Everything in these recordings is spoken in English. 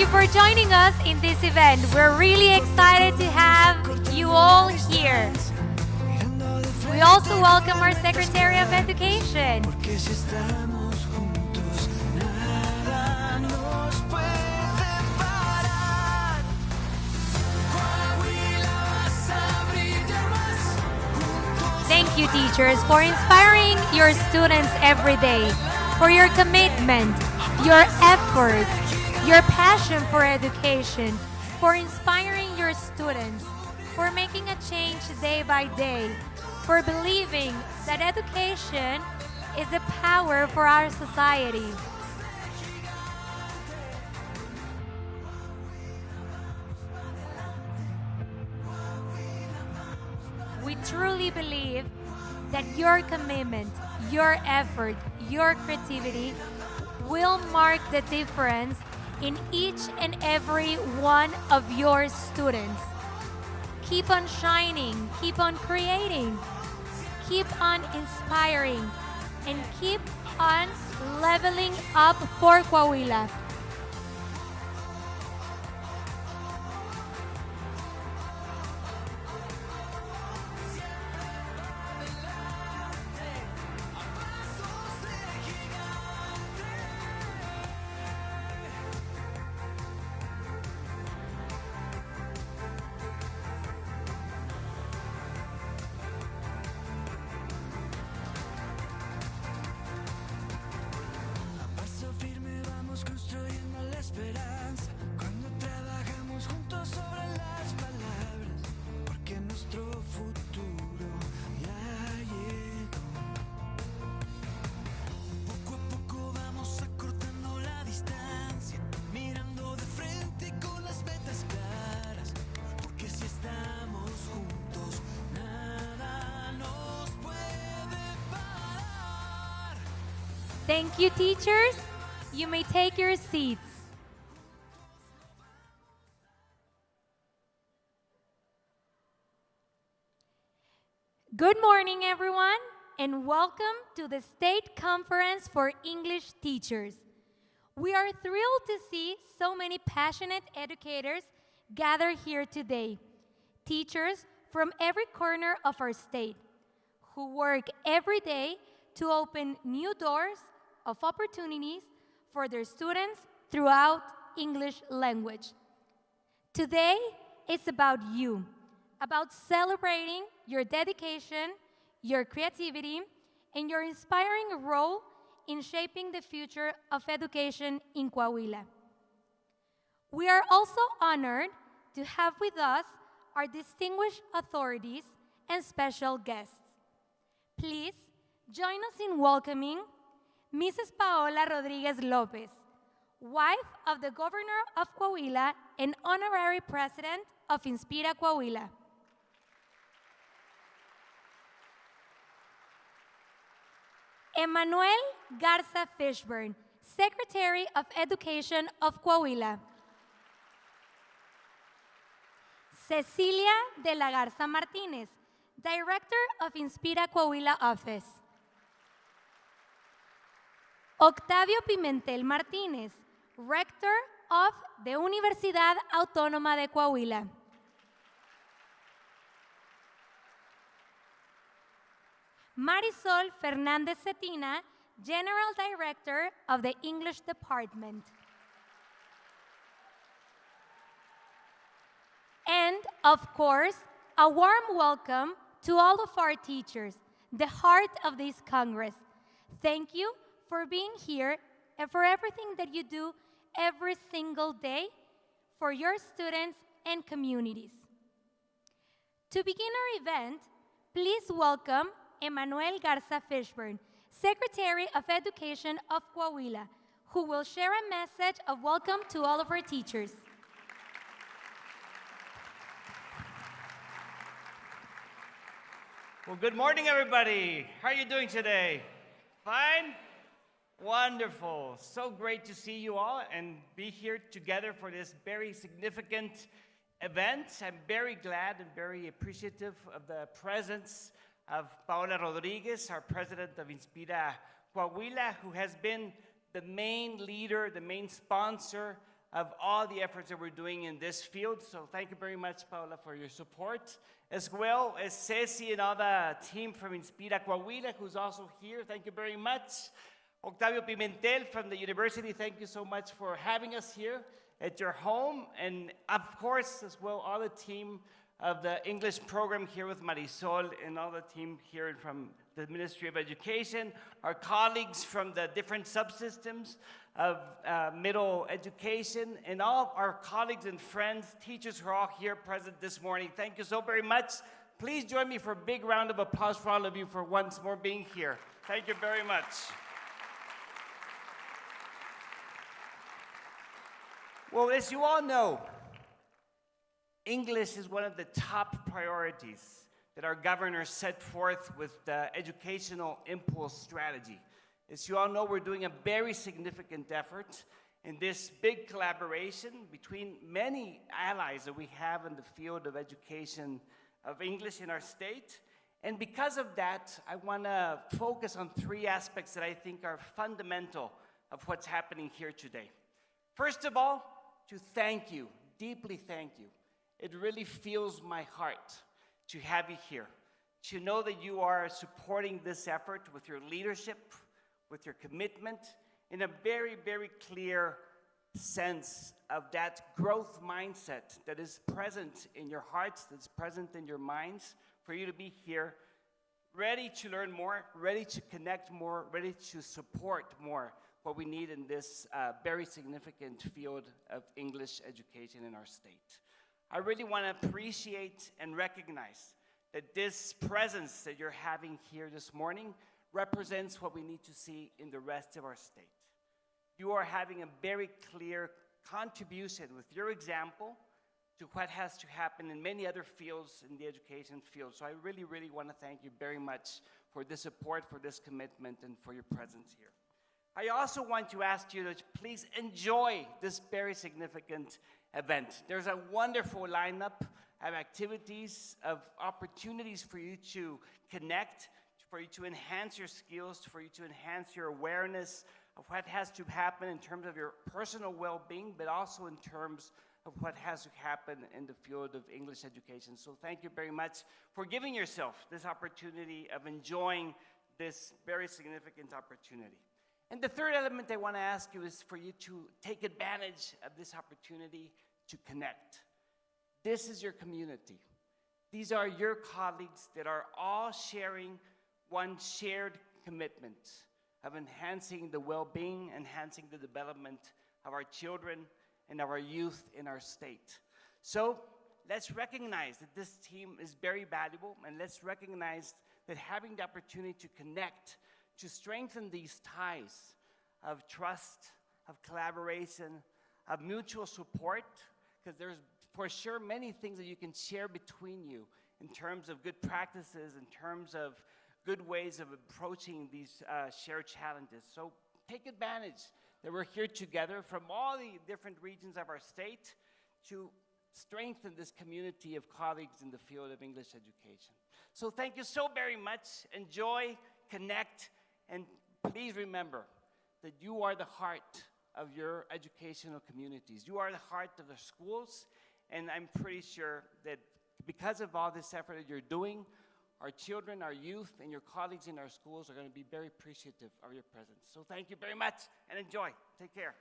you for joining us in this event. We're really excited to have you all here. We also welcome our Secretary of Education. Thank you, teachers, for inspiring your students every day, for your commitment, your effort, your passion for education, for inspiring your students, for making a change day by day, for believing that education is the power for our society. We truly believe that your commitment, your effort, your creativity will mark the difference in each and every one of your students. Keep on shining, keep on creating, keep on inspiring, and keep on leveling up for Coahuila. Construyendo la esperanza cuando trabajamos juntos sobre las palabras, porque nuestro futuro ya llegó. Poco a poco vamos acortando la distancia, mirando de frente con las metas claras, porque si estamos juntos nada nos puede parar. Thank you, teachers. You may take your seats. Good morning, everyone, and welcome to the State Conference for English Teachers. We are thrilled to see so many passionate educators gather here today. Teachers from every corner of our state who work every day to open new doors of opportunities for their students throughout English language. Today is about you, about celebrating your dedication, your creativity, and your inspiring role in shaping the future of education in Coahuila. We are also honored to have with us our distinguished authorities and special guests. Please join us in welcoming Mrs. Paola Rodriguez Lopez, wife of the Governor of Coahuila and Honorary President of Inspira Coahuila. Emmanuel Garza Fishburne, Secretary of Education of Coahuila. Cecilia de la Garza Martinez, Director of Inspira Coahuila Office. Octavio Pimentel Martínez, Rector of the Universidad Autónoma de Coahuila. Marisol Fernández Cetina, General Director of the English Department. And, of course, a warm welcome to all of our teachers, the heart of this Congress. Thank you for being here and for everything that you do every single day for your students and communities. To begin our event, please welcome Emmanuel Garza Fishburne, Secretary of Education of Coahuila, who will share a message of welcome to all of our teachers. Well, good morning, everybody. How are you doing today? Fine? Wonderful. So great to see you all and be here together for this very significant event. I'm very glad and very appreciative of the presence of Paola Rodriguez, our president of Inspira Coahuila, who has been the main leader, the main sponsor of all the efforts that we're doing in this field. So thank you very much, Paula, for your support, as well as Ceci and all the team from Inspira Coahuila, who's also here. Thank you very much. Octavio Pimentel from the university, thank you so much for having us here at your home. And of course, as well, all the team of the English program here with Marisol and all the team here from the Ministry of Education, our colleagues from the different subsystems of middle education, and all of our colleagues and friends, teachers who are all here present this morning. Thank you so very much. Please join me for a big round of applause for all of you for once more being here. Thank you very much. Well, as you all know, English is one of the top priorities that our governor set forth with the Educational Impulse Strategy. As you all know, we're doing a very significant effort in this big collaboration between many allies that we have in the field of education of English in our state. And because of that, I want to focus on three aspects that I think are fundamental of what's happening here today. First of all, to thank you, deeply thank you. It really fills my heart to have you here, to know that you are supporting this effort with your leadership, with your commitment, in a very, very clear sense of that growth mindset that is present in your hearts, that's present in your minds, for you to be here, ready to learn more, ready to connect more, ready to support more what we need in this very significant field of English education in our state. I really want to appreciate and recognize that this presence that you're having here this morning represents what we need to see in the rest of our state. You are having a very clear contribution with your example to what has to happen in many other fields in the education field. So I really, really want to thank you very much for this support, for this commitment, and for your presence here. I also want to ask you to please enjoy this very significant event. There's a wonderful lineup of activities, of opportunities for you to connect, for you to enhance your skills, for you to enhance your awareness of what has to happen in terms of your personal well-being, but also in terms of what has to happen in the field of English education. So thank you very much for giving yourself this opportunity of enjoying this very significant opportunity. And the third element I want to ask you is for you to take advantage of this opportunity to connect. This is your community. These are your colleagues that are all sharing one shared commitment of enhancing the well-being, enhancing the development of our children and of our youth in our state. So let's recognize that this team is very valuable, and let's recognize that having the opportunity to connect, to strengthen these ties of trust, of collaboration, of mutual support, because there's for sure many things that you can share between you in terms of good practices, in terms of good ways of approaching these shared challenges. So take advantage that we're here together from all the different regions of our state to strengthen this community of colleagues in the field of English education. So thank you so very much. Enjoy, connect, and please remember that you are the heart of your educational communities. You are the heart of the schools, and I'm pretty sure that because of all this effort that you're doing, our children, our youth, and your colleagues in our schools are going to be very appreciative of your presence. So thank you very much, and enjoy. Take care.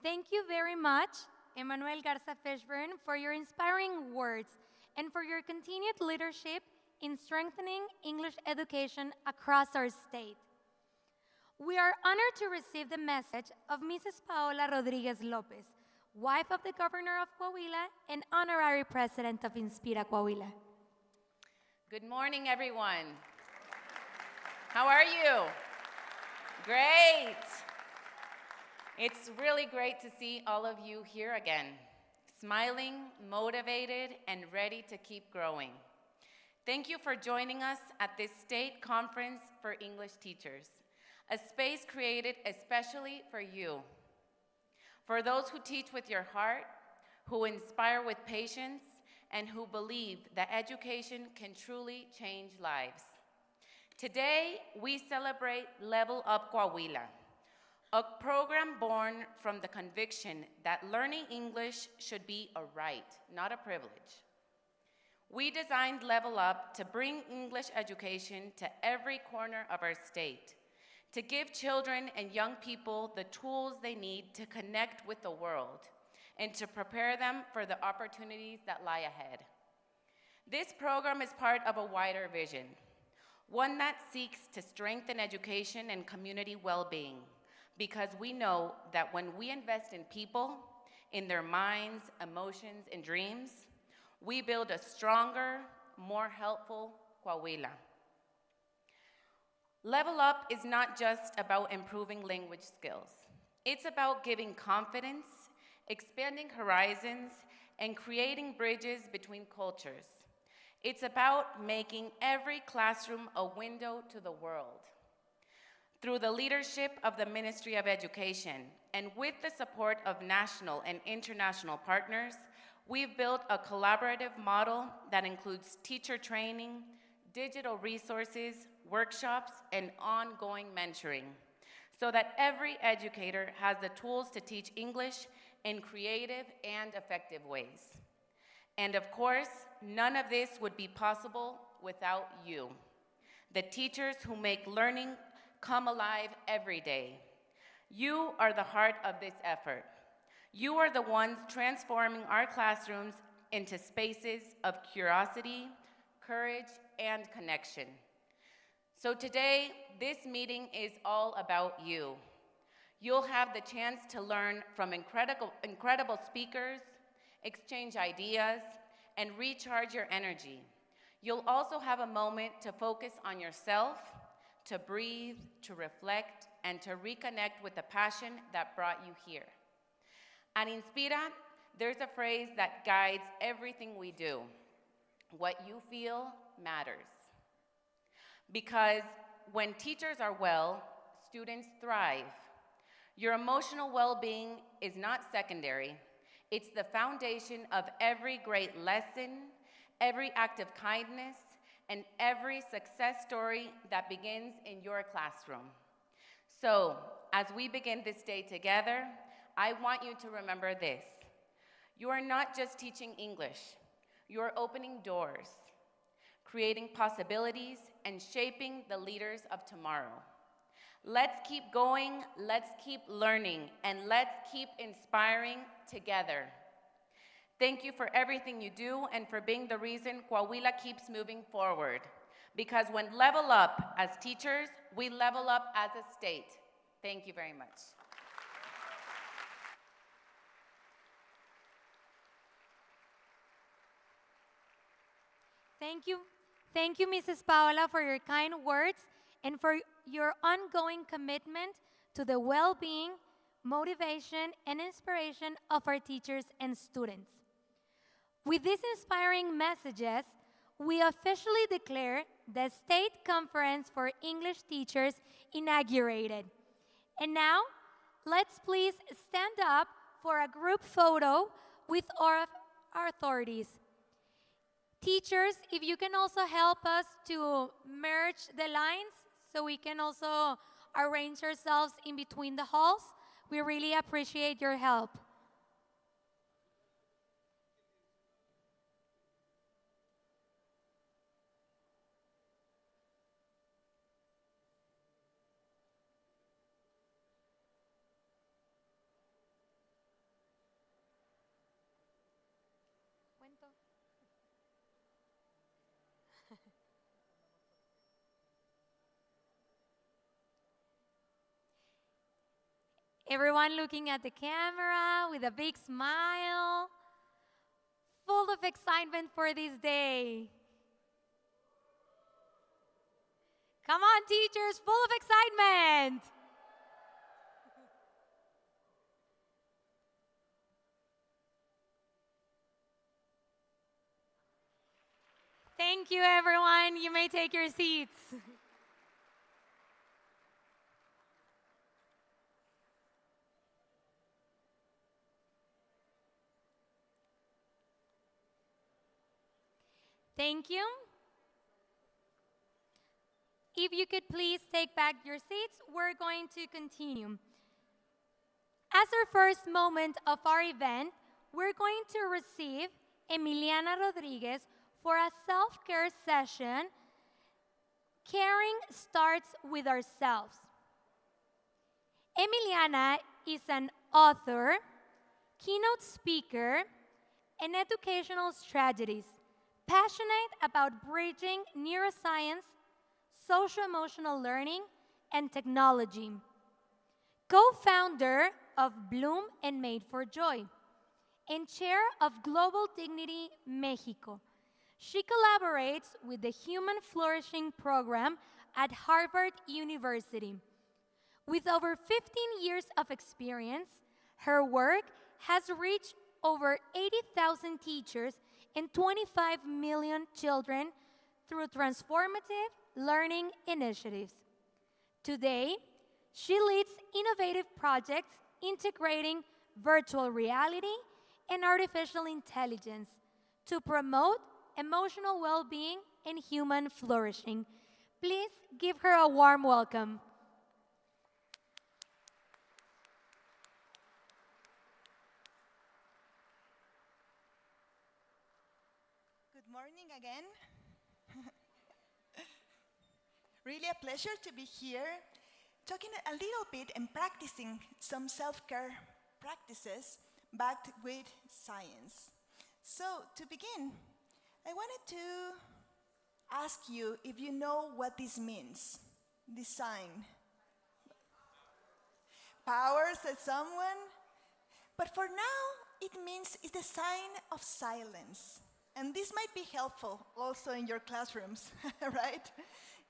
Thank you very much, Emmanuel Garza Fishburne, for your inspiring words and for your continued leadership in strengthening English education across our state. We are honored to receive the message of Mrs. Paola Rodriguez Lopez, wife of the Governor of Coahuila and honorary president of Inspira Coahuila. Good morning, everyone. How are you? Great. It's really great to see all of you here again, smiling, motivated, and ready to keep growing. Thank you for joining us at this State Conference for English Teachers, a space created especially for you. For those who teach with your heart, who inspire with patience, and who believe that education can truly change lives. Today, we celebrate Level Up Coahuila, a program born from the conviction that learning English should be a right, not a privilege. We designed Level Up to bring English education to every corner of our state, to give children and young people the tools they need to connect with the world, and to prepare them for the opportunities that lie ahead. This program is part of a wider vision, one that seeks to strengthen education and community well-being, because we know that when we invest in people, in their minds, emotions, and dreams, we build a stronger, more helpful Coahuila. Level Up is not just about improving language skills. It's about giving confidence, expanding horizons, and creating bridges between cultures. It's about making every classroom a window to the world. Through the leadership of the Ministry of Education and with the support of national and international partners, we've built a collaborative model that includes teacher training, digital resources, workshops, and ongoing mentoring, so that every educator has the tools to teach English in creative and effective ways. And of course, none of this would be possible without you, the teachers who make learning come alive every day. You are the heart of this effort. You are the ones transforming our classrooms into spaces of curiosity, courage, and connection. So today, this meeting is all about you. You'll have the chance to learn from incredible speakers, exchange ideas, and recharge your energy. You'll also have a moment to focus on yourself, to breathe, to reflect, and to reconnect with the passion that brought you here. At Inspira, there's a phrase that guides everything we do. What you feel matters. Because when teachers are well, students thrive. Your emotional well-being is not secondary. It's the foundation of every great lesson, every act of kindness, and every success story that begins in your classroom. So, as we begin this day together, I want you to remember this. You are not just teaching English. You are opening doors, creating possibilities, and shaping the leaders of tomorrow. Let's keep going, let's keep learning, and let's keep inspiring together. Thank you for everything you do and for being the reason Coahuila keeps moving forward. Because when level up as teachers, we level up as a state. Thank you very much. Thank you. Thank you, Mrs. Paola, for your kind words and for your ongoing commitment to the well-being, motivation, and inspiration of our teachers and students. With these inspiring messages, we officially declare the State Conference for English Teachers inaugurated. And now, let's please stand up for a group photo with our authorities. Teachers, if you can also help us to merge the lines so we can also arrange ourselves in between the halls, we really appreciate your help. Everyone looking at the camera with a big smile, full of excitement for this day. Come on, teachers, full of excitement. Thank you, everyone. You may take your seats. Thank you. If you could please take back your seats, we're going to continue. As our first moment of our event, we're going to receive Emiliana Rodriguez for a self-care session. Caring starts with ourselves. Emiliana is an author, keynote speaker, and educational strategist, passionate about bridging neuroscience, social-emotional learning, and technology. Co-founder of Bloom and Made for Joy, and chair of Global Dignity Mexico. She collaborates with the Human Flourishing Program at Harvard University. With over 15 years of experience, her work has reached over 80,000 teachers and 25 million children through transformative learning initiatives. Today, she leads innovative projects integrating virtual reality and artificial intelligence to promote emotional well-being and human flourishing. Please give her a warm welcome. Good morning again. Really a pleasure to be here, talking a little bit and practicing some self-care practices backed with science. So, to begin, I wanted to ask you if you know what this means, this sign. Power, said someone. But for now, it means it's the sign of silence. And this might be helpful also in your classrooms, right?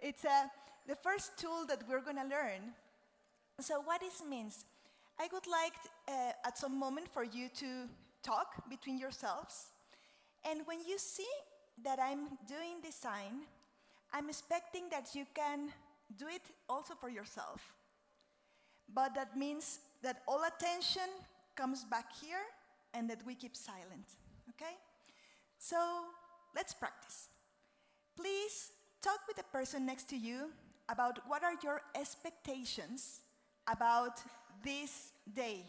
It's the first tool that we're going to learn. So what this means, I would like at some moment for you to talk between yourselves. And when you see that I'm doing this sign, I'm expecting that you can do it also for yourself. But that means that all attention comes back here and that we keep silent, okay? So let's practice. Please talk with the person next to you about what are your expectations about this day,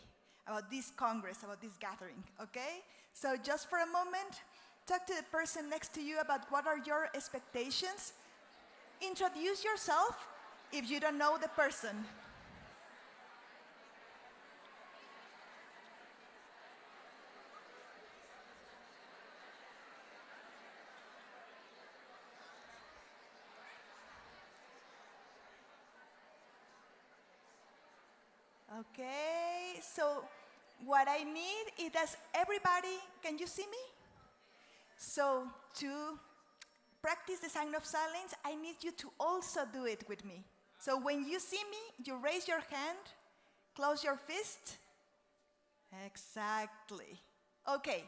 about this Congress, about this gathering, okay? So just for a moment, talk to the person next to you about what are your expectations. Introduce yourself if you don't know the person. Okay, so what I need is that everybody, can you see me? So to practice the sign of silence, I need you to also do it with me. So when you see me, you raise your hand, close your fist. Exactly. Okay,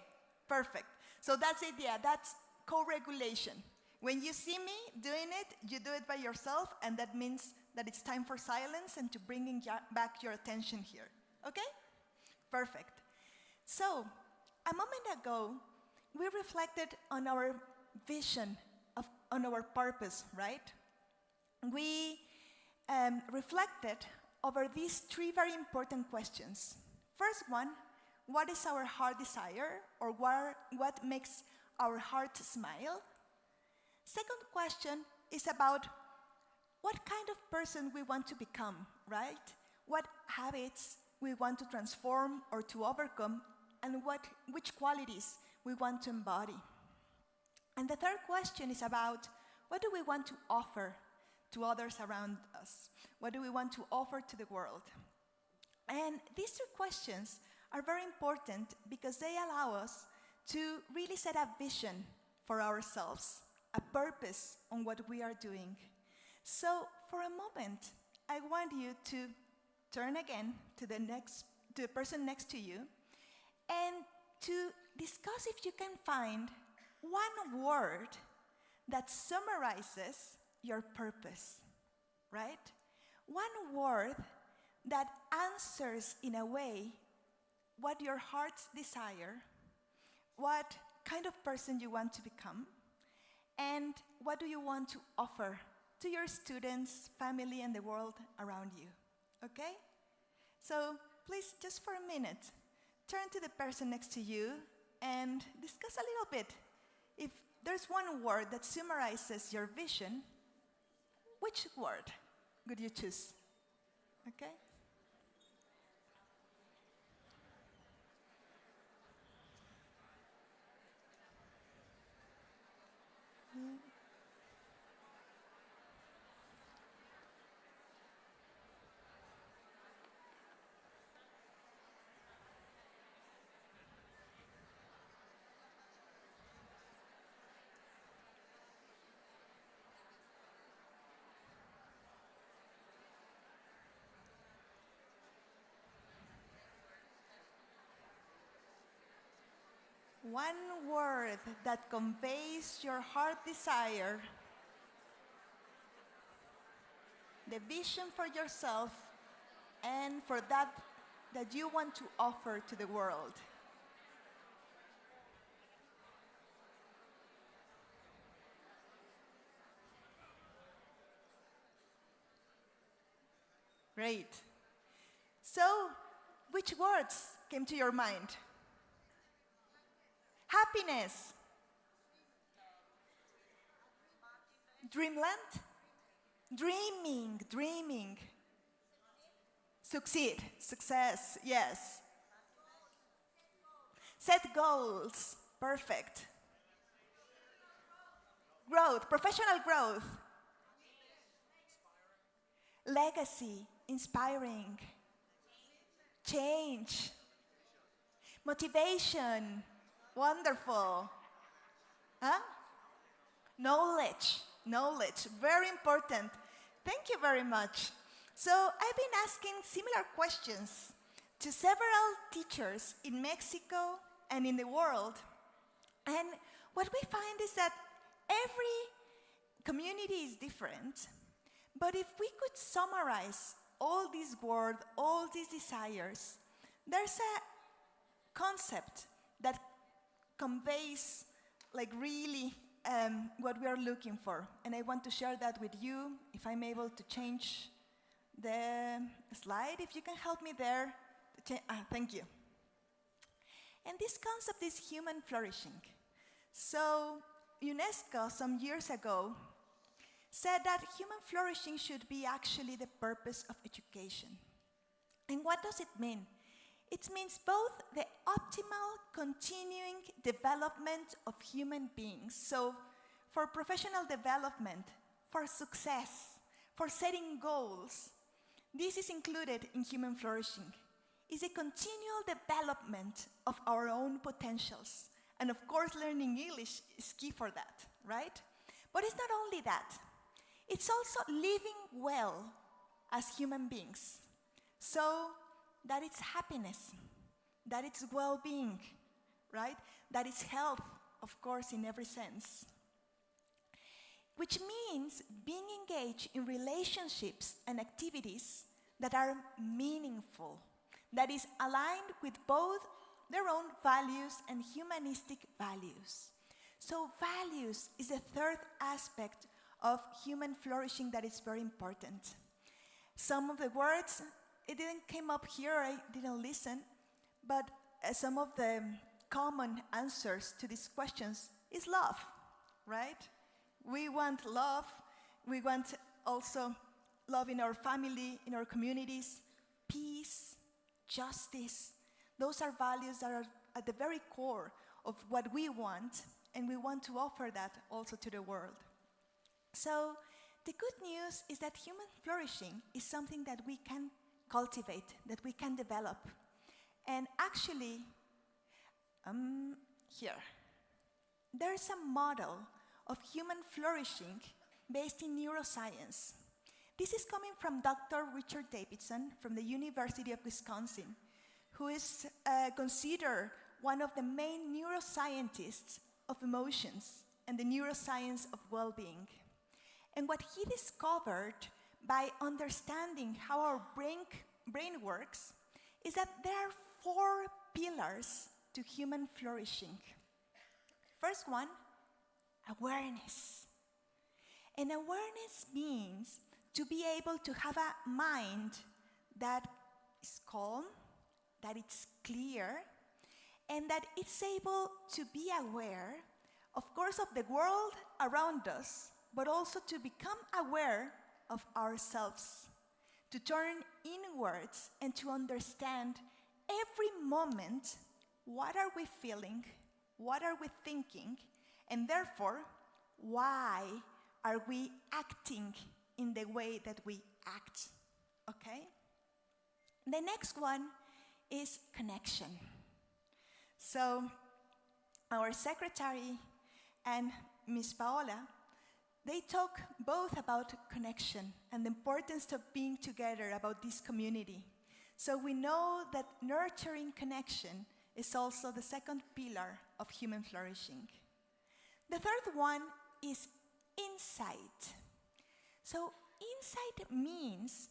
perfect. So that's it, yeah, that's co-regulation. When you see me doing it, you do it by yourself, and that means that it's time for silence and to bringing back your attention here. Okay? Perfect. So, a moment ago, we reflected on our vision, on our purpose, right? We reflected over these three very important questions. First one, what is our heart desire, or what makes our heart smile? Second question is about what kind of person we want to become, right? What habits we want to transform or to overcome, and which qualities we want to embody. And the third question is about what do we want to offer to others around us? What do we want to offer to the world? And these two questions are very important because they allow us to really set a vision for ourselves, a purpose on what we are doing. So for a moment, I want you to turn again to the person next to you and to discuss if you can find one word that summarizes your purpose, right? One word that answers in a way what your heart's desire, what kind of person you want to become, And what do you want to offer to your students, family, and the world around you? Okay? So please, just for a minute, turn to the person next to you and discuss a little bit. If there's one word that summarizes your vision, which word would you choose? Okay? One word that conveys your heart desire, the vision for yourself, and for that you want to offer to the world. Great. So, which words came to your mind? Happiness. Dreamland? Dreaming. Succeed, success, yes. Set goals, perfect. Growth, professional growth. Legacy, inspiring. Change. Motivation, wonderful. Huh? Knowledge, very important. Thank you very much. So I've been asking similar questions to several teachers in Mexico and in the world. And what we find is that every community is different, but if we could summarize all these words, all these desires, there's a concept that conveys like really what we are looking for. And I want to share that with you. If I'm able to change the slide, if you can help me there. Thank you. And this concept is human flourishing. So UNESCO some years ago said that human flourishing should be actually the purpose of education. And what does it mean? It means both the optimal continuing development of human beings. So for professional development, for success, for setting goals, this is included in human flourishing. It's a continual development of our own potentials. And of course, learning English is key for that, right? But it's not only that. It's also living well as human beings. So that it's happiness, that it's well-being, right? That it's health, of course, in every sense. Which means being engaged in relationships and activities that are meaningful, that is aligned with both their own values and humanistic values. So values is the third aspect of human flourishing that is very important. Some of the words, it didn't come up here, I didn't listen, but some of the common answers to these questions is love, right? We want love. We want also love in our family, in our communities, peace, justice. Those are values that are at the very core of what we want, and we want to offer that also to the world. So the good news is that human flourishing is something that we can cultivate, that we can develop. And actually, here, there's a model of human flourishing based in neuroscience. This is coming from Dr. Richard Davidson from the University of Wisconsin, who is considered one of the main neuroscientists of emotions and the neuroscience of well-being. And what he discovered by understanding how our brain works is that there are 4 pillars to human flourishing. First one awareness. And awareness means to be able to have a mind that is calm, that it's clear, and that it's able to be aware, of course, of the world around us, but also to become aware of ourselves, to turn inwards and to understand every moment what are we feeling, what are we thinking, and therefore, why are we acting in the way that we act, okay? The next one is connection. So our secretary and Miss Paola, they talk both about connection and the importance of being together about this community. So we know that nurturing connection is also the second pillar of human flourishing. The third one is insight. So insight means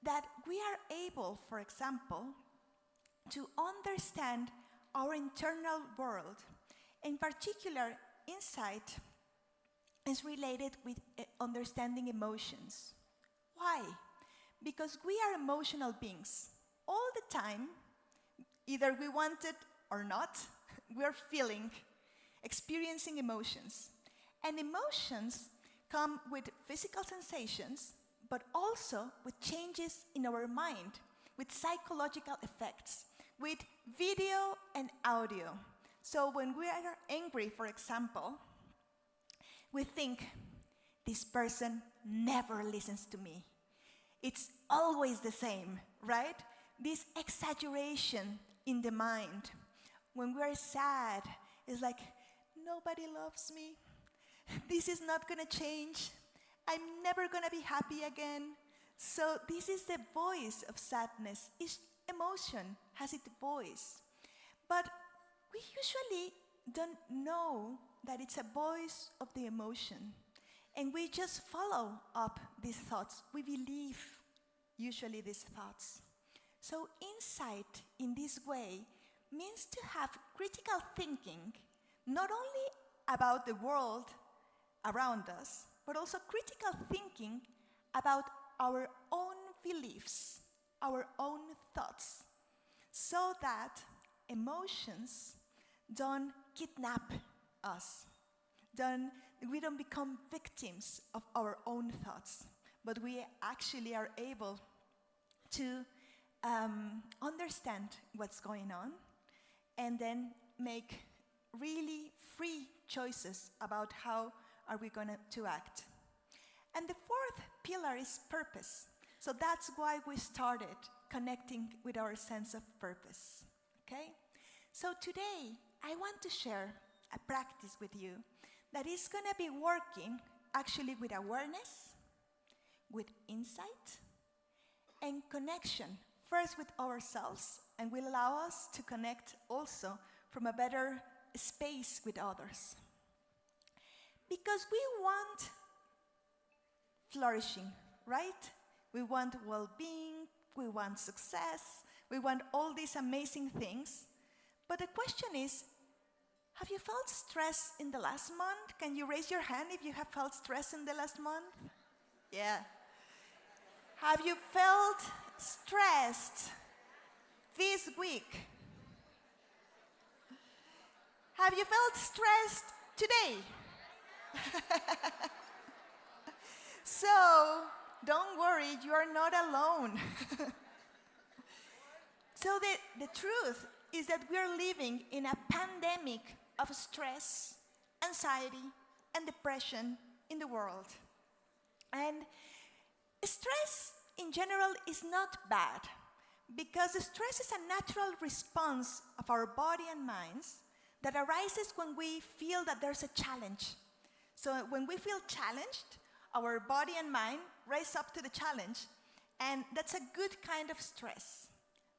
that we are able, for example, to understand our internal world. In particular, insight is related with understanding emotions. Why? Because we are emotional beings. All the time, either we want it or not, we're feeling, experiencing emotions. And emotions come with physical sensations, but also with changes in our mind, with psychological effects, with video and audio. So when we are angry, for example, we think, this person never listens to me. It's always the same, right? This exaggeration in the mind. When we are sad, it's like, nobody loves me. This is not gonna change. I'm never gonna be happy again. So this is the voice of sadness. Each emotion has its voice. But we usually don't know that it's a voice of the emotion. And we just follow up these thoughts. We believe usually these thoughts. So insight in this way means to have critical thinking, not only about the world around us, but also critical thinking about our own beliefs, our own thoughts, so that emotions don't kidnap us. We don't become victims of our own thoughts, but we actually are able to understand what's going on and then make really free choices about how are we going to act. And the fourth pillar is purpose. So that's why we started connecting with our sense of purpose, okay? So today, I want to share a practice with you that is going to be working actually with awareness, with insight, and connection, first with ourselves, and will allow us to connect also from a better space with others. Because we want flourishing, right? We want well-being, we want success, we want all these amazing things. But the question is, have you felt stress in the last month? Can you raise your hand if you have felt stress in the last month? Yeah. Have you felt stressed this week? Have you felt stressed today? So, don't worry, you are not alone. So the truth is that we are living in a pandemic of stress, anxiety, and depression in the world. And stress in general is not bad, because stress is a natural response of our body and minds that arises when we feel that there's a challenge. So when we feel challenged, our body and mind rise up to the challenge, and that's a good kind of stress.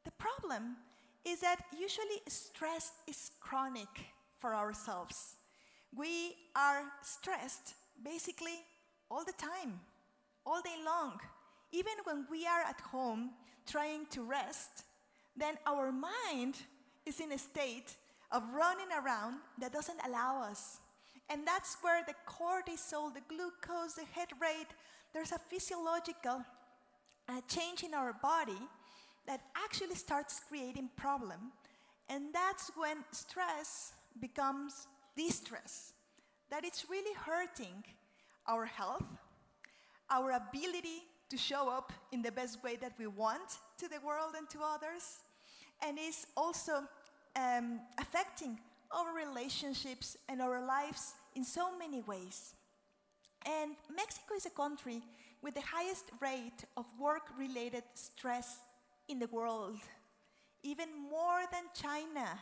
The problem is that usually stress is chronic for ourselves. We are stressed basically all the time, all day long. Even when we are at home trying to rest, then our mind is in a state of running around that doesn't allow us. And that's where the cortisol, the glucose, the heart rate, there's a physiological change in our body that actually starts creating problem. And that's when stress becomes distress, that it's really hurting our health, our ability to show up in the best way that we want to the world and to others, and is also affecting our relationships and our lives in so many ways. And Mexico is a country with the highest rate of work-related stress in the world, even more than China,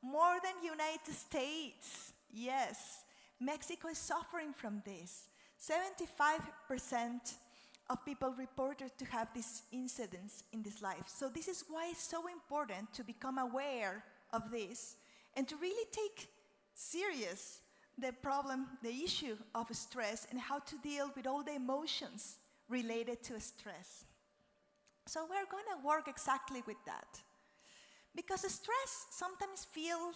more than United States. Yes, Mexico is suffering from this. 75% of people reported to have these incidents in this life. So this is why it's so important to become aware of this and to really take serious the problem, the issue of stress, and how to deal with all the emotions related to stress. So we're going to work exactly with that. Because stress sometimes feels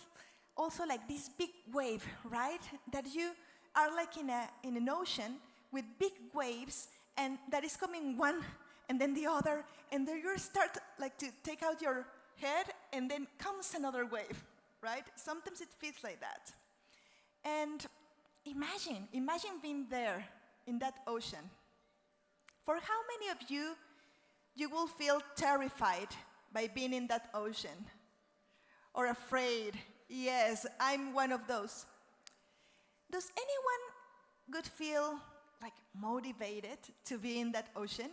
also like this big wave, right? That you are like in an ocean with big waves, and that is coming one and then the other, and then you start like to take out your head, and then comes another wave, right? Sometimes it feels like that. And imagine being there in that ocean. For how many of you will feel terrified by being in that ocean? Or afraid? Yes, I'm one of those. Does anyone could feel like motivated to be in that ocean?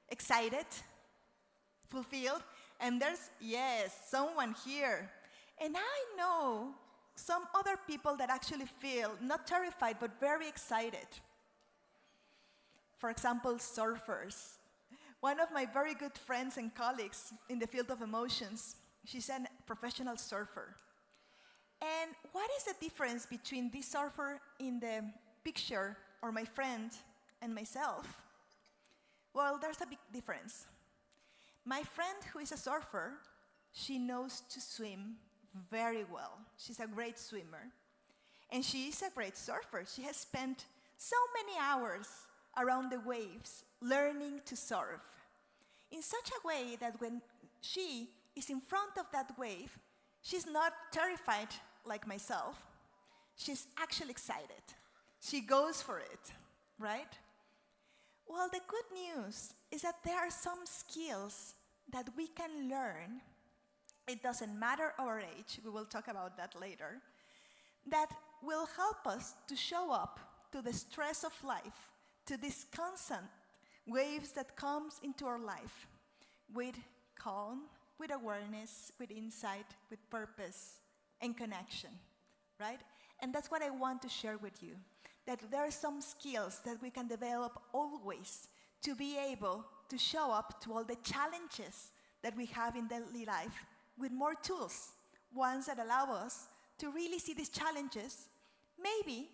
Excited? Fulfilled? And there's, yes, someone here. And I know some other people that actually feel not terrified, but very excited. For example, surfers. One of my very good friends and colleagues in the field of emotions, she's a professional surfer. And what is the difference between this surfer in the picture, or my friend, and myself? Well, there's a big difference. My friend, who is a surfer, she knows to swim very well. She's a great swimmer. And she is a great surfer. She has spent so many hours around the waves learning to surf in such a way that when she is in front of that wave, she's not terrified like myself. She's actually excited. She goes for it, right? Well, the good news is that there are some skills that we can learn. It doesn't matter our age, we will talk about that later, that will help us to show up to the stress of life, to these constant waves that comes into our life with calm, with awareness, with insight, with purpose, and connection, right? And that's what I want to share with you, that there are some skills that we can develop always to be able to show up to all the challenges that we have in daily life with more tools, ones that allow us to really see these challenges maybe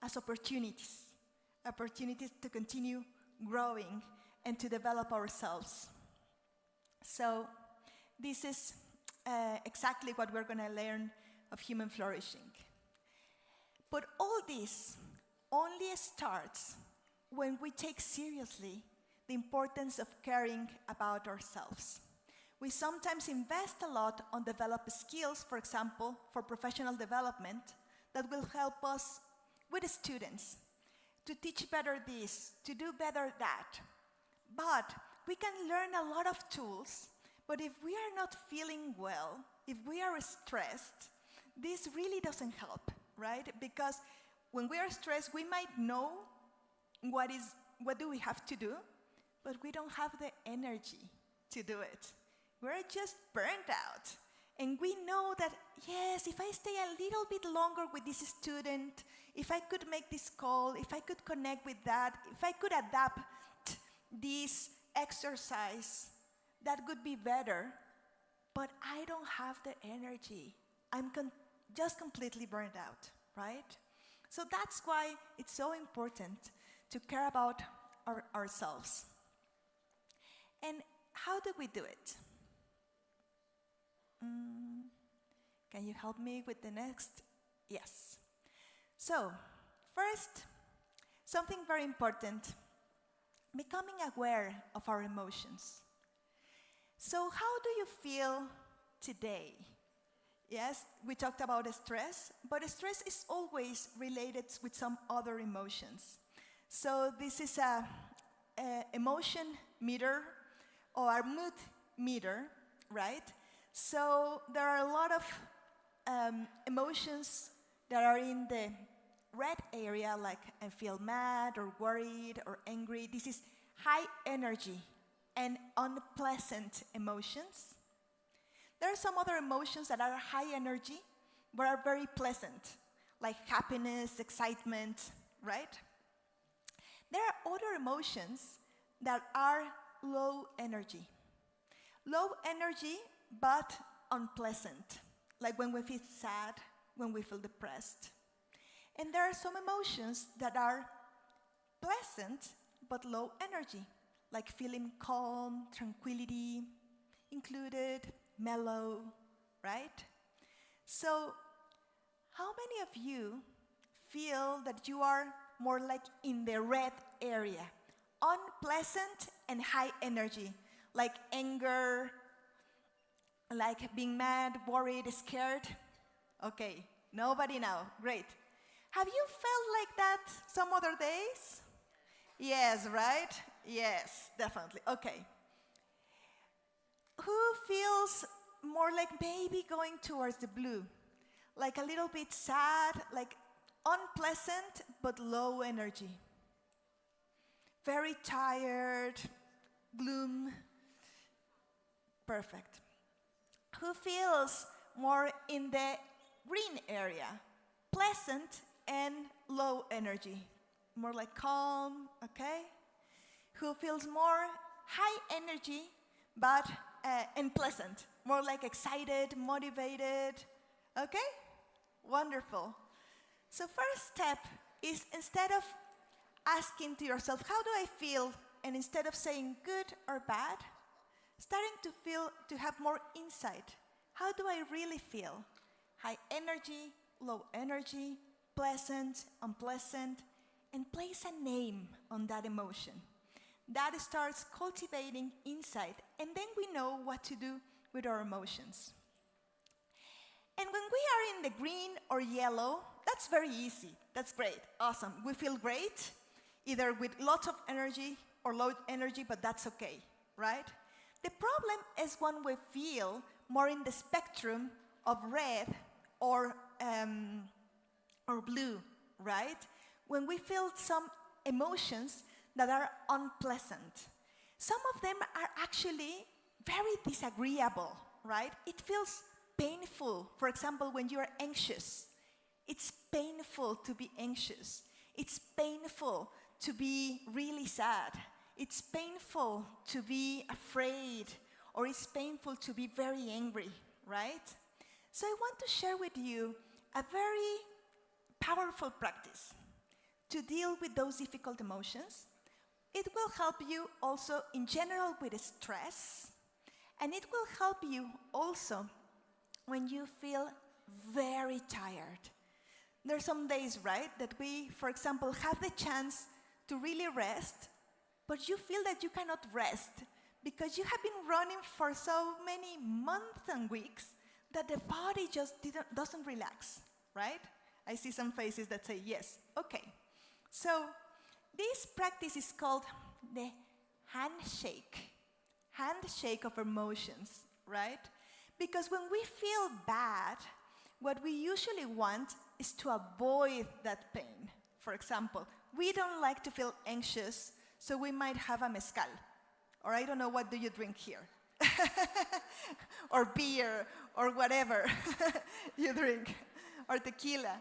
as opportunities to continue growing and to develop ourselves. So this is exactly what we're going to learn of human flourishing. But all this only starts when we take seriously the importance of caring about ourselves. We sometimes invest a lot on develop skills, for example, for professional development, that will help us with students to teach better this, to do better that. But we can learn a lot of tools, but if we are not feeling well, if we are stressed, this really doesn't help, right? Because when we are stressed, we might know what do we have to do, but we don't have the energy to do it. We're just burned out. And we know that, yes, if I stay a little bit longer with this student, if I could make this call, if I could connect with that, if I could adapt this exercise, that would be better. But I don't have the energy. I'm just completely burned out, right? So that's why it's so important to care about ourselves. And how do we do it? Can you help me with the next? Yes. So, first, something very important, becoming aware of our emotions. So how do you feel today? Yes, we talked about stress, but stress is always related with some other emotions. So this is a emotion meter or mood meter, right? So there are a lot of emotions that are in the red area, like I feel mad or worried or angry. This is high energy and unpleasant emotions. There are some other emotions that are high energy, but are very pleasant, like happiness, excitement, right? There are other emotions that are low energy. Low energy, but unpleasant, like when we feel sad, when we feel depressed. And there are some emotions that are pleasant, but low energy, like feeling calm, tranquility, included, mellow, right? So, how many of you feel that you are more like in the red area, unpleasant and high energy, like anger, like being mad, worried, scared? Okay, nobody now, great. Have you felt like that some other days? Yes, right? Yes, definitely. Okay. Who feels more like maybe going towards the blue? Like a little bit sad, like unpleasant, but low energy. Very tired, gloom. Perfect. Who feels more in the green area? Pleasant and low energy. More like calm, okay? Who feels more high energy, but and pleasant, more like excited, motivated, okay? Wonderful. So first step is, instead of asking to yourself, how do I feel? And instead of saying good or bad, starting to have more insight. How do I really feel? High energy, low energy, pleasant, unpleasant, and place a name on that emotion. That starts cultivating insight, and then we know what to do with our emotions. And when we are in the green or yellow, that's very easy. That's great, awesome. We feel great, either with lots of energy or low energy, but that's okay, right? The problem is when we feel more in the spectrum of red or blue, right? When we feel some emotions that are unpleasant. Some of them are actually very disagreeable, right? It feels painful. For example, when you're anxious, it's painful to be anxious. It's painful to be really sad. It's painful to be afraid, or it's painful to be very angry, right? So I want to share with you a very powerful practice to deal with those difficult emotions. It will help you also in general with stress, and it will help you also when you feel very tired. There are some days, right, that we, for example, have the chance to really rest, but you feel that you cannot rest because you have been running for so many months and weeks that the body just doesn't relax, right? I see some faces that say yes. Okay. So this practice is called the handshake of emotions, right? Because when we feel bad, what we usually want is to avoid that pain. For example, we don't like to feel anxious, so we might have a mezcal. Or I don't know, what do you drink here? Or beer, or whatever you drink, or tequila.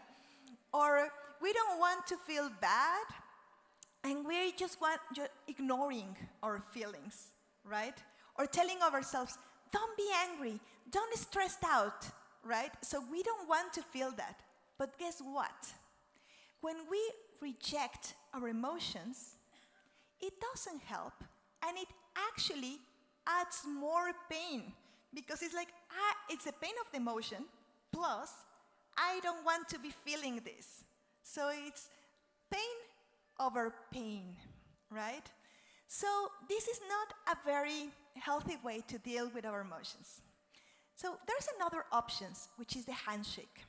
Or we don't want to feel bad, and we just ignoring our feelings, right? Or telling ourselves, don't be angry, don't be stressed out, right? So we don't want to feel that. But guess what? When we reject our emotions, it doesn't help, and it actually adds more pain, because it's like, it's the pain of the emotion, plus I don't want to be feeling this. So it's pain over pain, right? So this is not a very healthy way to deal with our emotions. So there's another option, which is the handshake.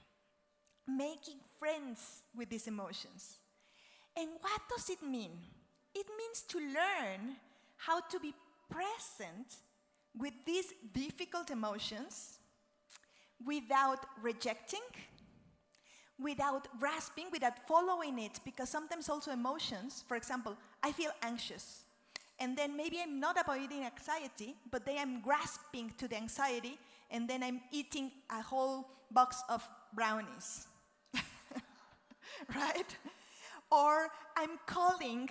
Making friends with these emotions. And what does it mean? It means to learn how to be present with these difficult emotions without rejecting, without grasping, without following it, because sometimes also emotions, for example, I feel anxious, and then maybe I'm not avoiding anxiety, but then I'm grasping to the anxiety, and then I'm eating a whole box of brownies, right? Or I'm calling,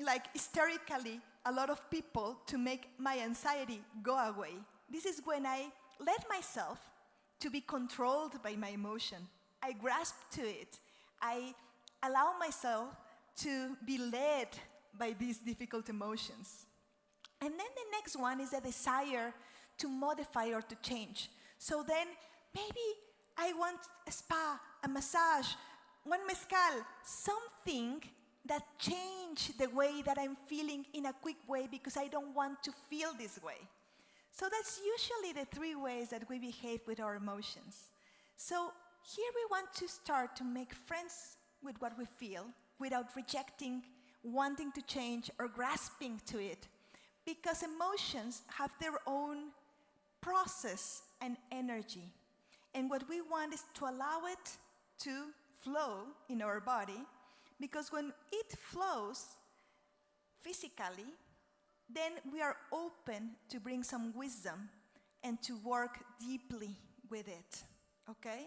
like hysterically, a lot of people to make my anxiety go away. This is when I let myself to be controlled by my emotion. I grasp to it. I allow myself to be led by these difficult emotions. And then the next one is a desire to modify or to change. So then maybe I want a spa, a massage, one mezcal, something that change the way that I'm feeling in a quick way because I don't want to feel this way. So that's usually the three ways that we behave with our emotions. So here we want to start to make friends with what we feel without rejecting, wanting to change, or grasping to it. Because emotions have their own process and energy. And what we want is to allow it to flow in our body, because when it flows physically, then we are open to bring some wisdom and to work deeply with it, okay?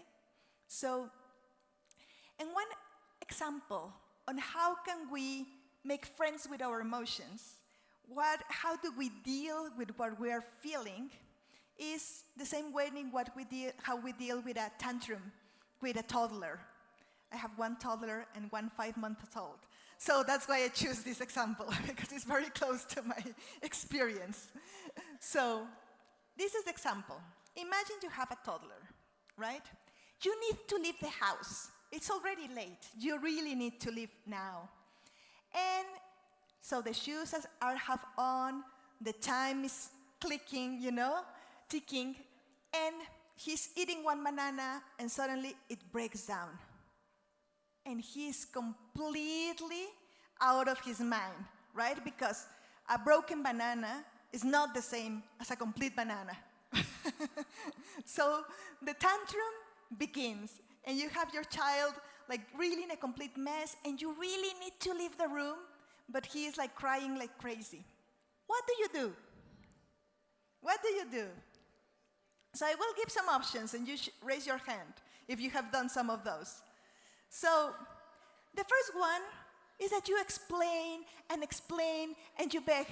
So, and one example on how can we make friends with our emotions, how do we deal with what we are feeling, is the same way in how we deal with a tantrum with a toddler. I have one toddler and one 5-month-old. So that's why I choose this example, because it's very close to my experience. So this is the example. Imagine you have a toddler, right? You need to leave the house. It's already late. You really need to leave now. And so the shoes are half on, the time is clicking, ticking, and he's eating one banana, and suddenly it breaks down. And he's completely out of his mind, right? Because a broken banana is not the same as a complete banana. So the tantrum begins, and you have your child like really in a complete mess, and you really need to leave the room, but he is like crying like crazy. What do you do? What do you do? So I will give some options, and you raise your hand if you have done some of those. So the first one is that you explain, and you beg,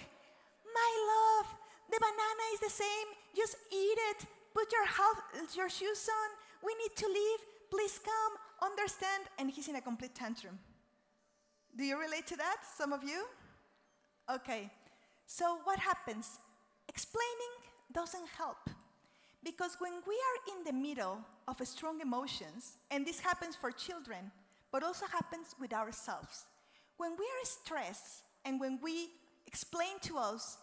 my love, the banana is the same, just eat it, put your shoes on, we need to leave, please come, understand, and he's in a complete tantrum. Do you relate to that, some of you? Okay, so what happens? Explaining doesn't help. Because when we are in the middle of strong emotions, and this happens for children, but also happens with ourselves, when we are stressed and when we explain to us,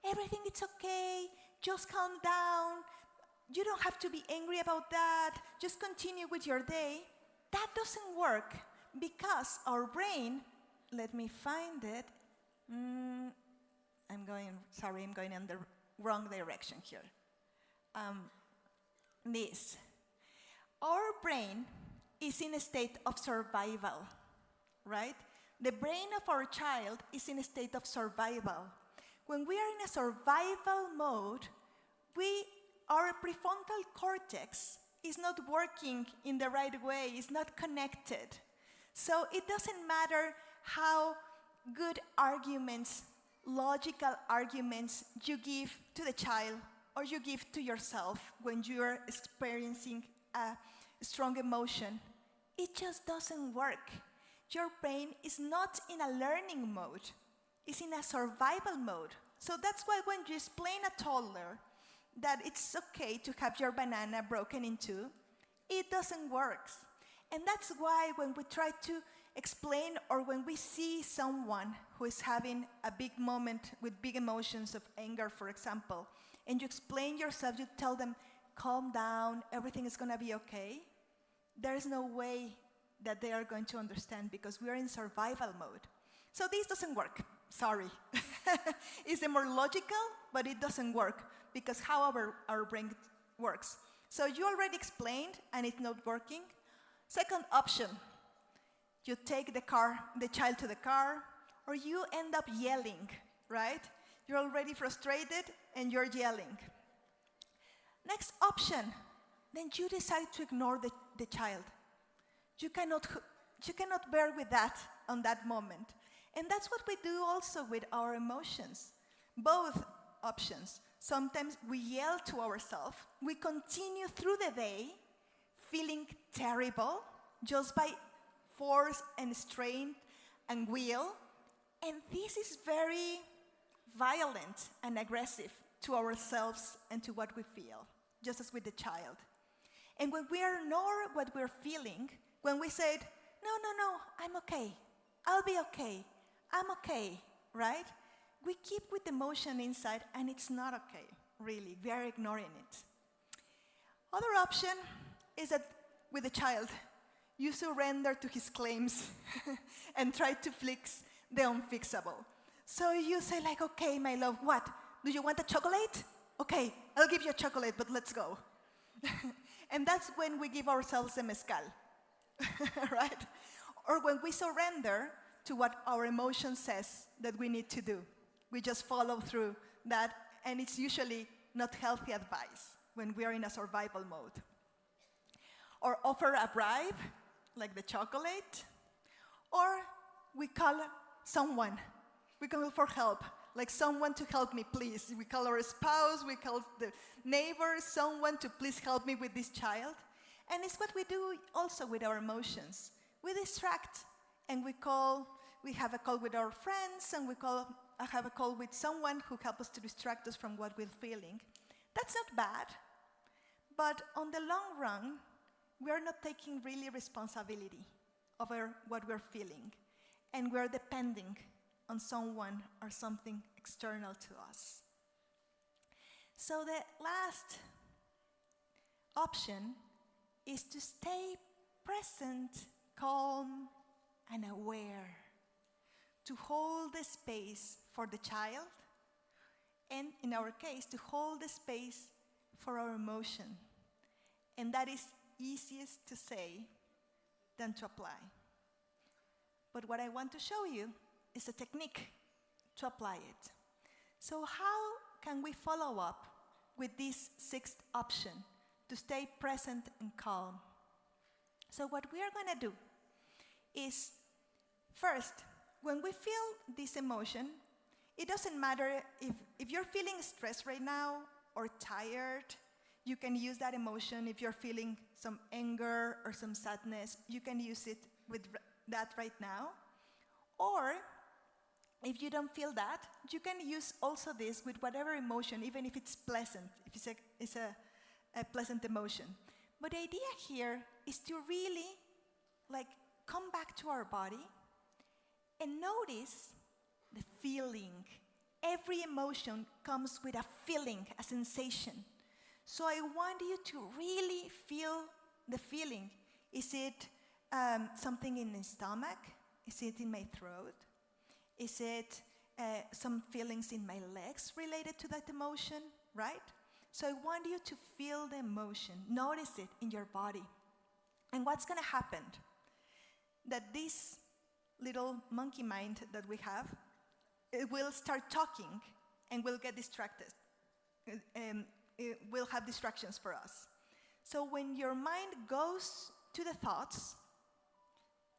everything is okay, just calm down, you don't have to be angry about that, just continue with your day, that doesn't work because our brain, let me find it, I'm going in the wrong direction here. Our brain is in a state of survival, right? The brain of our child is in a state of survival. When we are in a survival mode, our prefrontal cortex is not working in the right way, is not connected. So it doesn't matter how good arguments, logical arguments you give to the child or you give to yourself when you're experiencing a strong emotion. It just doesn't work. Your brain is not in a learning mode. It's in a survival mode. So that's why when you explain a toddler that it's okay to have your banana broken in two, it doesn't work. And that's why when we try to explain, or when we see someone who is having a big moment with big emotions of anger, for example, and you explain yourself, you tell them, calm down, everything is going to be okay, there is no way that they are going to understand, because we are in survival mode. So this doesn't work. Sorry. It's the more logical, but it doesn't work, because how our brain works. So you already explained, and it's not working. Second option, you take the child to the car, or you end up yelling, right? You're already frustrated, and you're yelling. Next option, then you decide to ignore the child. You cannot bear with that on that moment. And that's what we do also with our emotions. Both options. Sometimes we yell to ourselves. We continue through the day feeling terrible just by force and strain and will. And this is very violent and aggressive to ourselves and to what we feel, just as with the child. And when we ignore what we're feeling, when we say, no, I'm okay, I'll be okay, I'm okay, right? We keep with the emotion inside, and it's not okay, really. We are ignoring it. Other option is that with the child, you surrender to his claims and try to fix the unfixable. So you say like, okay, my love, what? Do you want a chocolate? Okay, I'll give you a chocolate, but let's go. And that's when we give ourselves a mezcal, right? Or when we surrender to what our emotion says that we need to do. We just follow through that, and it's usually not healthy advice when we are in a survival mode. Or offer a bribe, like the chocolate, or we call someone. We call for help, like someone to help me, please. We call our spouse, we call the neighbor, someone to please help me with this child. And it's what we do also with our emotions. We distract, and we have a call with our friends, and I have a call with someone who helps us to distract us from what we're feeling. That's not bad, but on the long run, we are not taking really responsibility over what we're feeling, and we're depending on someone or something external to us. So the last option is to stay present, calm, and aware, to hold the space for the child, and in our case, to hold the space for our emotion. And that is easiest to say than to apply. But what I want to show you is a technique to apply it. So how can we follow up with this sixth option, to stay present and calm? So what we are going to do is, first, when we feel this emotion, it doesn't matter if you're feeling stressed right now or tired, you can use that emotion. If you're feeling some anger or some sadness, you can use it with that right now. Or if you don't feel that, you can use also this with whatever emotion, even if it's pleasant, if it's a pleasant emotion. But the idea here is to really come back to our body and notice the feeling. Every emotion comes with a feeling, a sensation. So I want you to really feel the feeling. Is it something in the stomach? Is it in my throat? Is it some feelings in my legs related to that emotion, right? So I want you to feel the emotion. Notice it in your body. And what's going to happen? That this little monkey mind that we have, it will start talking and we'll get distracted. It will have distractions for us. So when your mind goes to the thoughts,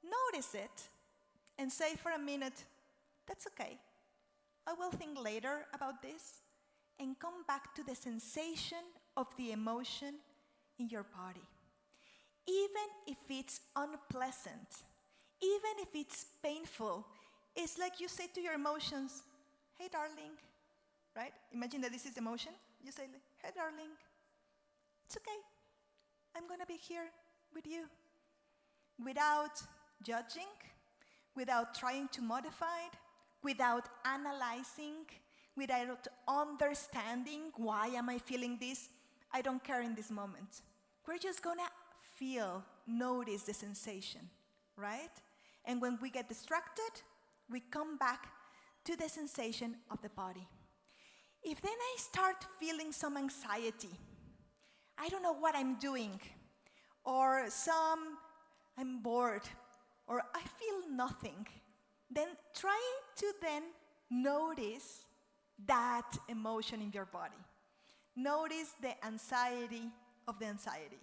notice it and say for a minute, that's okay. I will think later about this, and come back to the sensation of the emotion in your body. Even if it's unpleasant, even if it's painful, it's like you say to your emotions, hey darling, right? Imagine that this is emotion. You say, hey darling, it's okay. I'm gonna be here with you. without judging, without trying to modify it, without analyzing, without understanding why am I feeling this. I don't care in this moment. We're just gonna feel, notice the sensation, right? And when we get distracted, we come back to the sensation of the body. If then I start feeling some anxiety, I don't know what I'm doing, or I'm bored, or I feel nothing, then try to then notice that emotion in your body. Notice the anxiety of the anxiety.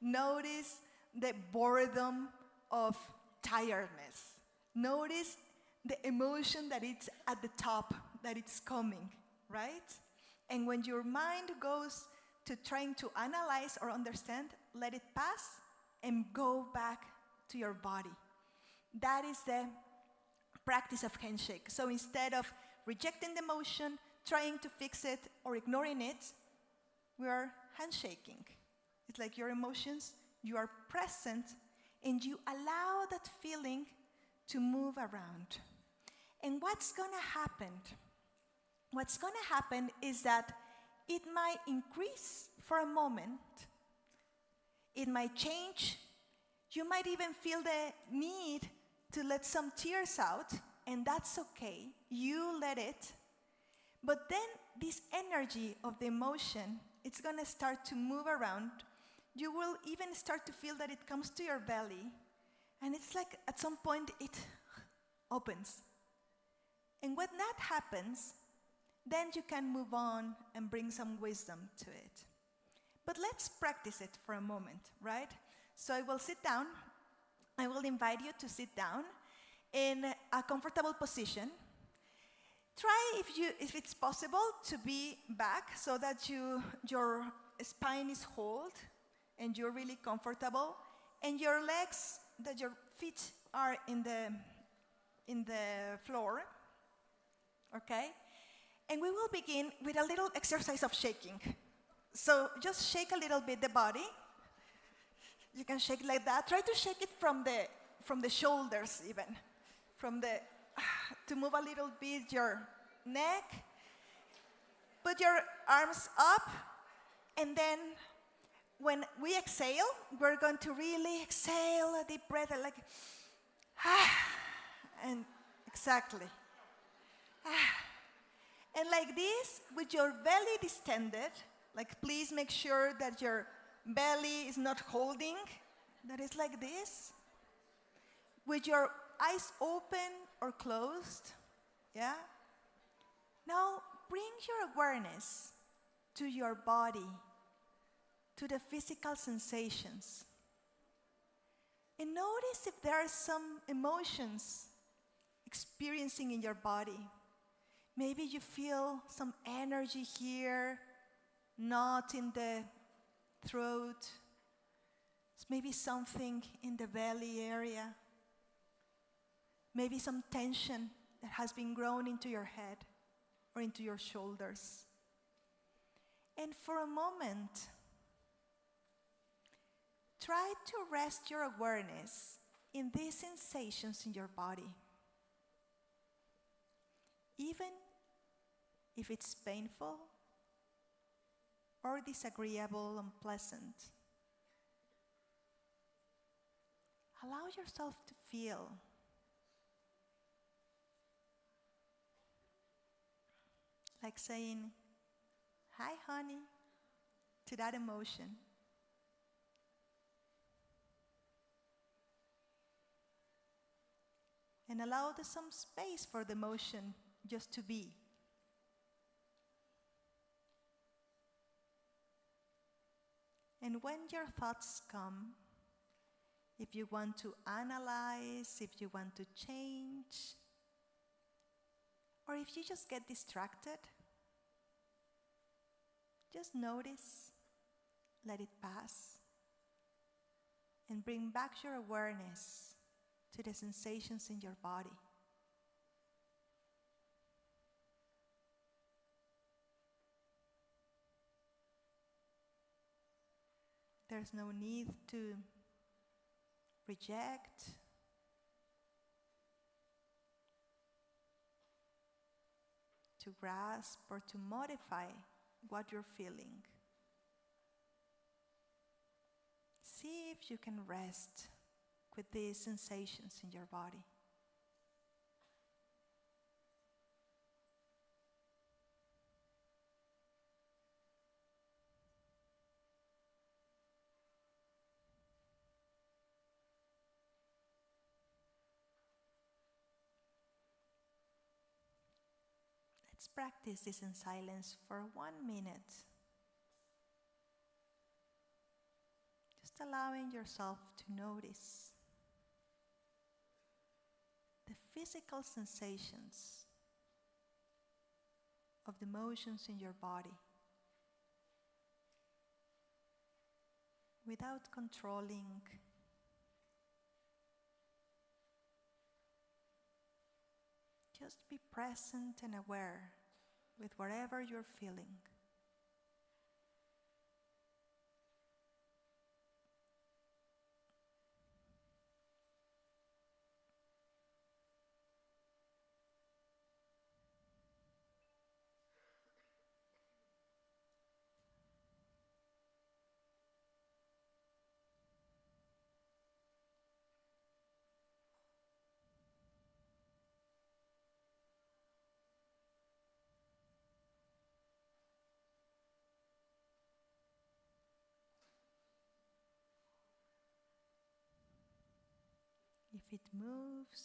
Notice the boredom of tiredness. Notice the emotion that it's at the top, that it's coming, right? And when your mind goes to trying to analyze or understand, let it pass and go back to your body. That is the practice of handshake. So instead of rejecting the emotion, trying to fix it, or ignoring it, we are handshaking. It's like your emotions, you are present, and you allow that feeling to move around. And what's going to happen? What's going to happen is that it might increase for a moment. It might change. You might even feel the need to let some tears out, and that's okay. You let it. But then this energy of the emotion, it's going to start to move around. You will even start to feel that it comes to your belly, and it's like at some point it opens. And when that happens, then you can move on and bring some wisdom to it. But let's practice it for a moment, right? So I will sit down. I will invite you to sit down in a comfortable position. Try, if it's possible, to be back so that your spine is held and you're really comfortable, and your legs, that your feet are in the floor, okay? And we will begin with a little exercise of shaking. So just shake a little bit the body. You can shake like that. Try to shake it from the shoulders even, to move a little bit your neck. Put your arms up, and then when we exhale, we're going to really exhale a deep breath, like, and exactly. And like this, with your belly distended, like please make sure that your belly is not holding, that is like this. With your eyes open or closed, yeah? Now bring your awareness to your body, to the physical sensations. And notice if there are some emotions experiencing in your body. Maybe you feel some energy here, not in the throat. It's maybe something in the belly area. Maybe some tension that has been grown into your head or into your shoulders. And for a moment, try to rest your awareness in these sensations in your body. Even if it's painful or disagreeable, unpleasant, allow yourself to feel. Like saying, "Hi, honey," to that emotion. And allow some space for the emotion just to be. And when your thoughts come, if you want to analyze, if you want to change, or if you just get distracted, just notice, let it pass, and bring back your awareness to the sensations in your body. There's no need to reject, to grasp, or to modify what you're feeling. See if you can rest with these sensations in your body. Let's practice this in silence for 1 minute. Just allowing yourself to notice the physical sensations of the motions in your body without controlling. Just be present and aware with whatever you're feeling. If it moves,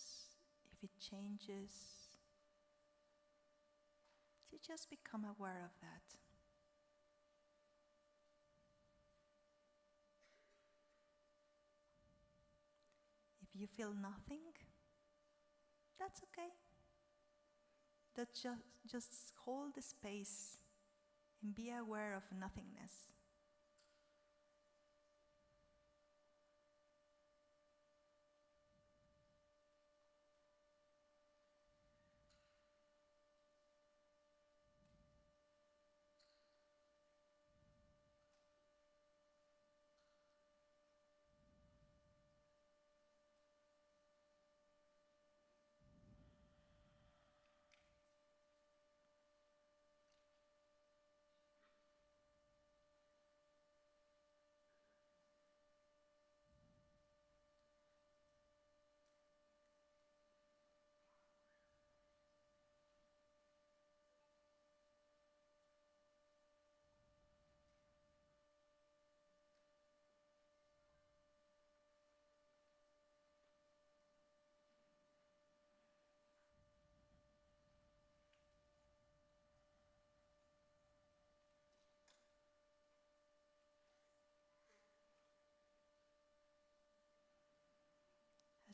if it changes, you just become aware of that. If you feel nothing, that's okay. Just hold the space and be aware of nothingness.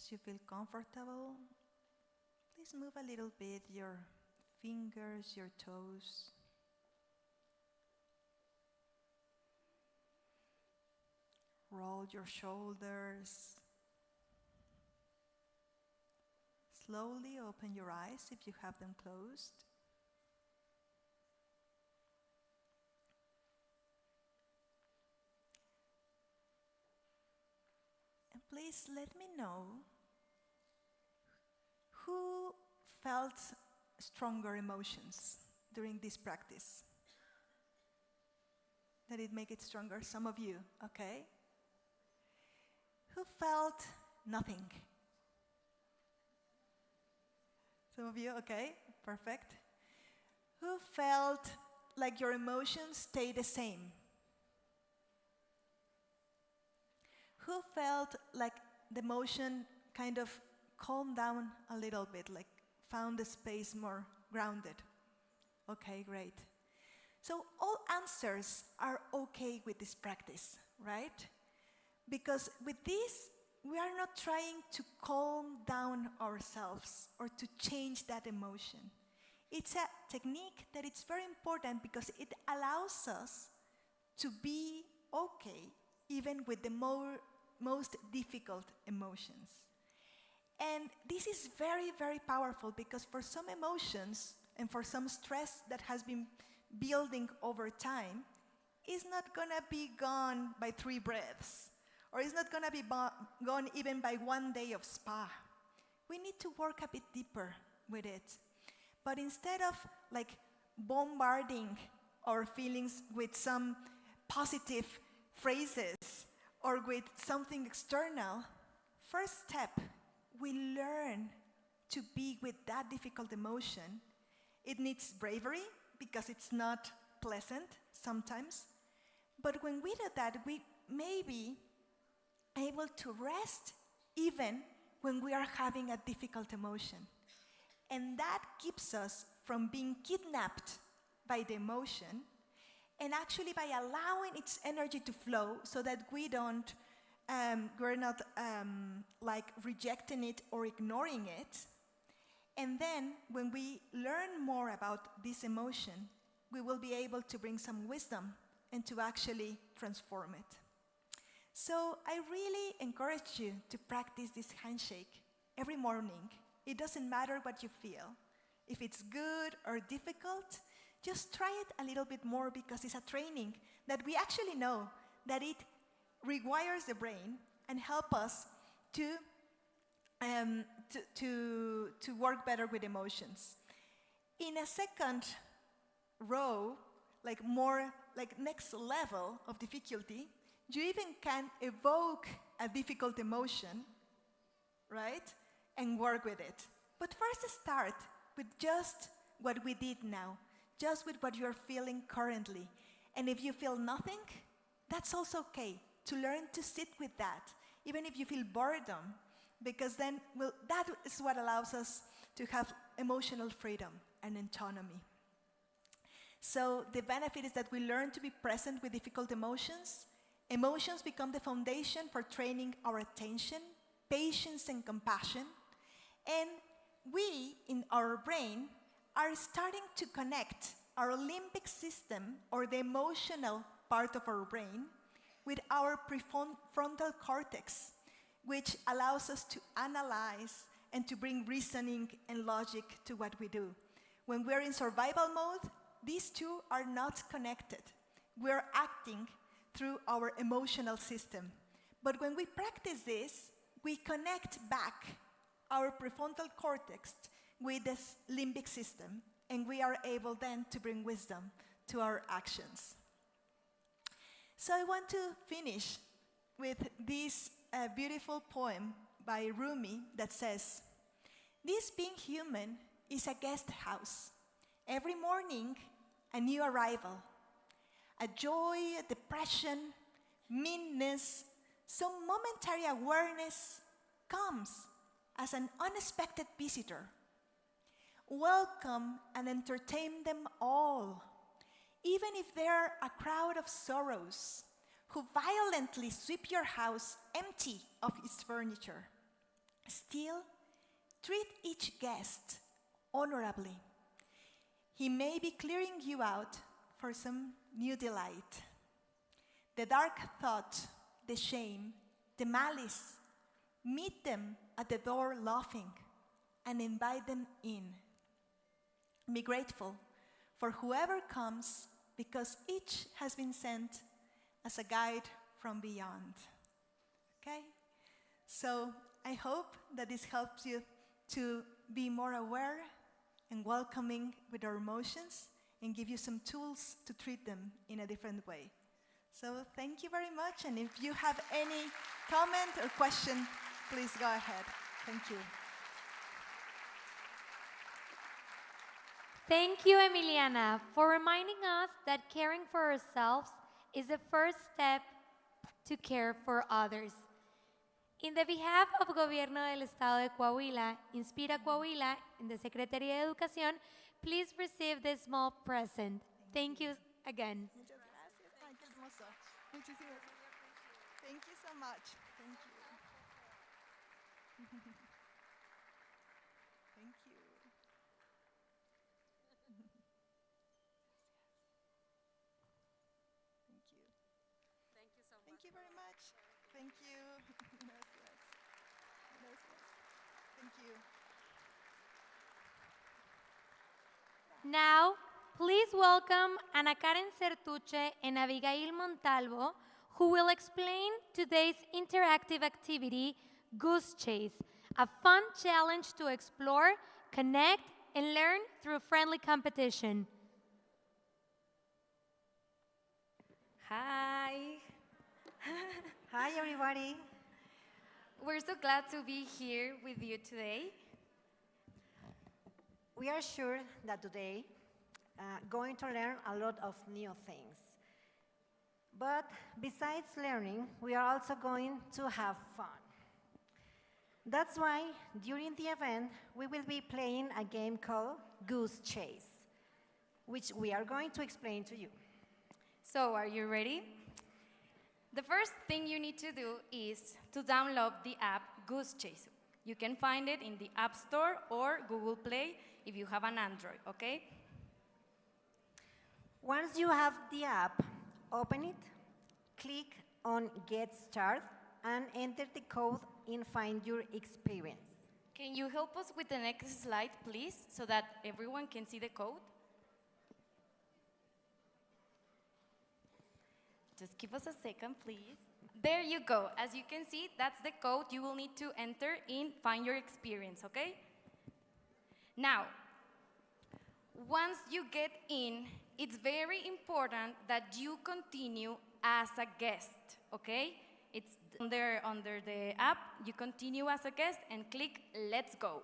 As you feel comfortable, please move a little bit your fingers, your toes. Roll your shoulders. Slowly open your eyes if you have them closed. And please let me know who felt stronger emotions during this practice. Did it make it stronger? Some of you, okay? Who felt nothing? Some of you, okay, perfect. Who felt like your emotions stay the same? Who felt like the emotion kind of calmed down a little bit, like found the space more grounded? Okay, great. So all answers are okay with this practice, right? Because with this, we are not trying to calm down ourselves or to change that emotion. It's a technique that is very important because it allows us to be okay even with the most difficult emotions. And this is very, very powerful because for some emotions and for some stress that has been building over time, it's not gonna be gone by 3 breaths, or or it's not going to be gone even by one day of spa. We need to work a bit deeper with it. But instead of like bombarding our feelings with some positive phrases or with something external, first step, we learn to be with that difficult emotion. It needs bravery because it's not pleasant sometimes. But when we do that, we may be able to rest even when we are having a difficult emotion. And that keeps us from being kidnapped by the emotion, and actually by allowing its energy to flow so that we're not like rejecting it or ignoring it. And then when we learn more about this emotion, we will be able to bring some wisdom and to actually transform it. So I really encourage you to practice this handshake every morning. It doesn't matter what you feel. If it's good or difficult, just try it a little bit more, because it's a training that we actually know that it rewires the brain and help us to work better with emotions. In a second row, like more like next level of difficulty, you even can evoke a difficult emotion, right? And work with it. But first start with just what we did now, just with what you're feeling currently. And if you feel nothing, that's also okay, to learn to sit with that, even if you feel boredom, because then that is what allows us to have emotional freedom and autonomy. So the benefit is that we learn to be present with difficult emotions. Emotions become the foundation for training our attention, patience, and compassion. And we, in our brain, are starting to connect our limbic system, or the emotional part of our brain, with our prefrontal cortex, which allows us to analyze and to bring reasoning and logic to what we do. When we're in survival mode, these two are not connected. We're acting through our emotional system. But when we practice this, we connect back our prefrontal cortex with the limbic system, and we are able then to bring wisdom to our actions. So I want to finish with this beautiful poem by Rumi that says, "This being human is a guest house. Every morning, a new arrival. A joy, a depression, meanness, some momentary awareness comes as an unexpected visitor. Welcome and entertain them all, even if they're a crowd of sorrows who violently sweep your house empty of its furniture. Still, treat each guest honorably. He may be clearing you out for some new delight. The dark thought, the shame, the malice, meet them at the door laughing and invite them in. Be grateful for whoever comes, because each has been sent as a guide from beyond." Okay? So I hope that this helps you to be more aware and welcoming with our emotions, and give you some tools to treat them in a different way. So thank you very much, and if you have any comment or question, please go ahead. Thank you. Thank you, Emiliana, for reminding us that caring for ourselves is the first step to care for others. In the behalf of Gobierno del Estado de Coahuila, Inspira Coahuila, and the Secretaría de Educación, please receive this small present. Thank you again. Muchas gracias. Ay, qué hermoso. Muchísimas gracias. Thank you so much. Thank you. Thank you. Thank you. Thank you so much. Thank you very much. Thank you. Gracias. Gracias. Thank you. Now, please welcome Ana Karen Certuche and Abigail Montalvo, who will explain today's interactive activity, Goose Chase, a fun challenge to explore, connect, and learn through friendly competition. Hi. Hi, everybody. We're so glad to be here with you today. We are sure that today going to learn a lot of new things. But besides learning, we are also going to have fun. That's why during the event, we will be playing a game called Goose Chase, which we are going to explain to you. So, are you ready? The first thing you need to do is to download the app Goose Chase. You can find it in the App Store or Google Play if you have an Android, okay? Once you have the app, open it, click on Get Started, and enter the code in Find Your Experience. Can you help us with the next slide, please, so that everyone can see the code? Just give us a second, please. There you go. As you can see, that's the code you will need to enter in Find Your Experience, okay? Now, once you get in, it's very important that you continue as a guest, okay? It's under the app, you continue as a guest and click Let's Go.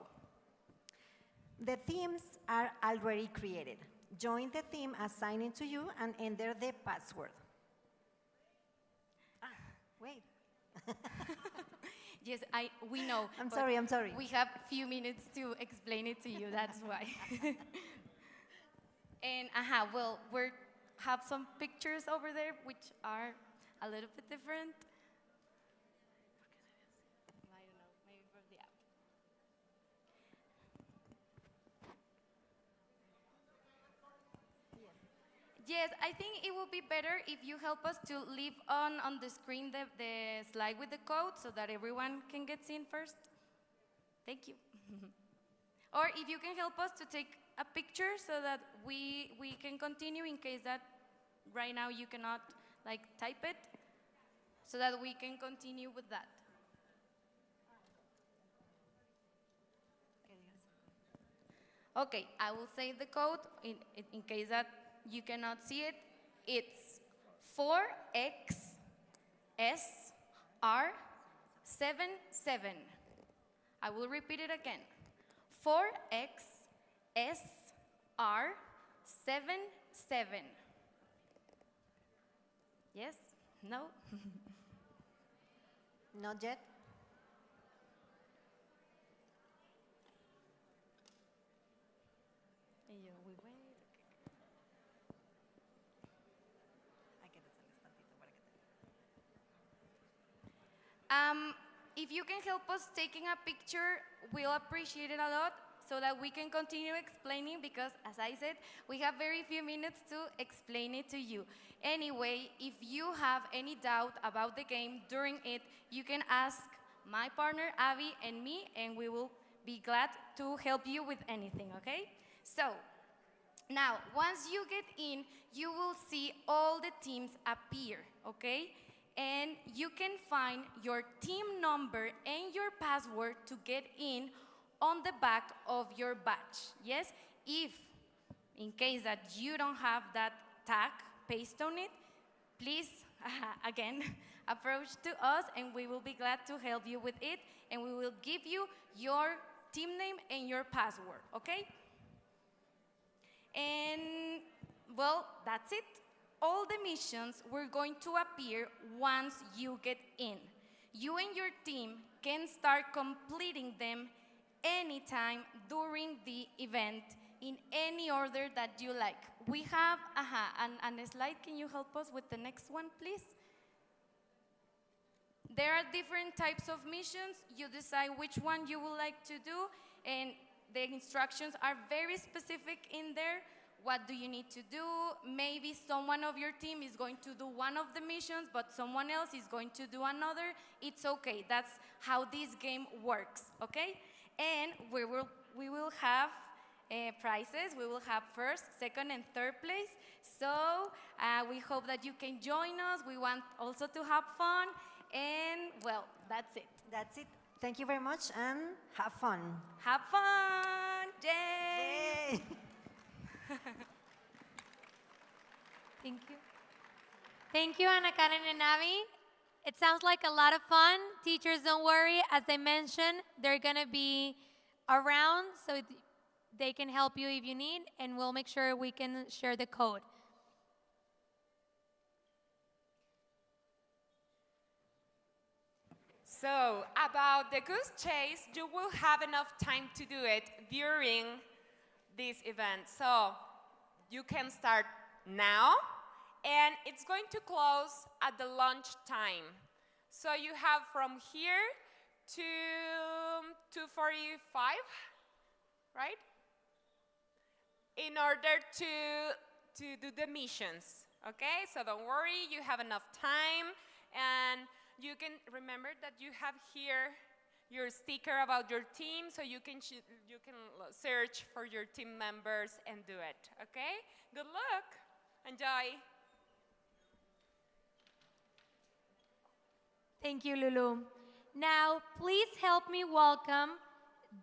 The themes are already created. Join the theme assigned to you and enter the password. Wait. Yes, we know. I'm but sorry. We have a few minutes to explain it to you, that's why. And well, we have some pictures over there which are a little bit different. I don't know, maybe from the app. Yes, I think it will be better if you help us to leave on the screen the slide with the code so that everyone can get seen first. Thank you. Or if you can help us to take a picture so that we can continue in case that right now you cannot type it, so that we can continue with that. Okay, I will say the code in case that you cannot see it. It's 4XSR77. I will repeat it again. 4XSR77. Yes? No? Not yet? We wait. If you can help us taking a picture, we'll appreciate it a lot so that we can continue explaining because, as I said, we have very few minutes to explain it to you. Anyway, if you have any doubt about the game during it, you can ask my partner, Abby, and me, and we will be glad to help you with anything, okay? So, now, once you get in, you will see all the teams appear, okay? And you can find your team number and your password to get in on the back of your badge, yes? If, in case that you don't have that tag, paste on it, please, again, approach to us and we will be glad to help you with it and we will give you your team name and your password, okay? And, well, that's it. All the missions were going to appear once you get in. You and your team can start completing them anytime during the event in any order that you like. We have and a slide. Can you help us with the next one, please? There are different types of missions. You decide which one you would like to do, and the instructions are very specific in there. What do you need to do? Maybe someone of your team is going to do one of the missions, but someone else is going to do another. It's okay. That's how this game works, okay? And we will have prizes. We will have first, second, and third place. So we hope that you can join us. We want also to have fun. And, well, that's it. That's it. Thank you very much and have fun. Have fun! Yay! Yay! Thank you. Thank you, Ana Karen and Navi. It sounds like a lot of fun. Teachers, don't worry. As I mentioned, they're going to be around so they can help you if you need, and we'll make sure we can share the code. So, about the goose chase, you will have enough time to do it during this event. So, you can start now, and it's going to close at the lunch time. So, you have from here to 2:45, right? In order to do the missions, okay? So, don't worry, you have enough time, and you can remember that you have here your sticker about your team, so you can search for your team members and do it, okay? Good luck. Enjoy. Thank you, Lulu. Now, please help me welcome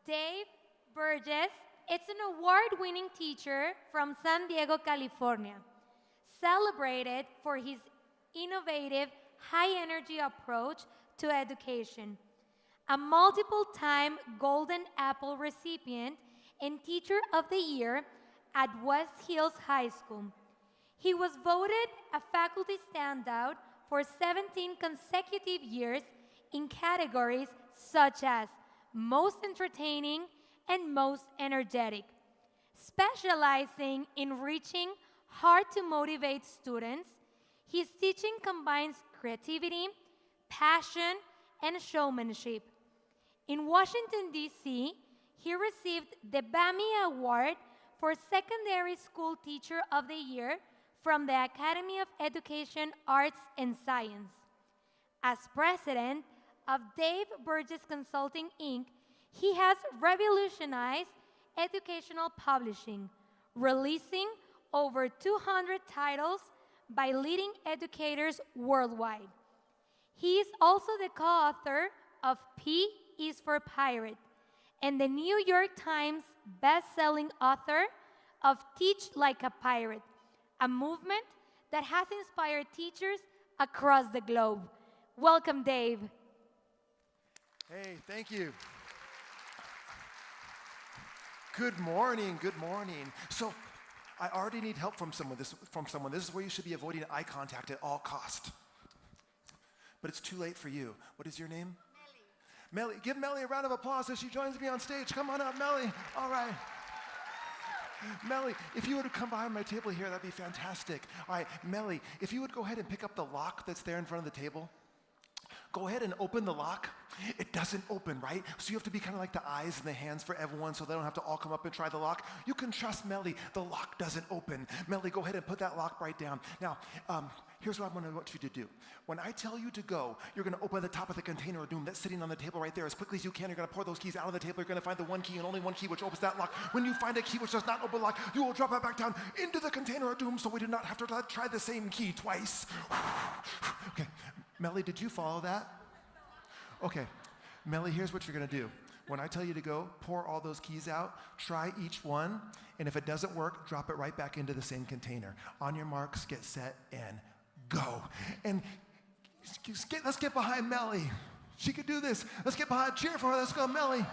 Dave Burgess. It's an award-winning teacher from San Diego, California, celebrated for his innovative high-energy approach to education. A multiple-time Golden Apple recipient and Teacher of the Year at West Hills High School. He was voted a faculty standout for 17 consecutive years in categories such as Most Entertaining and Most Energetic, specializing in reaching hard-to-motivate students. His teaching combines creativity, passion, and showmanship. In Washington, D.C., he received the BAMI Award for Secondary School Teacher of the Year from the Academy of Education, Arts, and Science. As president of Dave Burgess Consulting, Inc., he has revolutionized educational publishing, releasing over 200 titles by leading educators worldwide. He is also the co-author of P is for Pirate and the New York Times best-selling author of Teach Like a Pirate, a movement that has inspired teachers across the globe. Welcome, Dave. Hey, thank you. Good morning, good morning. So, I already need help from someone. This is where you should be avoiding eye contact at all cost. But it's too late for you. What is your name? Melly. Melly, give Melly a round of applause as she joins me on stage. Come on up, Melly. All right. Melly, if you would come behind my table here, that'd be fantastic. All right, Melly, if you would go ahead and pick up the lock that's there in front of the table. Go ahead and open the lock. It doesn't open, right? So you have to be kind of like the eyes and the hands for everyone so they don't have to all come up and try the lock. You can trust Melly. The lock doesn't open. Melly, go ahead and put that lock right down. Now, here's what I want you to do. When I tell you to go, you're going to open the top of the container of doom that's sitting on the table right there as quickly as you can. You're going to pour those keys out of the table. You're going to find the one key and only one key which opens that lock. When you find a key which does not open the lock, you will drop it back down into the container of doom so we do not have to try the same key twice. Okay, Melly, did you follow that? Okay, Melly, here's what you're going to do. When I tell you to go, pour all those keys out, try each one, and if it doesn't work, drop it right back into the same container. On your marks, get set, and go. And let's get behind Melly. She could do this. Let's get behind, cheer for her. Let's go, Melly.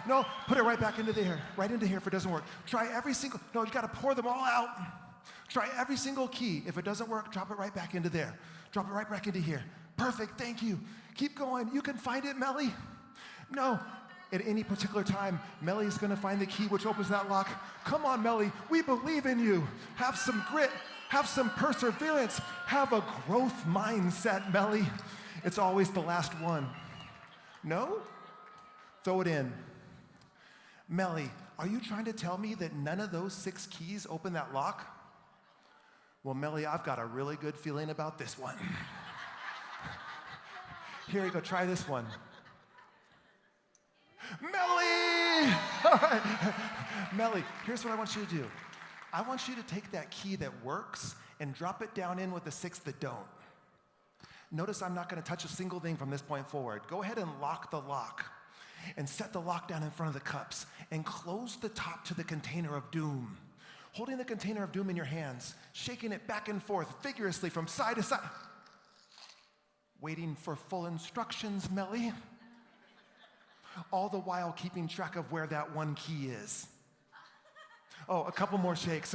No, put it right back into there, right into here if it doesn't work. Try every single, no, you got to pour them all out. Try every single key. If it doesn't work, drop it right back into there. Drop it right back into here. Perfect, thank you. Keep going. You can find it, Melly. No, at any particular time, Melly is going to find the key which opens that lock. Come on, Melly. We believe in you. Have some grit. Have some perseverance. Have a growth mindset, Melly. It's always the last one. No? Throw it in. Melly, are you trying to tell me that none of those 6 keys open that lock? Well, Melly, I've got a really good feeling about this one. Here you go, try this one. Melly! All right. Melly, here's what I want you to do. I want you to take that key that works and drop it down in with the 6 that don't. Notice I'm not going to touch a single thing from this point forward. Go ahead and lock the lock and set the lock down in front of the cups and close the top to the container of doom. Holding the container of doom in your hands, shaking it back and forth vigorously from side to side. Waiting for full instructions, Melly. All the while keeping track of where that one key is. Oh, a couple more shakes.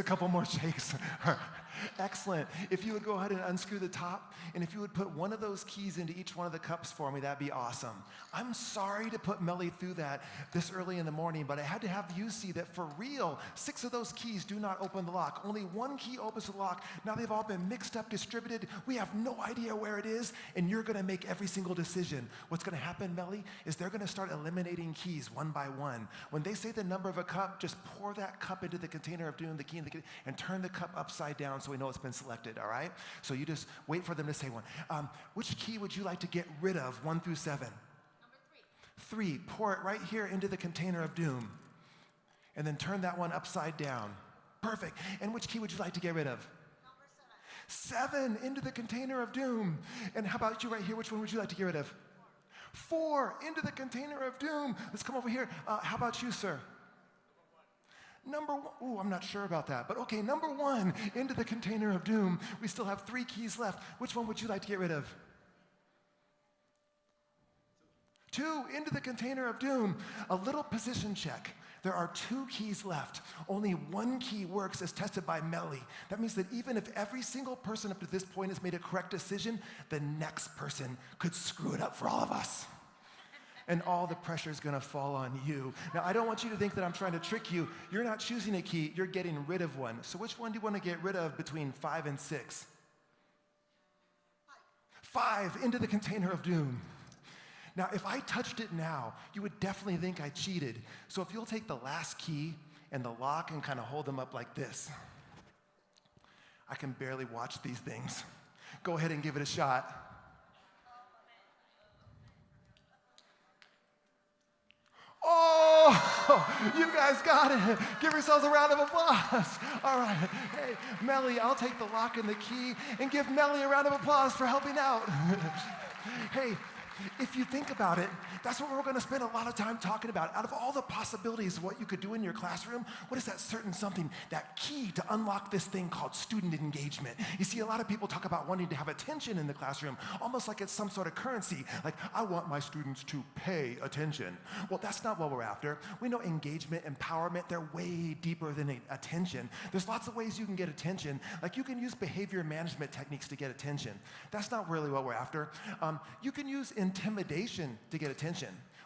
Excellent. If you would go ahead and unscrew the top, and if you would put one of those keys into each one of the cups for me, that'd be awesome. I'm sorry to put Melly through that this early in the morning, but I had to have you see that for real, 6 of those keys do not open the lock. Only one key opens the lock. Now they've all been mixed up, distributed. We have no idea where it is, and you're going to make every single decision. What's going to happen, Melly, is they're going to start eliminating keys one by one. When they say the number of a cup, just pour that cup into the container of doom, the key, and turn the cup upside down so we know it's been selected, all right? So you just wait for them to say one. Which key would you like to get rid of, 1 through 7? Number 3. 3, pour it right here into the container of doom. And then turn that one upside down. Perfect. And which key would you like to get rid of? Number 7. 7 into the container of doom. And how about you right here? Which one would you like to get rid of? 4 into the container of doom. Let's come over here. How about you, sir? Number 1, ooh, I'm not sure about that, but okay, number 1, into the container of doom. We still have 3 keys left. Which one would you like to get rid of? 2, into the container of doom. A little position check. There are 2 keys left. Only 1 key works as tested by Melly. That means that even if every single person up to this point has made a correct decision, the next person could screw it up for all of us. And all the pressure is going to fall on you. Now, I don't want you to think that I'm trying to trick you. You're not choosing a key, you're getting rid of one. So which one do you want to get rid of between 5 and 6? 5 into the container of doom. Now, if I touched it now, you would definitely think I cheated. So if you'll take the last key and the lock and kind of hold them up like this. I can barely watch these things. Go ahead and give it a shot. Oh, you guys got it. Give yourselves a round of applause. All right. Hey, Melly, I'll take the lock and the key and give Melly a round of applause for helping out. Hey, if you think about it, that's what we're going to spend a lot of time talking about. Out of all the possibilities of what you could do in your classroom, what is that certain something, that key to unlock this thing called student engagement? You see, a lot of people talk about wanting to have attention in the classroom, almost like it's some sort of currency, like, I want my students to pay attention. Well, that's not what we're after. We know engagement, empowerment, they're way deeper than attention. There's lots of ways you can get attention. Like, you can use behavior management techniques to get attention. That's not really what we're after. You can use intimidation to get attention.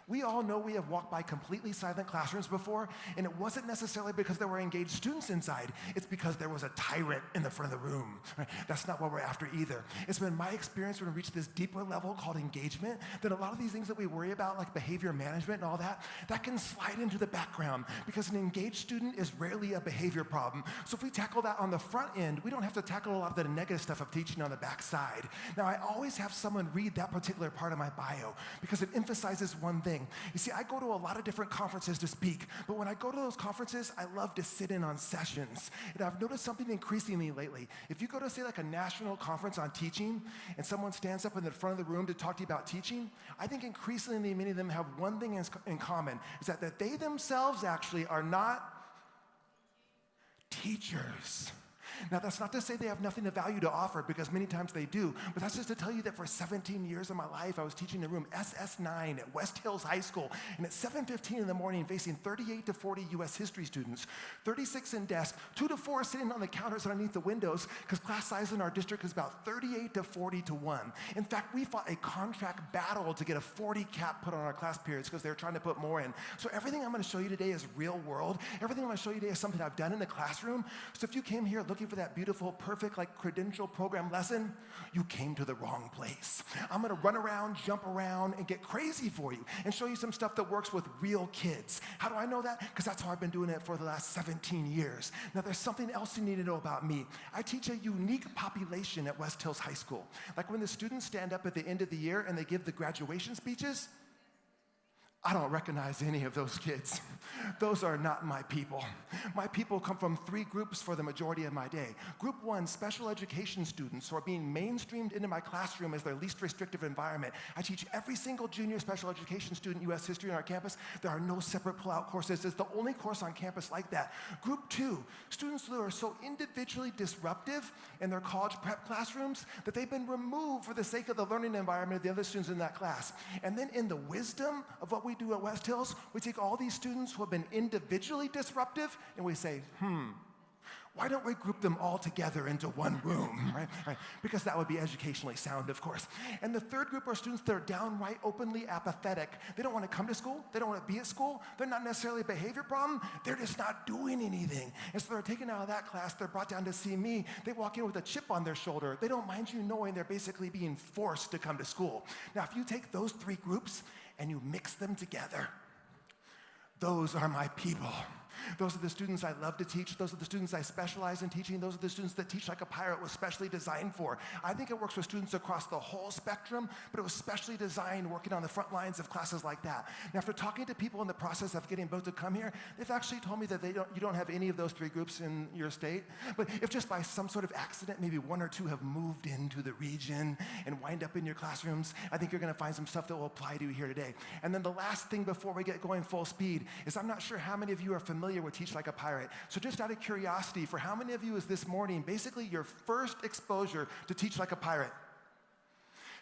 We all know we have walked by completely silent classrooms before, and it wasn't necessarily because there were engaged students inside. It's because there was a tyrant in the front of the room. Right? That's not what we're after either. It's been my experience when we reach this deeper level called engagement that a lot of these things that we worry about, like behavior management and all that, that can slide into the background because an engaged student is rarely a behavior problem. So if we tackle that on the front end, we don't have to tackle a lot of the negative stuff of teaching on the back side. Now, I always have someone read that particular part of my bio because it emphasizes one thing. You see, I go to a lot of different conferences to speak, but when I go to those conferences, I love to sit in on sessions. And I've noticed something increasingly lately. If you go to, say, like a national conference on teaching, and someone stands up in the front of the room to talk to you about teaching, I think increasingly many of them have one thing in common, is that they themselves actually are not teachers. Now, that's not to say they have nothing of value to offer, because many times they do, but that's just to tell you that for 17 years of my life, I was teaching in room SS9 at West Hills High School, and at 7:15 in the morning, facing 38 to 40 U.S. history students, 36 in desk, 2 to 4 sitting on the counters underneath the windows, because class size in our district is about 38 to 40 to 1. In fact, we fought a contract battle to get a 40 cap put on our class periods because they were trying to put more in. So everything I'm going to show you today is real world. Everything I'm going to show you today is something I've done in the classroom. So if you came here looking for that beautiful, perfect, like credential program lesson, you came to the wrong place. I'm gonna run around, jump around, and get crazy for you and show you some stuff that works with real kids. How do I know that? Because that's how I've been doing it for the last 17 years. Now, there's something else you need to know about me. I teach a unique population at West Hills High School. Like when the students stand up at the end of the year and they give the graduation speeches, I don't recognize any of those kids. Those are not my people. My people come from 3 groups for the majority of my day. Group 1, special education students who are being mainstreamed into my classroom as their least restrictive environment. I teach every single junior special education student U.S. history on our campus. There are no separate pull-out courses. It's the only course on campus like that. Group 2, students who are so individually disruptive in their college prep classrooms that they've been removed for the sake of the learning environment of the other students in that class. And then in the wisdom of what we do at West Hills, we take all these students who have been individually disruptive and we say, why don't we group them all together into one room, right? Because that would be educationally sound, of course. And the third group are students that are downright openly apathetic. They don't want to come to school. They don't want to be at school. They're not necessarily a behavior problem. They're just not doing anything. And so they're taken out of that class. They're brought down to see me. They walk in with a chip on their shoulder. They don't mind you knowing they're basically being forced to come to school. Now, if you take those 3 groups and you mix them together, those are my people. Those are the students I love to teach. Those are the students I specialize in teaching. Those are the students that Teach Like a Pirate was specially designed for. I think it works with students across the whole spectrum, but it was specially designed working on the front lines of classes like that. Now, after talking to people in the process of getting both to come here, they've actually told me that you don't have any of those 3 groups in your state. But if just by some sort of accident, maybe 1 or 2 have moved into the region and wind up in your classrooms, I think you're going to find some stuff that will apply to you here today. And then the last thing before we get going full speed is I'm not sure how many of you are familiar with Teach Like a Pirate. So just out of curiosity, for how many of you is this morning basically your first exposure to Teach Like a Pirate?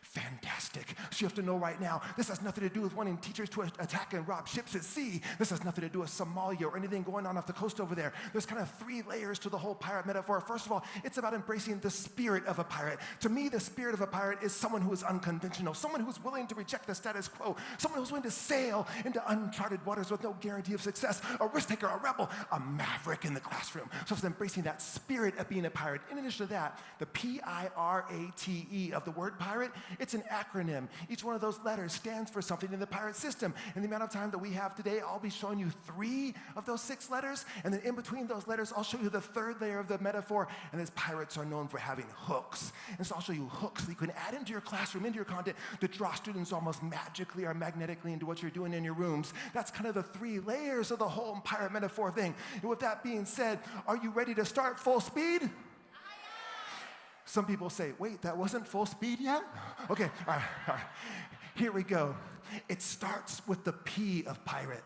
Fantastic. So you have to know right now, this has nothing to do with wanting teachers to attack and rob ships at sea. This has nothing to do with Somalia or anything going on off the coast over there. There's kind of 3 layers to the whole pirate metaphor. First of all, it's about embracing the spirit of a pirate. To me, the spirit of a pirate is someone who is unconventional, someone who's willing to reject the status quo, someone who's willing to sail into uncharted waters with no guarantee of success, a risk taker, a rebel, a maverick in the classroom. So it's embracing that spirit of being a pirate. In addition to that, the P-I-R-A-T-E of the word pirate, it's an acronym. Each one of those letters stands for something in the pirate system. In the amount of time that we have today, I'll be showing you 3 of those 6 letters, and then in between those letters, I'll show you the 3rd layer of the metaphor, and as pirates are known for having hooks. And so I'll show you hooks that you can add into your classroom, into your content, to draw students almost magically or magnetically into what you're doing in your rooms. That's kind of the 3 layers of the whole pirate metaphor thing. And with that being said, are you ready to start full speed? Some people say, wait, that wasn't full speed yet? Okay, all right. Here we go. It starts with the P of pirate.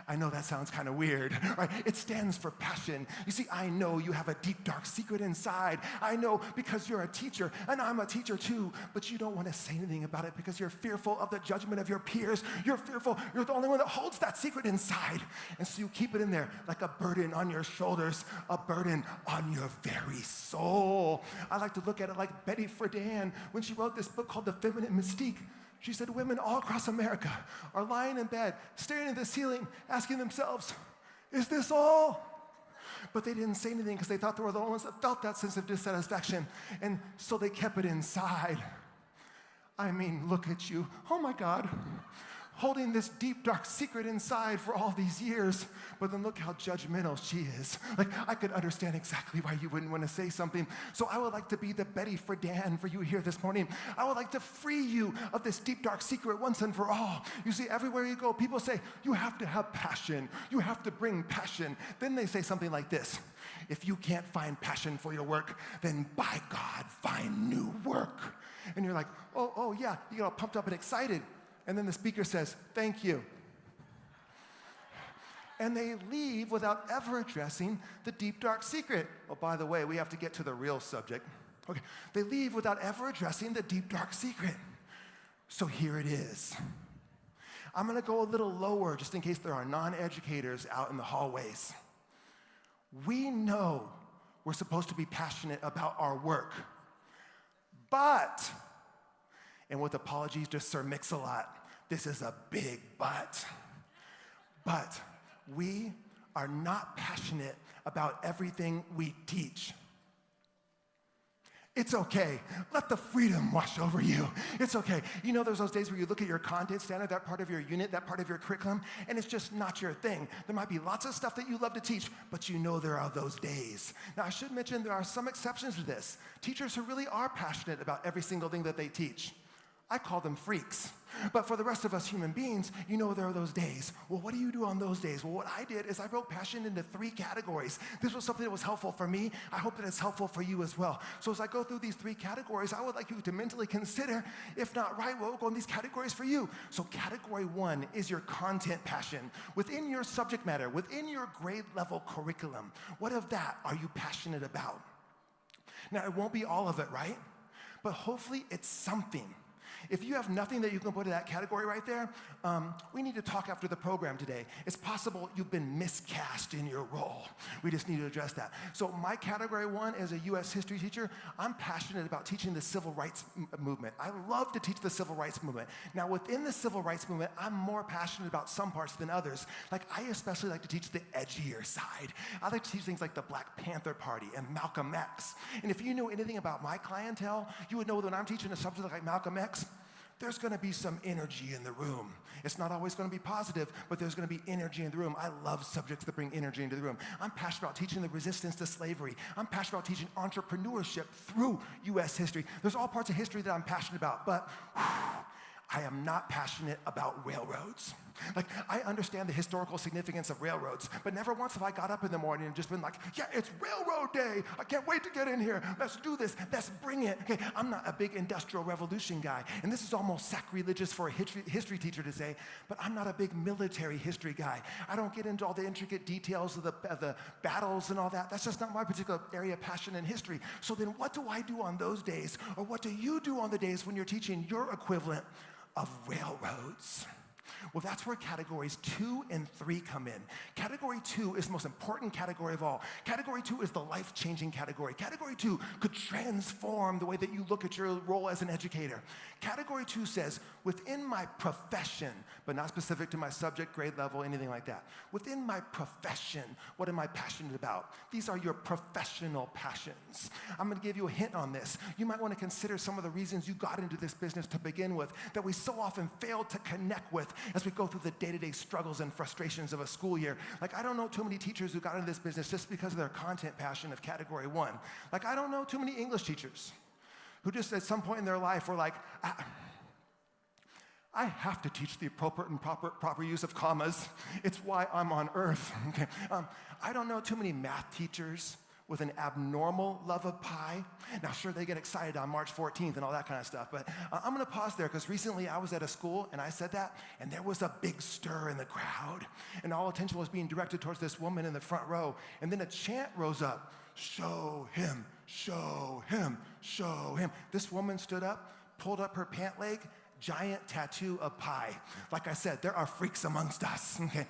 I know that sounds kind of weird, right? It stands for passion. You see, I know you have a deep, dark secret inside. I know because you're a teacher, and I'm a teacher too, but you don't want to say anything about it because you're fearful of the judgment of your peers. You're fearful you're the only one that holds that secret inside. And so you keep it in there like a burden on your shoulders, a burden on your very soul. I like to look at it like Betty Friedan when she wrote this book called The Feminine Mystique. She said women all across America are lying in bed, staring at the ceiling, asking themselves, is this all? But they didn't say anything because they thought they were the only ones that felt that sense of dissatisfaction. And so they kept it inside. I mean, look at you. Oh my God. Holding this deep, dark secret inside for all these years. But then look how judgmental she is. Like, I could understand exactly why you wouldn't want to say something. So I would like to be the Betty Friedan for you here this morning. I would like to free you of this deep, dark secret once and for all. You see, everywhere you go, people say, you have to have passion. You have to bring passion. Then they say something like this. If you can't find passion for your work, then by God, find new work. And you're like, oh yeah, you get all pumped up and excited. And then the speaker says, thank you. And they leave without ever addressing the deep, dark secret. Oh, by the way, we have to get to the real subject. Okay, they leave without ever addressing the deep, dark secret. So here it is. I'm going to go a little lower just in case there are non-educators out in the hallways. We know we're supposed to be passionate about our work, but, and with apologies to Sir Mix-a-Lot, this is a big but. But we are not passionate about everything we teach. It's okay. Let the freedom wash over you. It's okay. You know, there's those days where you look at your content standard, that part of your unit, that part of your curriculum, and it's just not your thing. There might be lots of stuff that you love to teach, but you know there are those days. Now, I should mention there are some exceptions to this. Teachers who really are passionate about every single thing that they teach. I call them freaks. But for the rest of us human beings, you know there are those days. Well, what do you do on those days? Well, what I did is I broke passion into 3 categories. This was something that was helpful for me. I hope that it's helpful for you as well. So as I go through these 3 categories, I would like you to mentally consider, if not right, what will go in these categories for you. So category 1 is your content passion. Within your subject matter, within your grade level curriculum, what of that are you passionate about? Now, it won't be all of it, right? But hopefully it's something. If you have nothing that you can put in that category right there, we need to talk after the program today. It's possible you've been miscast in your role. We just need to address that. So my category 1 as a U.S. history teacher, I'm passionate about teaching the civil rights movement. I love to teach the civil rights movement. Now within the civil rights movement, I'm more passionate about some parts than others. Like I especially like to teach the edgier side. I like to teach things like the Black Panther Party and Malcolm X. And if you know anything about my clientele, you would know that when I'm teaching a subject like Malcolm X, there's going to be some energy in the room. It's not always going to be positive, but there's going to be energy in the room. I love subjects that bring energy into the room. I'm passionate about teaching the resistance to slavery. I'm passionate about teaching entrepreneurship through U.S. history. There's all parts of history that I'm passionate about, but I am not passionate about railroads. Like, I understand the historical significance of railroads, but never once have I got up in the morning and just been like, yeah, it's railroad day. I can't wait to get in here. Let's do this. Let's bring it. Okay, I'm not a big industrial revolution guy, and this is almost sacrilegious for a history teacher to say, but I'm not a big military history guy. I don't get into all the intricate details of the battles and all that. That's just not my particular area of passion in history. So then what do I do on those days, or what do you do on the days when you're teaching your equivalent of railroads? Well, that's where categories 2 and 3 come in. Category 2 is the most important category of all. Category 2 is the life-changing category. Category 2 could transform the way that you look at your role as an educator. Category 2 says, within my profession, but not specific to my subject, grade level, anything like that. Within my profession, what am I passionate about? These are your professional passions. I'm going to give you a hint on this. You might want to consider some of the reasons you got into this business to begin with that we so often fail to connect with as we go through the day-to-day struggles and frustrations of a school year. Like, I don't know too many teachers who got into this business just because of their content passion of category 1. Like, I don't know too many English teachers who just at some point in their life were like, I have to teach the appropriate and proper use of commas. It's why I'm on earth. Okay. I don't know too many math teachers with an abnormal love of pie. Now, sure, they get excited on March 14th and all that kind of stuff, but I'm going to pause there because recently I was at a school and I said that, and there was a big stir in the crowd, and all attention was being directed towards this woman in the front row, and then a chant rose up, show him, show him, show him. This woman stood up, pulled up her pant leg, giant tattoo of pie. Like I said, there are freaks amongst us, okay?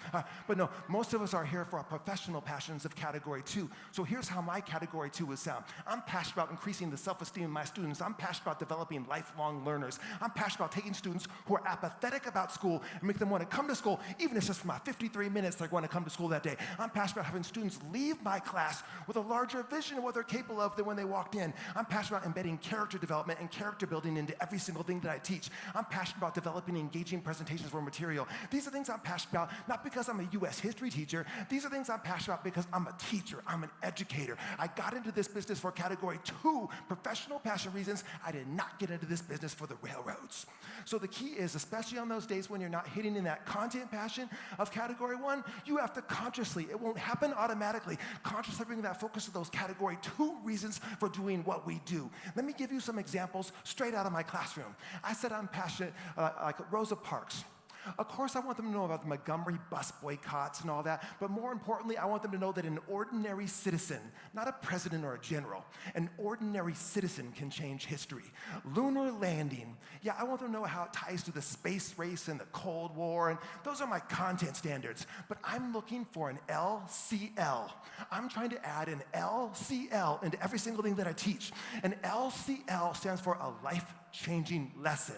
But no, most of us are here for our professional passions of category 2. So here's how my category 2 would sound. I'm passionate about increasing the self-esteem of my students. I'm passionate about developing lifelong learners. I'm passionate about taking students who are apathetic about school and make them want to come to school, even if it's just for my 53 minutes they're going to come to school that day. I'm passionate about having students leave my class with a larger vision of what they're capable of than when they walked in. I'm passionate about embedding character development and character building into every single thing that I teach. I'm passionate about developing engaging presentations for material. These are things I'm passionate about, not because I'm a U.S. history teacher. These are things I'm passionate about because I'm a teacher, I'm an educator. I got into this business for category 2, professional passion reasons. I did not get into this business for the railroads. So the key is, especially on those days when you're not hitting in that content passion of category 1, you have to consciously, it won't happen automatically, consciously bring that focus to those category 2 reasons for doing what we do. Let me give you some examples straight out of my classroom. I said I'm passionate, like Rosa Parks. Of course, I want them to know about the Montgomery bus boycotts and all that, but more importantly, I want them to know that an ordinary citizen, not a president or a general, an ordinary citizen can change history. Lunar landing, yeah, I want them to know how it ties to the space race and the Cold War, and those are my content standards, but I'm looking for an LCL. I'm trying to add an LCL into every single thing that I teach. An LCL stands for a life-changing lesson.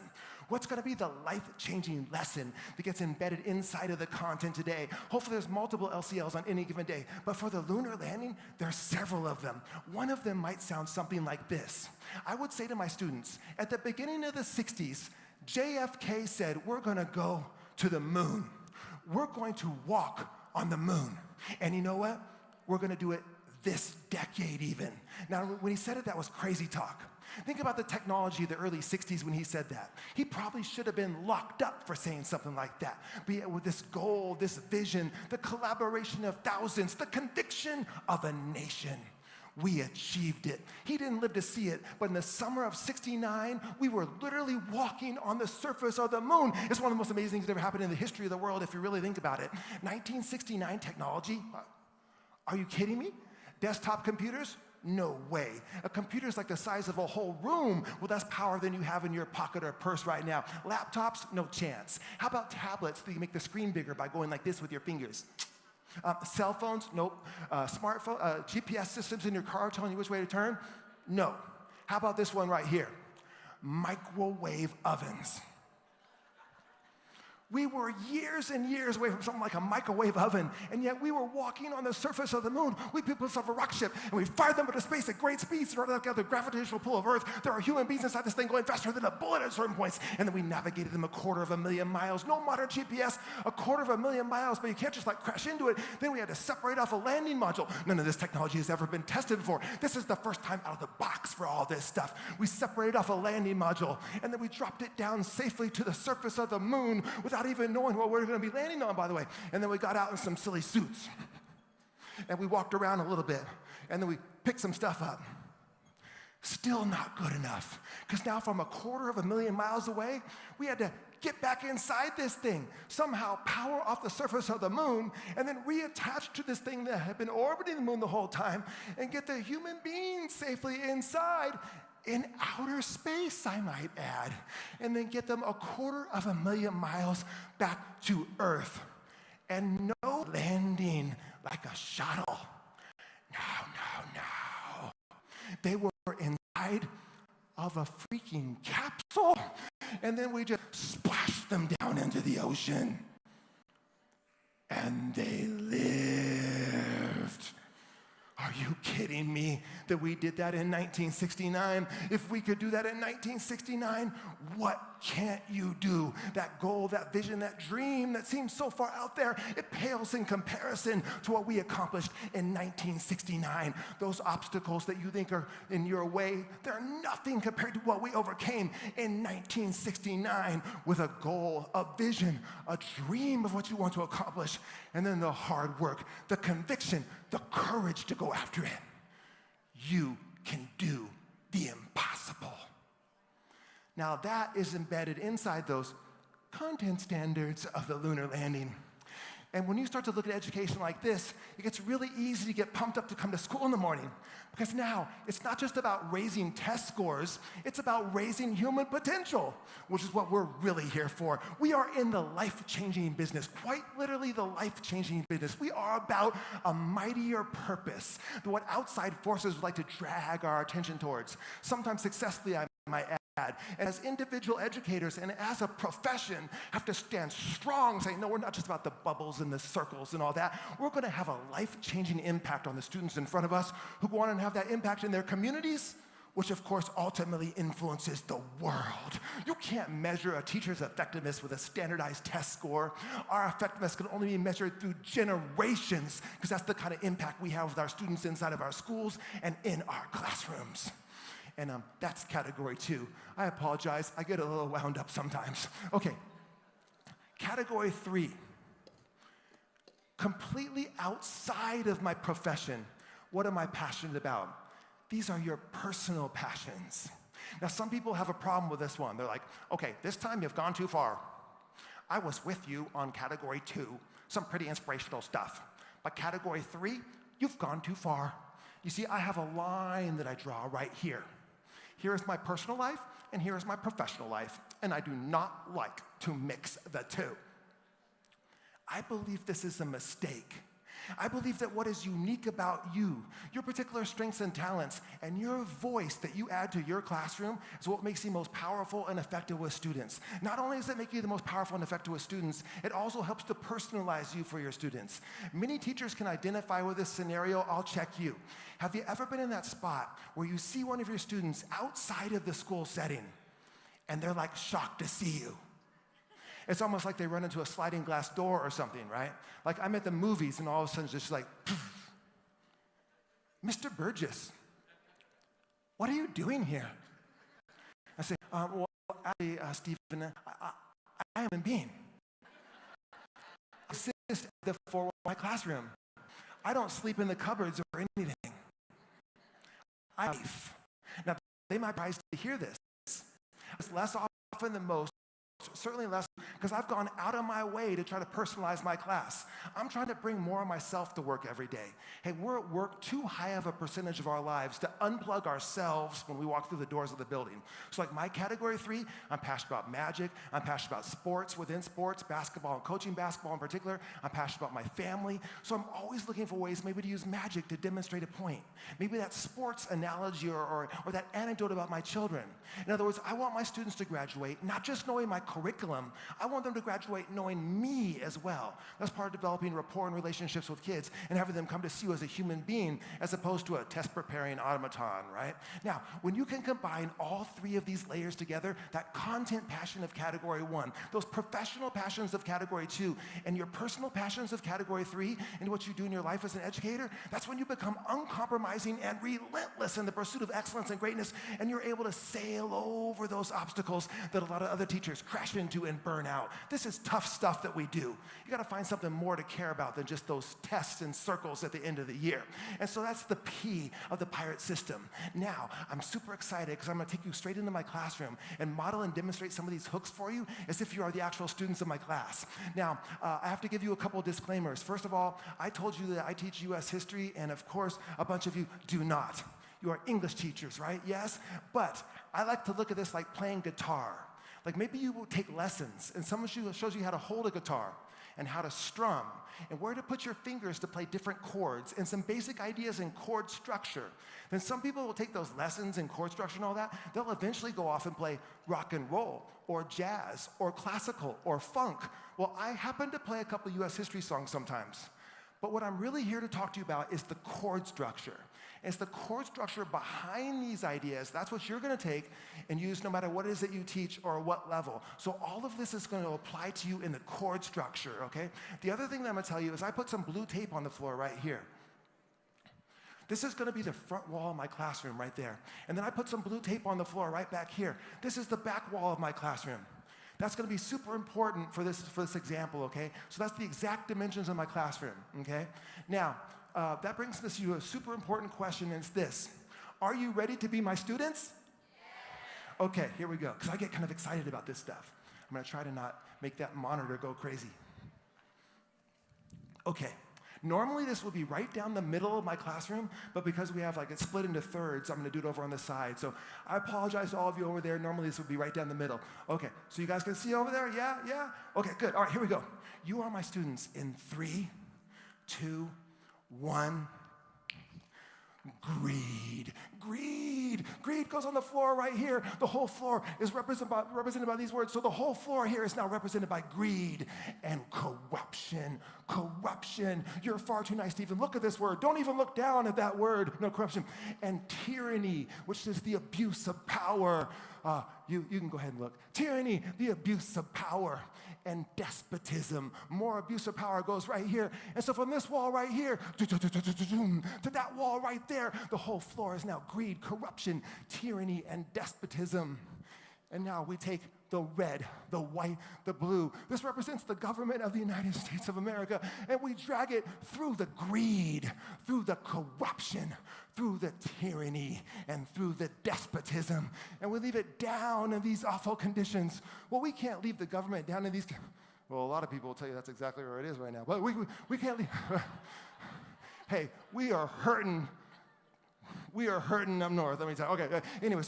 What's going to be the life-changing lesson that gets embedded inside of the content today? Hopefully there's multiple LCLs on any given day, but for the lunar landing, there are several of them. One of them might sound something like this. I would say to my students, at the beginning of the 60s, JFK said, we're going to go to the moon. We're going to walk on the moon. And you know what? We're going to do it this decade even. Now, when he said it, that was crazy talk. Think about the technology of the early 60s when he said that. He probably should have been locked up for saying something like that. But yet with this goal, this vision, the collaboration of thousands, the conviction of a nation, we achieved it. He didn't live to see it, but in the summer of '69, we were literally walking on the surface of the moon. It's one of the most amazing things that ever happened in the history of the world if you really think about it. 1969 technology? Are you kidding me? Desktop computers? No way. A computer is like the size of a whole room with less power than you have in your pocket or purse right now. Laptops? No chance. How about tablets that you make the screen bigger by going like this with your fingers? Cell phones? Nope. Smartphone, GPS systems in your car telling you which way to turn? No. How about this one right here? Microwave ovens. We were years and years away from something like a microwave oven, and yet we were walking on the surface of the moon. We built ourselves a rocket ship, and we fired them into space at great speeds in order to get the gravitational pull of Earth. There are human beings inside this thing going faster than a bullet at certain points, and then we navigated them 250,000 miles. No modern GPS, 250,000 miles, but you can't just like crash into it. Then we had to separate off a landing module. None of this technology has ever been tested before. This is the first time out of the box for all this stuff. We separated off a landing module, and then we dropped it down safely to the surface of the moon without even knowing what we're going to be landing on, by the way. And then we got out in some silly suits. And we walked around a little bit. And then we picked some stuff up. Still not good enough. Because now from 250,000 miles away, we had to get back inside this thing, somehow power off the surface of the moon, and then reattach to this thing that had been orbiting the moon the whole time, and get the human beings safely inside in outer space, I might add, and then get them 250,000 miles back to Earth. And no landing like a shuttle. No. They were inside of a freaking capsule, and then we just splashed them down into the ocean. And they lived. Are you kidding me that we did that in 1969? If we could do that in 1969, what can't you do? That goal, that vision, that dream that seems so far out there, it pales in comparison to what we accomplished in 1969. Those obstacles that you think are in your way, they're nothing compared to what we overcame in 1969 with a goal, a vision, a dream of what you want to accomplish, and then the hard work, the conviction, the courage to go after it. You can do the impossible. Now that is embedded inside those content standards of the lunar landing. And when you start to look at education like this, it gets really easy to get pumped up to come to school in the morning. Because now, it's not just about raising test scores, it's about raising human potential, which is what we're really here for. We are in the life-changing business, quite literally the life-changing business. We are about a mightier purpose than what outside forces would like to drag our attention towards, sometimes successfully, I might add. And as individual educators and as a profession have to stand strong, saying, no, we're not just about the bubbles and the circles and all that. We're going to have a life-changing impact on the students in front of us who go on and have that impact in their communities, which of course ultimately influences the world. You can't measure a teacher's effectiveness with a standardized test score. Our effectiveness can only be measured through generations, because that's the kind of impact we have with our students inside of our schools and in our classrooms. And that's category 2. I apologize, I get a little wound up sometimes. Okay, category 3. Completely outside of my profession, what am I passionate about? These are your personal passions. Now, some people have a problem with this one. They're like, okay, this time you've gone too far. I was with you on category 2, some pretty inspirational stuff. But category 3, you've gone too far. You see, I have a line that I draw right here. Here is my personal life, and here is my professional life, and I do not like to mix the two. I believe this is a mistake. I believe that what is unique about you, your particular strengths and talents, and your voice that you add to your classroom is what makes you most powerful and effective with students. Not only does it make you the most powerful and effective with students, it also helps to personalize you for your students. Many teachers can identify with this scenario. I'll check you. Have you ever been in that spot where you see one of your students outside of the school setting, and they're like shocked to see you? It's almost like they run into a sliding glass door or something, right? Like I'm at the movies and all of a sudden it's just like, poof. Mr. Burgess, what are you doing here? I say, well, actually, Stephen, I am a being. I sit at the floor of my classroom. I don't sleep in the cupboards or anything. Now, they might be surprised to hear this. It's less often than most, certainly less, because I've gone out of my way to try to personalize my class. I'm trying to bring more of myself to work every day. Hey, we're at work too high of a percentage of our lives to unplug ourselves when we walk through the doors of the building. So like my category 3, I'm passionate about magic, I'm passionate about sports within sports, basketball and coaching basketball in particular, I'm passionate about my family, so I'm always looking for ways maybe to use magic to demonstrate a point. Maybe that sports analogy or that anecdote about my children. In other words, I want my students to graduate not just knowing my curriculum, I want them to graduate knowing me as well. That's part of developing rapport and relationships with kids and having them come to see you as a human being as opposed to a test-preparing automaton, right? Now, when you can combine all 3 of these layers together, that content passion of category 1, those professional passions of category 2, and your personal passions of category 3, and what you do in your life as an educator, that's when you become uncompromising and relentless in the pursuit of excellence and greatness, and you're able to sail over those obstacles that a lot of other teachers crash into and burn out. This is tough stuff that we do. You got to find something more to care about than just those tests and circles at the end of the year. And so that's the P of the pirate system. Now, I'm super excited because I'm going to take you straight into my classroom and model and demonstrate some of these hooks for you as if you are the actual students of my class. Now, I have to give you a couple of disclaimers. First of all, I told you that I teach U.S. history, and of course, a bunch of you do not. You are English teachers, right? Yes? But I like to look at this like playing guitar. Like maybe you will take lessons, and someone shows you how to hold a guitar and how to strum and where to put your fingers to play different chords and some basic ideas in chord structure. Then some people will take those lessons in chord structure and all that. They'll eventually go off and play rock and roll or jazz or classical or funk. Well, I happen to play a couple of U.S. history songs sometimes. But what I'm really here to talk to you about is the chord structure. It's the chord structure behind these ideas. That's what you're going to take and use no matter what it is that you teach or what level. So all of this is going to apply to you in the chord structure, okay? The other thing that I'm going to tell you is I put some blue tape on the floor right here. This is going to be the front wall of my classroom right there. And then I put some blue tape on the floor right back here. This is the back wall of my classroom. That's going to be super important for this example, okay? So that's the exact dimensions of my classroom, okay? Now, that brings us to a super important question, and it's this. Are you ready to be my students? Yeah. Okay, here we go, because I get kind of excited about this stuff. I'm going to try to not make that monitor go crazy. Okay. Normally, this would be right down the middle of my classroom, but because we have it's split into thirds, I'm going to do it over on the side. So I apologize to all of you over there. Normally, this would be right down the middle. Okay, so you guys can see over there? Yeah? Yeah? Okay, good. All right, here we go. You are my students in 3, 2, 1. Greed. Greed. Greed goes on the floor right here. The whole floor is represented by these words. So the whole floor here is now represented by greed and corruption. Corruption. You're far too nice to even look at this word. Don't even look down at that word. No, corruption. And tyranny, which is the abuse of power. You can go ahead and look. Tyranny, the abuse of power. And despotism. More abuse of power goes right here. And so from this wall right here to that wall right there, the whole floor is now greed, corruption, tyranny, and despotism. And now we take the red, the white, the blue. This represents the government of the United States of America, and we drag it through the greed, through the corruption, through the tyranny, and through the despotism. And we leave it down in these awful conditions. Well, we can't leave the government down in these. Well, a lot of people will tell you that's exactly where it is right now. But we can't leave. Hey, we are hurting. We are hurting up north. Let me tell you. Okay. Anyway,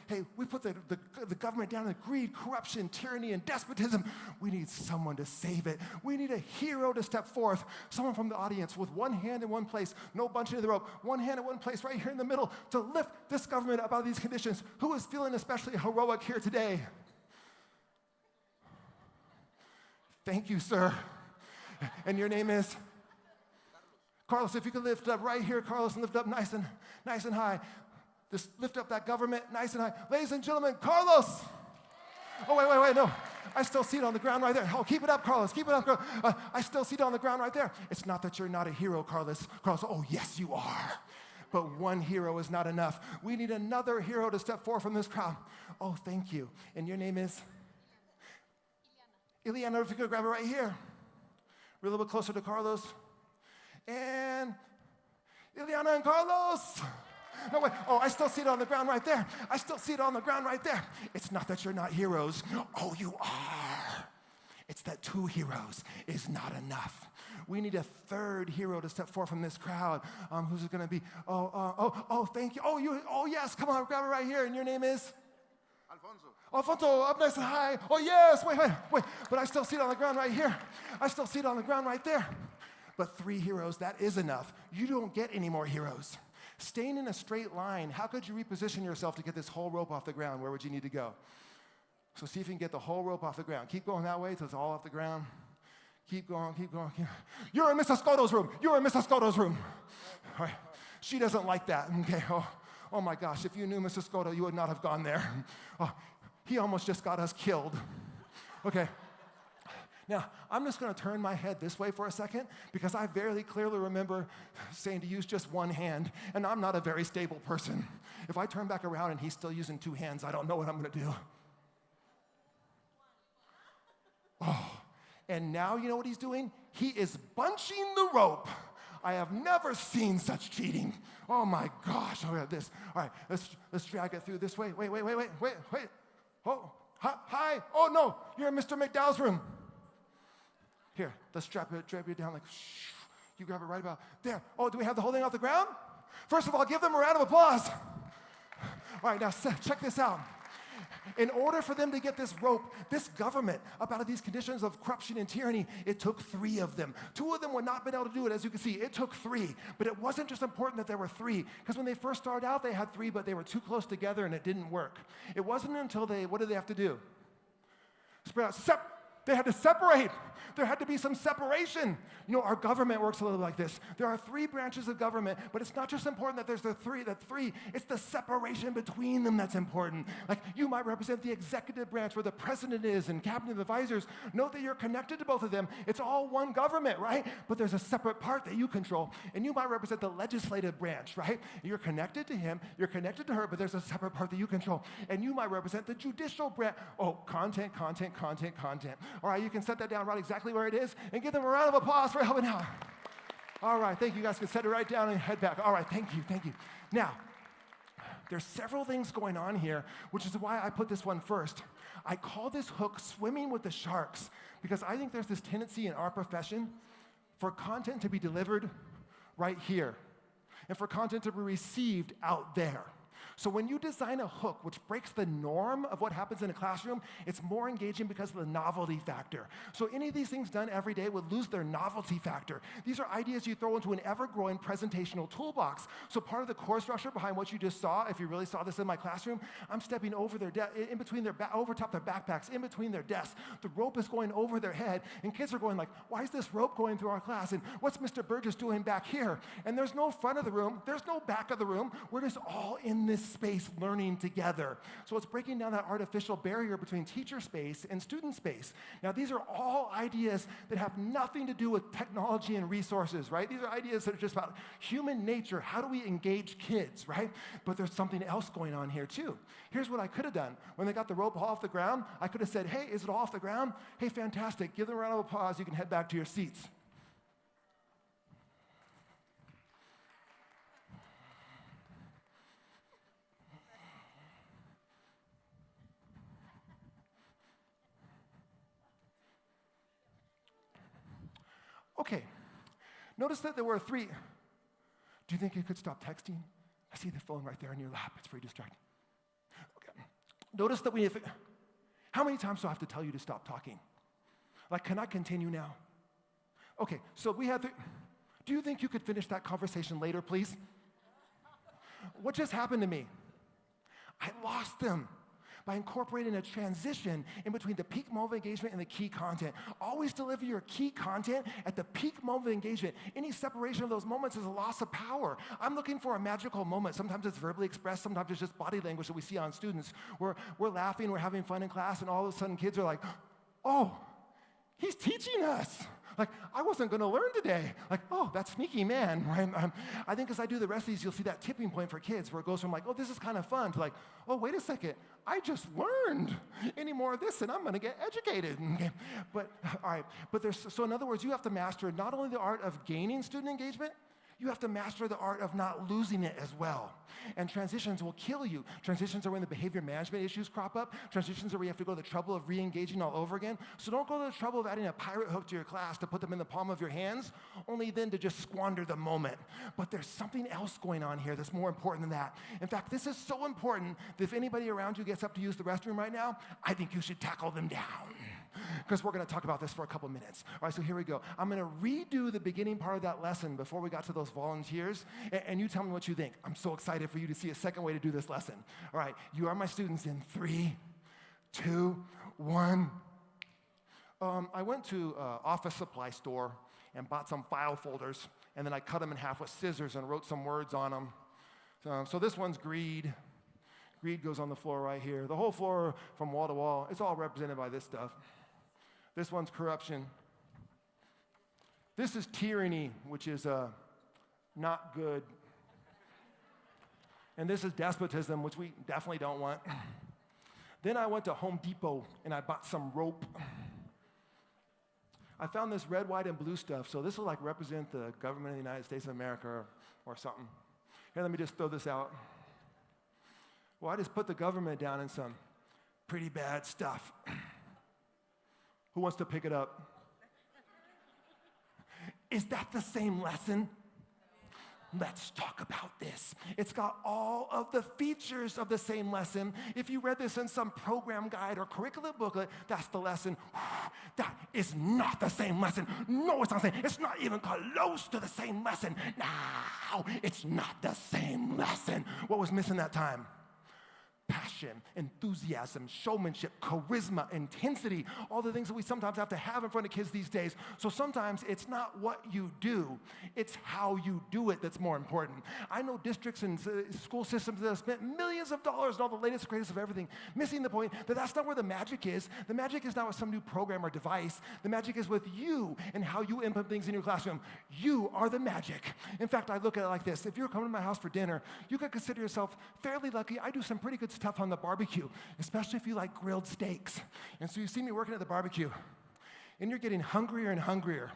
hey, we put the government down in greed, corruption, tyranny, and despotism. We need someone to save it. We need a hero to step forth. Someone from the audience with one hand in one place, no bunching of the rope, one hand in one place right here in the middle to lift this government up out of these conditions. Who is feeling especially heroic here today? Thank you, sir. And your name is? Carlos, if you could lift up right here, Carlos, and lift up nice and high. Just lift up that government nice and high. Ladies and gentlemen, Carlos! Oh, wait, no. I still see it on the ground right there. Oh, keep it up, Carlos. Keep it up, Carlos. I still see it on the ground right there. It's not that you're not a hero, Carlos. Carlos, oh, yes, you are. But one hero is not enough. We need another hero to step forward from this crowd. Oh, thank you. And your name is? Ileana, if you could grab it right here. We're a little bit closer to Carlos. And Ileana and Carlos. No, wait. Oh, I still see it on the ground right there. I still see it on the ground right there. It's not that you're not heroes. Oh, you are. It's that two heroes is not enough. We need a third hero to step forward from this crowd. Who's it going to be? Oh, thank you. Oh, yes. Come on, grab it right here. And your name is? Alfonso, up nice and high. Oh, yes. Wait. But I still see it on the ground right here. I still see it on the ground right there. But 3 heroes, that is enough. You don't get any more heroes. Staying in a straight line, how could you reposition yourself to get this whole rope off the ground? Where would you need to go? So see if you can get the whole rope off the ground. Keep going that way till it's all off the ground. Keep going. You're in Mrs. Scotto's room. You're in Mrs. Scotto's room. All right. She doesn't like that. Okay. Oh my gosh. If you knew Mrs. Scotto, you would not have gone there. Oh, he almost just got us killed. Okay. Now, I'm just going to turn my head this way for a second because I very clearly remember saying to use just one hand, and I'm not a very stable person. If I turn back around and he's still using 2 hands, I don't know what I'm going to do. Oh, and now you know what he's doing? He is bunching the rope. I have never seen such cheating. Oh my gosh. Oh, yeah, this. All right, let's drag it through this way. Wait. Oh, hi. Oh no, you're in Mr. McDowell's room. Here, let's drop you down like, shh. You grab it right about there. Oh, do we have the whole thing off the ground? First of all, give them a round of applause. All right, now check this out. In order for them to get this rope, this government, up out of these conditions of corruption and tyranny, it took 3 of them. 2 of them would not have been able to do it, as you can see. It took 3. But it wasn't just important that there were 3, because when they first started out, they had 3, but they were too close together and it didn't work. It wasn't until what did they have to do? Spread out. They had to separate. There had to be some separation. You know, our government works a little like this. There are 3 branches of government, but it's not just important that there's the 3, it's the separation between them that's important. Like, you might represent the executive branch where the president is and cabinet advisors. Note that you're connected to both of them. It's all one government, right? But there's a separate part that you control, and you might represent the legislative branch, right? You're connected to him, you're connected to her, but there's a separate part that you control. And you might represent the judicial branch. Oh, content. All right, you can set that down right exactly where it is and give them a round of applause for helping out. All right, thank you. You guys can set it right down and head back. All right, thank you. Now, there's several things going on here, which is why I put this one first. I call this hook swimming with the sharks because I think there's this tendency in our profession for content to be delivered right here and for content to be received out there. So when you design a hook which breaks the norm of what happens in a classroom, it's more engaging because of the novelty factor. So any of these things done every day would lose their novelty factor. These are ideas you throw into an ever-growing presentational toolbox. So part of the core structure behind what you just saw, if you really saw this in my classroom, I'm stepping over their in between their over top their backpacks, in between their desks. The rope is going over their head, and kids are going like, why is this rope going through our class? And what's Mr. Burgess doing back here? And there's no front of the room, there's no back of the room. We're just all in this space learning together. So it's breaking down that artificial barrier between teacher space and student space. Now, these are all ideas that have nothing to do with technology and resources, right? These are ideas that are just about human nature. How do we engage kids, right? But there's something else going on here, too. Here's what I could have done. When they got the rope off the ground, I could have said, hey, is it all off the ground? Hey, fantastic. Give them a round of applause. You can head back to your seats. Okay, notice that there were 3. Do you think you could stop texting? I see the phone right there in your lap. It's very distracting. Okay. Notice that how many times do I have to tell you to stop talking? Like, can I continue now? Okay, so we have do you think you could finish that conversation later, please? What just happened to me? I lost them by incorporating a transition in between the peak moment of engagement and the key content. Always deliver your key content at the peak moment of engagement. Any separation of those moments is a loss of power. I'm looking for a magical moment. Sometimes it's verbally expressed, sometimes it's just body language that we see on students. We're laughing, we're having fun in class, and all of a sudden kids are like, oh, he's teaching us. Like, I wasn't going to learn today. Like, oh, that sneaky man, right? I think as I do the rest of these, you'll see that tipping point for kids where it goes from like, oh, this is kind of fun to like, oh, wait a second, I just learned. Any more of this and I'm going to get educated. Okay? But, all right, so in other words, you have to master not only the art of gaining student engagement, you have to master the art of not losing it as well. And transitions will kill you. Transitions are when the behavior management issues crop up. Transitions are where you have to go to the trouble of re-engaging all over again. So don't go to the trouble of adding a pirate hook to your class to put them in the palm of your hands, only then to just squander the moment. But there's something else going on here that's more important than that. In fact, this is so important that if anybody around you gets up to use the restroom right now, I think you should tackle them down. Because we're going to talk about this for a couple minutes. All right, so here we go. I'm going to redo the beginning part of that lesson before we got to those volunteers, and you tell me what you think. I'm so excited for you to see a second way to do this lesson. All right, you are my students in 3, 2, 1. I went to an office supply store and bought some file folders, and then I cut them in half with scissors and wrote some words on them. So this one's greed. Greed goes on the floor right here. The whole floor from wall to wall, it's all represented by this stuff. This one's corruption. This is tyranny, which is not good. And this is despotism, which we definitely don't want. Then I went to Home Depot and I bought some rope. I found this red, white, and blue stuff, so this will like represent the government of the United States of America or something. Here, let me just throw this out. Well, I just put the government down in some pretty bad stuff. Who wants to pick it up? Is that the same lesson? Let's talk about this. It's got all of the features of the same lesson. If you read this in some program guide or curriculum booklet, that's the lesson. That is not the same lesson. No, it's not the same. It's not even close to the same lesson. No, it's not the same lesson. What was missing that time? Passion, enthusiasm, showmanship, charisma, intensity, all the things that we sometimes have to have in front of kids these days. So sometimes it's not what you do, it's how you do it that's more important. I know districts and school systems that have spent millions of dollars on all the latest and greatest of everything, missing the point that that's not where the magic is. The magic is not with some new program or device. The magic is with you and how you implement things in your classroom. You are the magic. In fact, I look at it like this. If you're coming to my house for dinner, you could consider yourself fairly lucky. I do some pretty good stuff on the barbecue, especially if you like grilled steaks. And so you see me working at the barbecue, and you're getting hungrier and hungrier.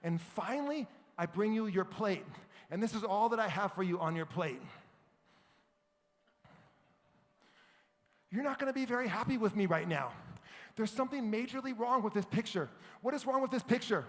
And finally, I bring you your plate. And this is all that I have for you on your plate. You're not going to be very happy with me right now. There's something majorly wrong with this picture. What is wrong with this picture?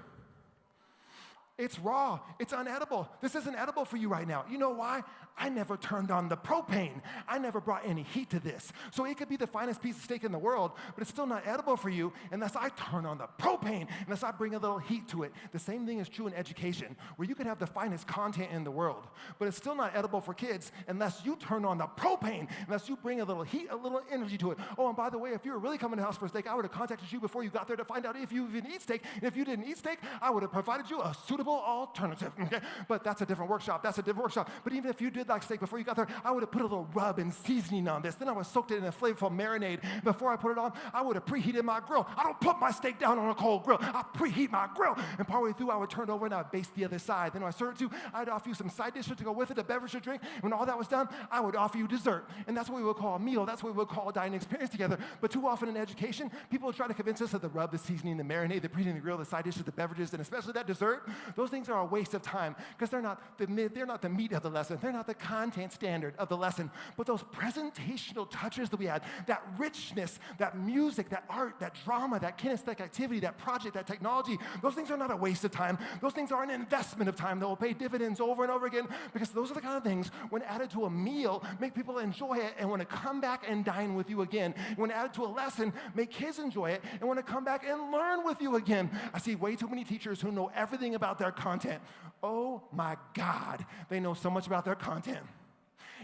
It's raw. It's unedible. This isn't edible for you right now. You know why? I never turned on the propane. I never brought any heat to this. So it could be the finest piece of steak in the world, but it's still not edible for you unless I turn on the propane, unless I bring a little heat to it. The same thing is true in education, where you can have the finest content in the world, but it's still not edible for kids unless you turn on the propane, unless you bring a little heat, a little energy to it. Oh, and by the way, if you were really coming to the house for steak, I would have contacted you before you got there to find out if you even eat steak. And if you didn't eat steak, I would have provided you a suitable alternative. Okay? But that's a different workshop. That's a different workshop. But even if you did like steak before you got there, I would have put a little rub and seasoning on this. Then I would have soaked it in a flavorful marinade. Before I put it on, I would have preheated my grill. I don't put my steak down on a cold grill. I preheat my grill. And partway through, I would turn it over and I would baste the other side. Then when I serve it to you, I'd offer you some side dishes to go with it, a beverage to drink. When all that was done, I would offer you dessert. And that's what we would call a meal. That's what we would call a dining experience together. But too often in education, people try to convince us that the rub, the seasoning, the marinade, the preheating the grill, the side dishes, the beverages, and especially that dessert, those things are a waste of time because they're not the meat of the lesson. They're not the content standard of the lesson. But those presentational touches that we add, that richness, that music, that art, that drama, that kinesthetic activity, that project, that technology, those things are not a waste of time. Those things are an investment of time that will pay dividends over and over again because those are the kind of things, when added to a meal, make people enjoy it and want to come back and dine with you again. When added to a lesson, make kids enjoy it and want to come back and learn with you again. I see way too many teachers who know everything about their content. Oh my God, they know so much about their content.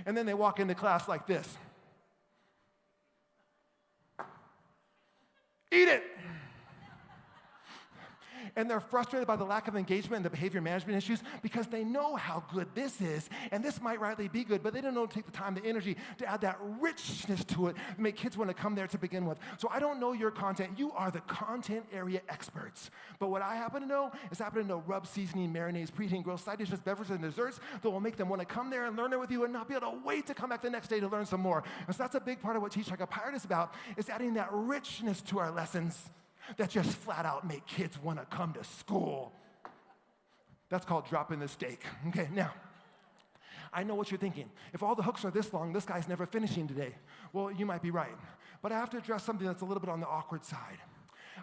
And then they walk into class like this. Eat it. And they're frustrated by the lack of engagement and the behavior management issues because they know how good this is, and this might rightly be good, but they don't know to take the time, the energy to add that richness to it, to make kids want to come there to begin with. So I don't know your content. You are the content area experts. But what I happen to know is I happen to know rub, seasoning, marinades, preheating, grilled side dishes, beverages, and desserts that will make them want to come there and learn it with you and not be able to wait to come back the next day to learn some more. And so that's a big part of what Teach Like a Pirate is about, is adding that richness to our lessons that just flat out make kids want to come to school. That's called dropping the steak. Okay, now, I know what you're thinking. If all the hooks are this long, this guy's never finishing today. Well, you might be right. But I have to address something that's a little bit on the awkward side.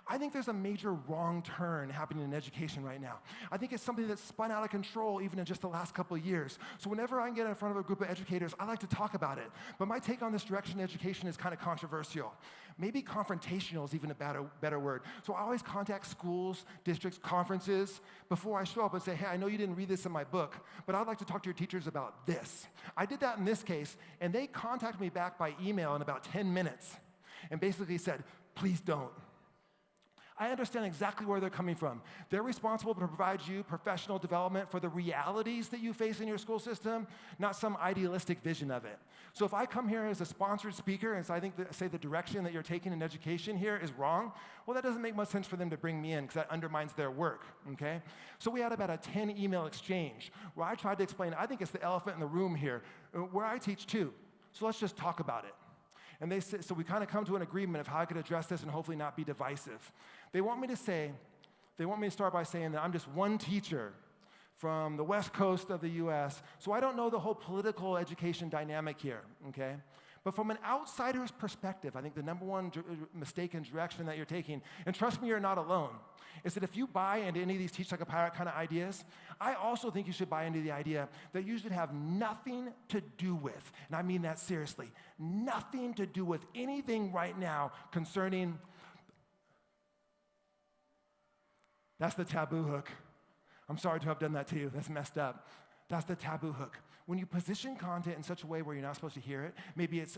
I think there's a major wrong turn happening in education right now. I think it's something that's spun out of control even in just the last couple of years. So whenever I can get in front of a group of educators, I like to talk about it. But my take on this direction in education is kind of controversial. Maybe confrontational is even a better word. So I always contact schools, districts, conferences before I show up and say, hey, I know you didn't read this in my book, but I'd like to talk to your teachers about this. I did that in this case, and they contacted me back by email in about 10 minutes and basically said, please don't. I understand exactly where they're coming from. They're responsible to provide you professional development for the realities that you face in your school system, not some idealistic vision of it. So if I come here as a sponsored speaker and so I think say the direction that you're taking in education here is wrong, well, that doesn't make much sense for them to bring me in because that undermines their work, okay? So we had about a 10 email exchange where I tried to explain, I think it's the elephant in the room here, where I teach too. So let's just talk about it. And they said, so we kind of come to an agreement of how I could address this and hopefully not be divisive. They want me to start by saying that I'm just one teacher from the West Coast of the US, so I don't know the whole political education dynamic here, okay? But from an outsider's perspective, I think the number one mistake and direction that you're taking, and trust me, you're not alone, is that if you buy into any of these Teach Like a Pirate kind of ideas, I also think you should buy into the idea that you should have nothing to do with, and I mean that seriously, nothing to do with anything right now concerning, that's the taboo hook. I'm sorry to have done that to you, that's messed up. That's the taboo hook. When you position content in such a way where you're not supposed to hear it, maybe it's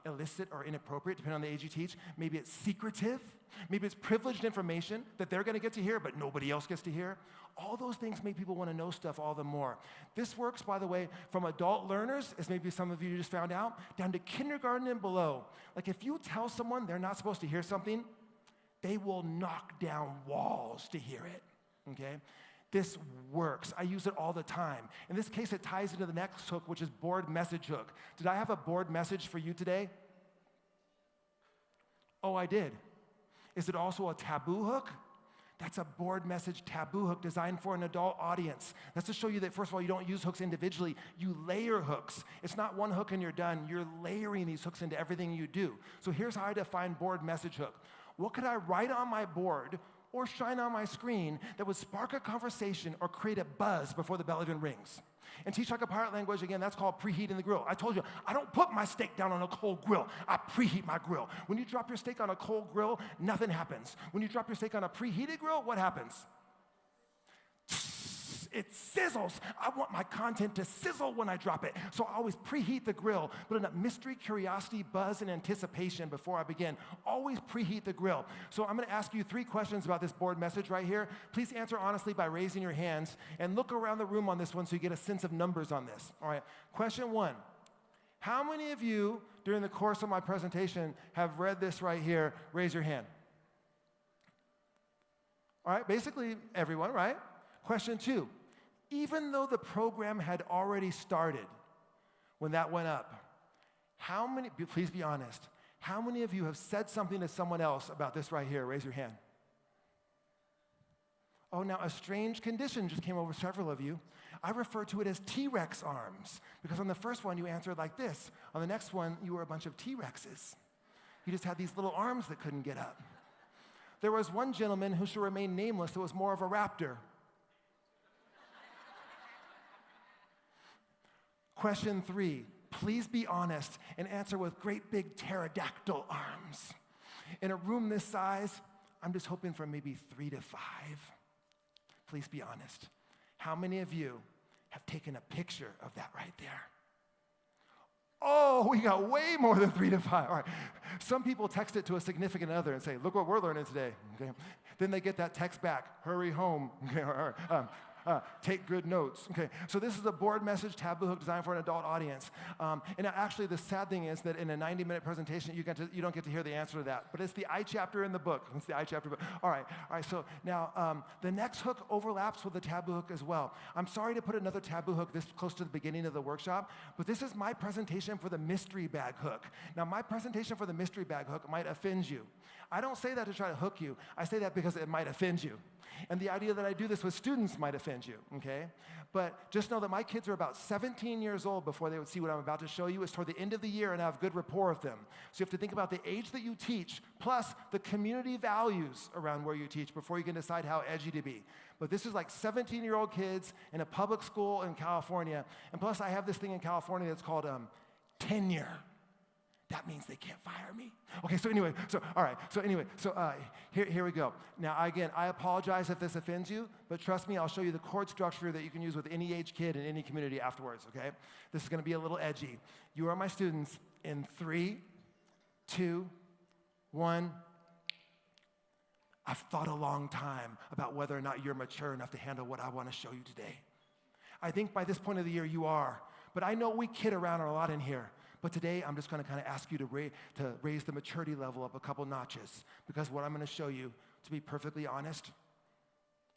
illicit or inappropriate, depending on the age you teach, maybe it's secretive, maybe it's privileged information that they're gonna get to hear, but nobody else gets to hear. All those things make people wanna know stuff all the more. This works, by the way, from adult learners, as maybe some of you just found out, down to kindergarten and below. Like if you tell someone they're not supposed to hear something, they will knock down walls to hear it, okay? This works. I use it all the time. In this case, it ties into the next hook, which is board message hook. Did I have a board message for you today? Oh, I did. Is it also a taboo hook? That's a board message taboo hook designed for an adult audience. That's to show you that, first of all, you don't use hooks individually. You layer hooks. It's not one hook and you're done. You're layering these hooks into everything you do. So here's how I define board message hook. What could I write on my board or shine on my screen that would spark a conversation or create a buzz before the bell even rings? And Teach Like a Pirate language, again, that's called preheating the grill. I told you, I don't put my steak down on a cold grill. I preheat my grill. When you drop your steak on a cold grill, nothing happens. When you drop your steak on a preheated grill, what happens? It sizzles. I want my content to sizzle when I drop it. So I always preheat the grill, put in a mystery, curiosity, buzz, and anticipation before I begin. Always preheat the grill. So I'm going to ask you 3 questions about this board message right here. Please answer honestly by raising your hands and look around the room on this one so you get a sense of numbers on this. All right. Question 1. How many of you during the course of my presentation have read this right here? Raise your hand. All right. Basically everyone, right? Question 2. Even though the program had already started when that went up, how many, please be honest, how many of you have said something to someone else about this right here? Raise your hand. Oh, now a strange condition just came over several of you. I refer to it as T-Rex arms, because on the first one you answered like this. On the next one, you were a bunch of T-Rexes. You just had these little arms that couldn't get up. There was one gentleman who should remain nameless that was more of a raptor. Question 3, please be honest and answer with great big pterodactyl arms. In a room this size, I'm just hoping for maybe 3 to 5. Please be honest. How many of you have taken a picture of that right there? Oh, we got way more than 3 to 5. All right. Some people text it to a significant other and say, look what we're learning today. Okay. Then they get that text back, hurry home. Okay. All right. Take good notes. Okay, so this is a board message taboo hook designed for an adult audience. And actually, the sad thing is that in a 90-minute presentation, you don't get to hear the answer to that. But it's the I chapter in the book. It's the I chapter book. All right. So now the next hook overlaps with the taboo hook as well. I'm sorry to put another taboo hook this close to the beginning of the workshop, but this is my presentation for the mystery bag hook. Now, my presentation for the mystery bag hook might offend you. I don't say that to try to hook you. I say that because it might offend you. And the idea that I do this with students might offend you, okay? But just know that my kids are about 17 years old before they would see what I'm about to show you. It's toward the end of the year and I have good rapport with them. So you have to think about the age that you teach, plus the community values around where you teach before you can decide how edgy to be. But this is like 17-year-old kids in a public school in California. And plus I have this thing in California that's called tenure. That means they can't fire me. Okay, so anyway, here we go. Now, again, I apologize if this offends you, but trust me, I'll show you the chord structure that you can use with any age kid in any community afterwards, okay? This is gonna be a little edgy. You are my students in 3, 2, 1. I've thought a long time about whether or not you're mature enough to handle what I wanna show you today. I think by this point of the year you are, but I know we kid around a lot in here. But today, I'm just going to kind of ask you to raise the maturity level up a couple notches, because what I'm going to show you, to be perfectly honest,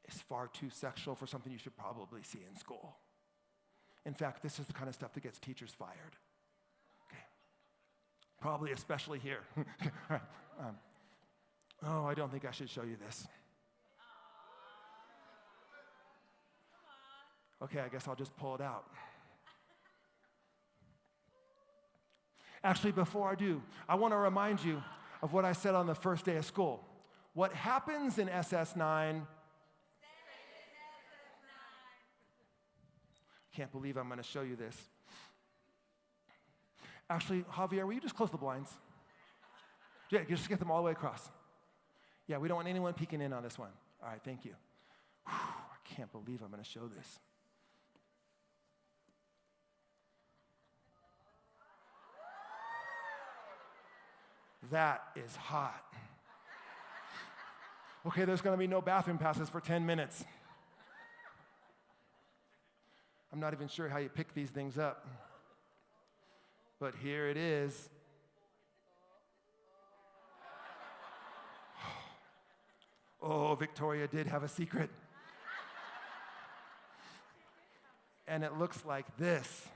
is far too sexual for something you should probably see in school. In fact, this is the kind of stuff that gets teachers fired. Okay. Probably especially here. All right. Oh, I don't think I should show you this. Okay, I guess I'll just pull it out. Actually, before I do, I want to remind you of what I said on the first day of school. What happens in SS9? Can't believe I'm going to show you this. Actually, Javier, will you just close the blinds? Yeah, just get them all the way across. Yeah, we don't want anyone peeking in on this one. All right, thank you. Whew, I can't believe I'm going to show this. That is hot. Okay, there's going to be no bathroom passes for 10 minutes. I'm not even sure how you pick these things up. But here it is. Oh, Victoria did have a secret. And it looks like this.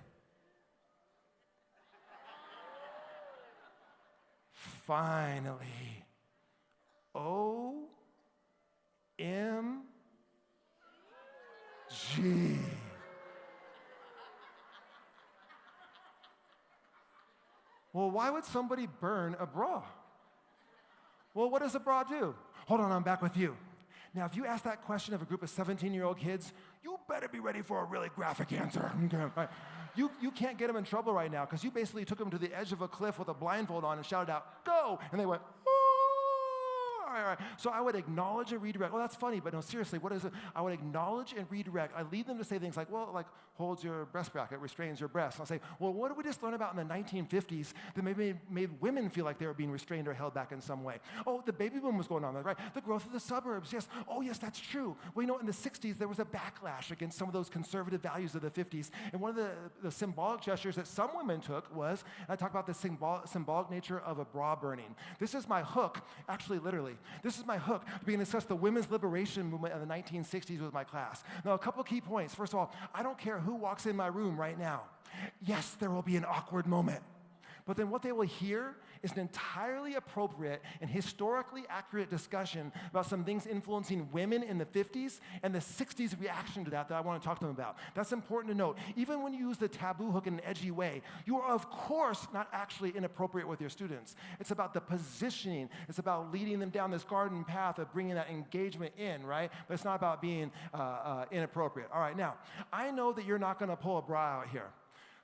Finally. O-M-G. Well, why would somebody burn a bra? Well, what does a bra do? Hold on, I'm back with you. Now, if you ask that question of a group of 17-year-old kids, you better be ready for a really graphic answer. Right? You can't get them in trouble right now because you basically took them to the edge of a cliff with a blindfold on and shouted out, "Go!" And they went, "Oh!" All right. So I would acknowledge and redirect. Well, that's funny, but no, seriously, what is it? I would acknowledge and redirect. I lead them to say things like, well, like holds your breast bracket, restrains your breast. I'll say, well, what did we just learn about in the 1950s that maybe made women feel like they were being restrained or held back in some way? Oh, the baby boom was going on, right? The growth of the suburbs, yes. Oh, yes, that's true. Well, you know, in the 60s, there was a backlash against some of those conservative values of the 50s. And one of the symbolic gestures that some women took was, and I talk about the symbolic nature of a bra burning. This is my hook, actually, literally. This is my hook to begin to discuss the women's liberation movement in the 1960s with my class. Now, a couple key points. First of all, I don't care who walks in my room right now. Yes, there will be an awkward moment. But then what they will hear is an entirely appropriate and historically accurate discussion about some things influencing women in the 50s and the 60s reaction to that I want to talk to them about. That's important to note. Even when you use the taboo hook in an edgy way, you are, of course, not actually inappropriate with your students. It's about the positioning. It's about leading them down this garden path of bringing that engagement in, right? But it's not about being inappropriate. All right, now, I know that you're not going to pull a bra out here.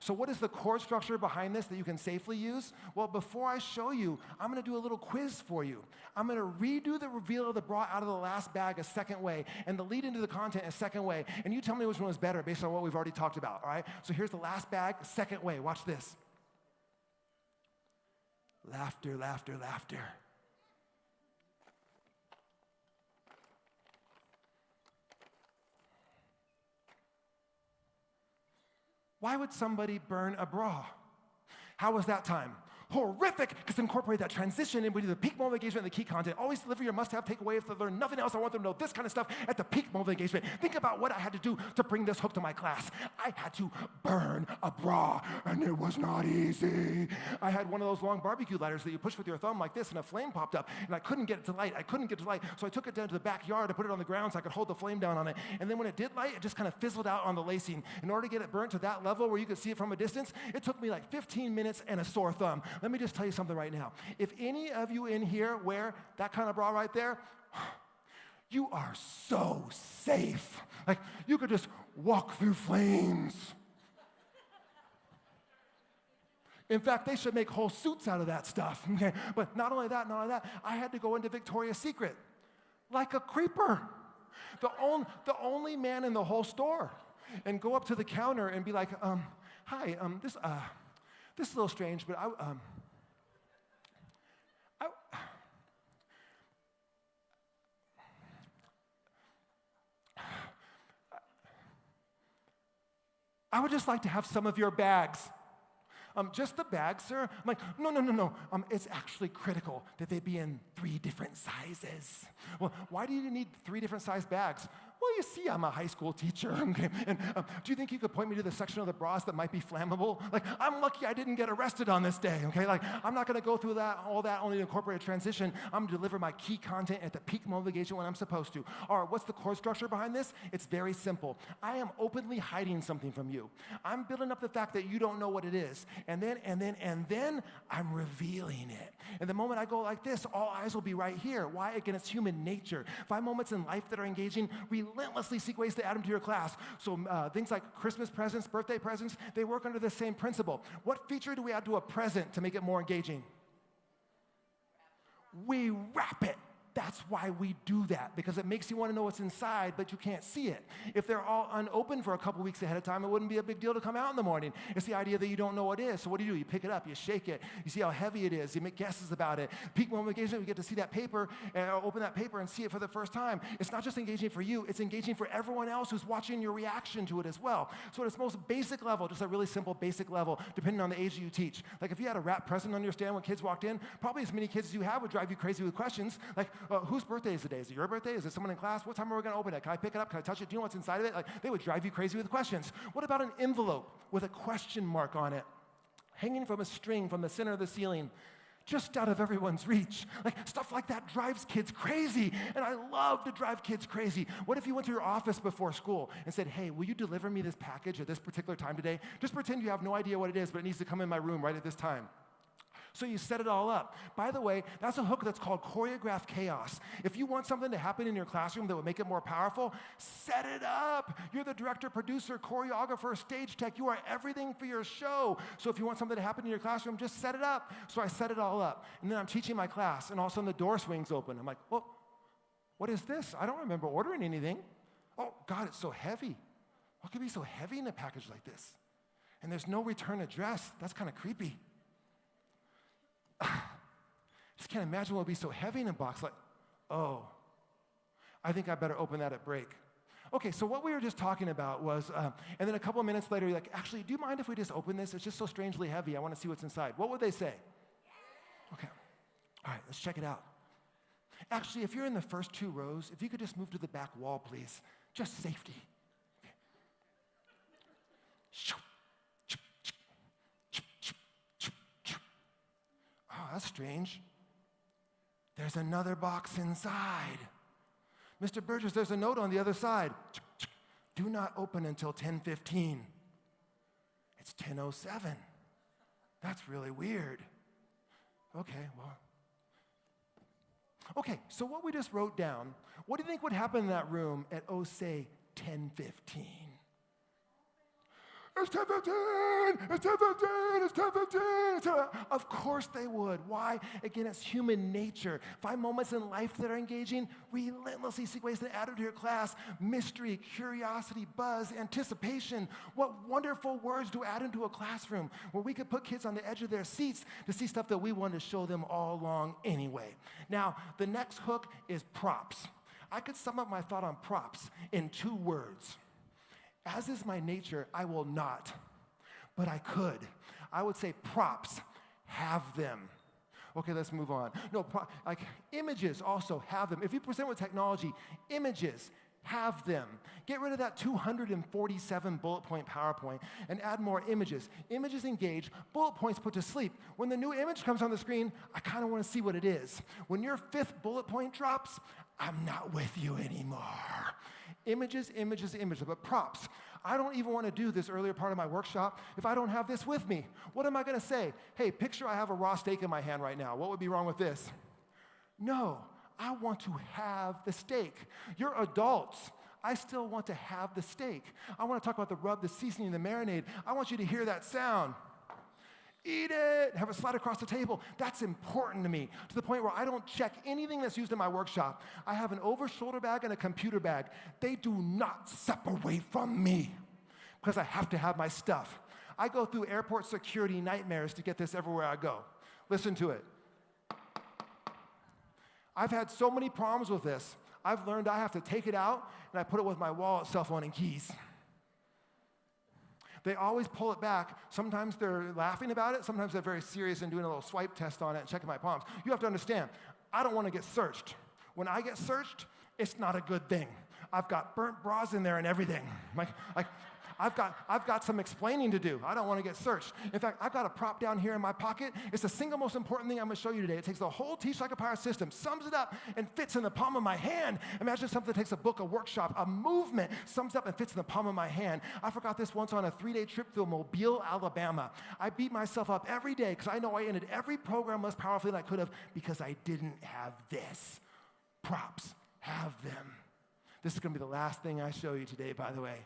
So what is the chord structure behind this that you can safely use? Well, before I show you, I'm going to do a little quiz for you. I'm going to redo the reveal of the bra out of the last bag a second way, and the lead into the content a second way, and you tell me which one is better based on what we've already talked about, all right? So here's the last bag, second way. Watch this. Laughter, laughter, laughter. Why would somebody burn a bra? How was that time? Horrific, because incorporate that transition in between the peak moment of engagement and the key content. Always deliver your must-have takeaway. If they learn nothing else, I want them to know this kind of stuff at the peak moment of engagement. Think about what I had to do to bring this hook to my class. I had to burn a bra, and it was not easy. I had one of those long barbecue lighters that you push with your thumb like this, and a flame popped up, and I couldn't get it to light. So I took it down to the backyard and put it on the ground so I could hold the flame down on it. And then when it did light, it just kind of fizzled out on the lacing. In order to get it burnt to that level where you could see it from a distance, it took me like 15 minutes and a sore thumb. Let me just tell you something right now. If any of you in here wear that kind of bra right there, you are so safe. Like, you could just walk through flames. In fact, they should make whole suits out of that stuff. Okay? But not only that, I had to go into Victoria's Secret like a creeper. The only man in the whole store. And go up to the counter and be like, hi, this is a little strange, but I would just like to have some of your bags. Just the bags, sir? I'm like, no. It's actually critical that they be in 3 different sizes. Well, why do you need 3 different size bags? Well, you see, I'm a high school teacher. Okay? And do you think you could point me to the section of the bras that might be flammable? Like, I'm lucky I didn't get arrested on this day, okay? Like, I'm not going to go through all that, only to incorporate a transition. I'm going to deliver my key content at the peak moment of engagement when I'm supposed to. All right, what's the core structure behind this? It's very simple. I am openly hiding something from you. I'm building up the fact that you don't know what it is. And then I'm revealing it. And the moment I go like this, all eyes will be right here. Why? Again, it's human nature. 5 moments in life that are engaging, relentlessly seek ways to add them to your class. So things like Christmas presents, birthday presents, they work under the same principle. What feature do we add to a present to make it more engaging? We wrap it. That's why we do that, because it makes you want to know what's inside, but you can't see it. If they're all unopened for a couple weeks ahead of time, it wouldn't be a big deal to come out in the morning. It's the idea that you don't know what it is. So what do? You pick it up, you shake it, you see how heavy it is, you make guesses about it. Peak moment of engagement, we get to see that paper, open that paper and see it for the first time. It's not just engaging for you, it's engaging for everyone else who's watching your reaction to it as well. So at its most basic level, just a really simple basic level, depending on the age that you teach. Like if you had a wrap present on your stand when kids walked in, probably as many kids as you have would drive you crazy with questions. Like, whose birthday is today? Is it your birthday? Is it someone in class? What time are we going to open it? Can I pick it up? Can I touch it? Do you know what's inside of it? Like, they would drive you crazy with questions. What about an envelope with a question mark on it, hanging from a string from the center of the ceiling, just out of everyone's reach? Like, stuff like that drives kids crazy, and I love to drive kids crazy. What if you went to your office before school and said, hey, will you deliver me this package at this particular time today? Just pretend you have no idea what it is, but it needs to come in my room right at this time. So you set it all up. By the way, that's a hook that's called choreographed chaos. If you want something to happen in your classroom that would make it more powerful, set it up. You're the director, producer, choreographer, stage tech. You are everything for your show. So if you want something to happen in your classroom, just set it up. So I set it all up. And then I'm teaching my class, and all of a sudden the door swings open. I'm like, well, what is this? I don't remember ordering anything. Oh, God, it's so heavy. What could be so heavy in a package like this? And there's no return address. That's kind of creepy. Just can't imagine what would be so heavy in a box. Like, oh, I think I better open that at break. Okay, so what we were just talking about was, and then a couple of minutes later, you're like, actually, do you mind if we just open this? It's just so strangely heavy. I want to see what's inside. What would they say? Okay, all right, let's check it out. Actually, if you're in the first 2 rows, if you could just move to the back wall, please. Just safety. Okay. Oh, that's strange. There's another box inside. Mr. Burgess, there's a note on the other side. Do not open until 10:15. It's 10:07. That's really weird. Okay, well. Okay, so what we just wrote down, what do you think would happen in that room at, say, 10:15? it's 10:15, it's 10:15, it's 10:15, it's 10:15. Of course they would. Why? Again, it's human nature. Find moments in life that are engaging, relentlessly seek ways to add it to your class. Mystery, curiosity, buzz, anticipation. What wonderful words to add into a classroom where we could put kids on the edge of their seats to see stuff that we wanted to show them all along anyway. Now, the next hook is props. I could sum up my thought on props in 2 words. As is my nature, I will not, but I could. I would say props, have them. Okay, let's move on. No, like images also have them. If you present with technology, images, have them. Get rid of that 247 bullet point PowerPoint and add more images. Images engage, bullet points put to sleep. When the new image comes on the screen, I kind of want to see what it is. When your 5th bullet point drops, I'm not with you anymore. Images, images, images, but props. I don't even want to do this earlier part of my workshop if I don't have this with me. What am I going to say? Hey, picture I have a raw steak in my hand right now. What would be wrong with this? No, I want to have the steak. You're adults. I still want to have the steak. I want to talk about the rub, the seasoning, the marinade. I want you to hear that sound. Eat it, have it slide across the table. That's important to me, to the point where I don't check anything that's used in my workshop. I have an over-shoulder bag and a computer bag. They do not separate from me because I have to have my stuff. I go through airport security nightmares to get this everywhere I go. Listen to it. I've had so many problems with this. I've learned I have to take it out and I put it with my wallet, cell phone, and keys. They always pull it back. Sometimes they're laughing about it. Sometimes they're very serious and doing a little swipe test on it and checking my palms. You have to understand, I don't want to get searched. When I get searched, it's not a good thing. I've got burnt bras in there and everything. I've got some explaining to do. I don't want to get searched. In fact, I've got a prop down here in my pocket. It's the single most important thing I'm going to show you today. It takes the whole Teach Like a Pirate system, sums it up, and fits in the palm of my hand. Imagine something that takes a book, a workshop, a movement, sums up and fits in the palm of my hand. I forgot this once on a 3-day trip through Mobile, Alabama. I beat myself up every day because I know I ended every program less powerfully than I could have because I didn't have this. Props, have them. This is going to be the last thing I show you today, by the way.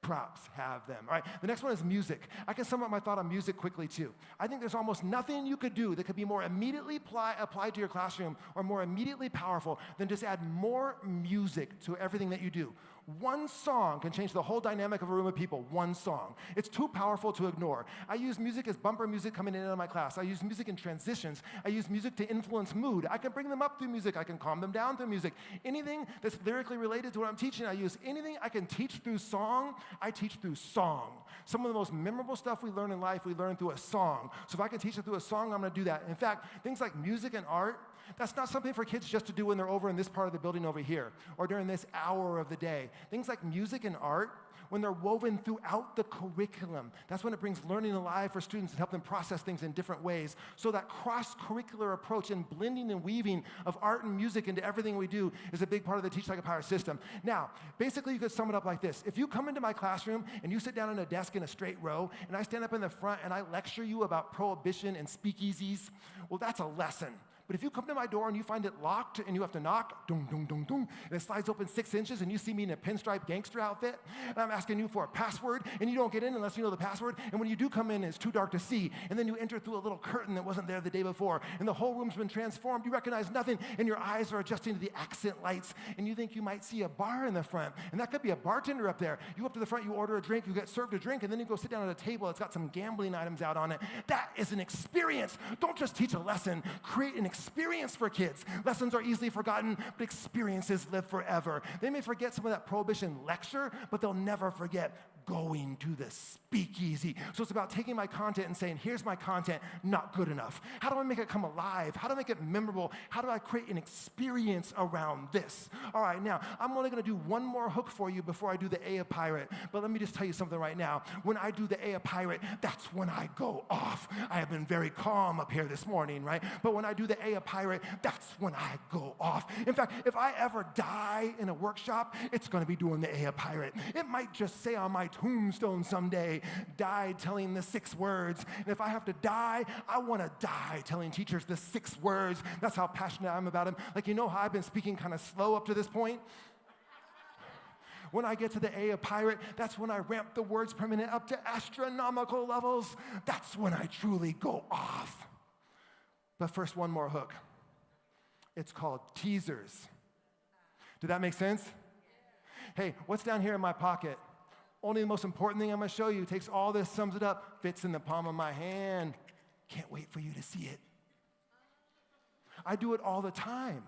Props, have them. All right, the next one is music. I can sum up my thought on music quickly too. I think there's almost nothing you could do that could be more immediately applied to your classroom or more immediately powerful than just add more music to everything that you do. One song can change the whole dynamic of a room of people. One song. It's too powerful to ignore. I use music as bumper music coming in and out of my class. I use music in transitions. I use music to influence mood. I can bring them up through music. I can calm them down through music. Anything that's lyrically related to what I'm teaching, I use. Anything I can teach through song, I teach through song. Some of the most memorable stuff we learn in life, we learn through a song. So if I can teach it through a song, I'm going to do that. In fact, things like music and art, that's not something for kids just to do when they're over in this part of the building over here or during this hour of the day. Things like music and art, when they're woven throughout the curriculum, that's when it brings learning alive for students and help them process things in different ways. So that cross-curricular approach and blending and weaving of art and music into everything we do is a big part of the Teach Like a Pirate system. Now, basically you could sum it up like this. If you come into my classroom and you sit down at a desk in a straight row and I stand up in the front and I lecture you about prohibition and speakeasies, well, that's a lesson. But if you come to my door and you find it locked and you have to knock, dong, dong, dong, dong, and it slides open 6 inches and you see me in a pinstripe gangster outfit and I'm asking you for a password and you don't get in unless you know the password, and when you do come in, it's too dark to see, and then you enter through a little curtain that wasn't there the day before and the whole room's been transformed, you recognize nothing and your eyes are adjusting to the accent lights and you think you might see a bar in the front, and that could be a bartender up there. You go up to the front, you order a drink, you get served a drink, and then you go sit down at a table that's got some gambling items out on it. That is an experience. Don't just teach a lesson, create an experience for kids. Lessons are easily forgotten, but experiences live forever. They may forget some of that prohibition lecture, but they'll never forget going to the speakeasy. So it's about taking my content and saying, here's my content, not good enough. How do I make it come alive? How do I make it memorable? How do I create an experience around this? All right, now, I'm only going to do one more hook for you before I do the A of Pirate, but let me just tell you something right now. When I do the A of Pirate, that's when I go off. I have been very calm up here this morning, right? But when I do the A of Pirate, that's when I go off. In fact, if I ever die in a workshop, it's going to be doing the A of Pirate. It might just say on my tombstone someday, died telling the 6 words. And if I have to die, I want to die telling teachers the 6 words. That's how passionate I am about them. Like, you know how I've been speaking kind of slow up to this point? When I get to the A of pirate, that's when I ramp the words per minute up to astronomical levels. That's when I truly go off. But first, one more hook. It's called teasers. Did that make sense? Hey, what's down here in my pocket? Only the most important thing I'm going to show you. Takes all this, sums it up, fits in the palm of my hand. Can't wait for you to see it. I do it all the time.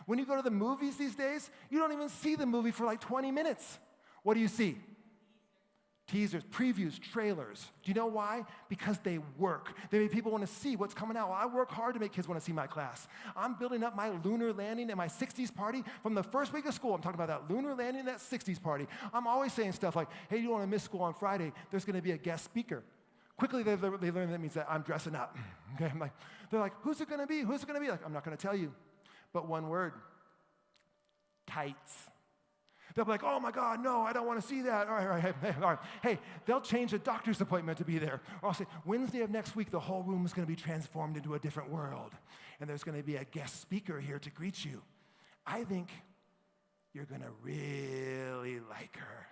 When you go to the movies these days, you don't even see the movie for like 20 minutes. What do you see? Teasers, previews, trailers. Do you know why? Because they work. They make people want to see what's coming out. Well, I work hard to make kids want to see my class. I'm building up my lunar landing and my 60s party from the first week of school. I'm talking about that lunar landing and that 60s party. I'm always saying stuff like, hey, you don't want to miss school on Friday. There's going to be a guest speaker. Quickly, they learn that means that I'm dressing up. Okay, they're like, who's it going to be? Who's it going to be? Like, I'm not going to tell you. But one word, tights. They'll be like, oh my God, no, I don't want to see that. All right. Hey, they'll change a doctor's appointment to be there. Or I'll say, Wednesday of next week, the whole room is going to be transformed into a different world. And there's going to be a guest speaker here to greet you. I think you're going to really like her.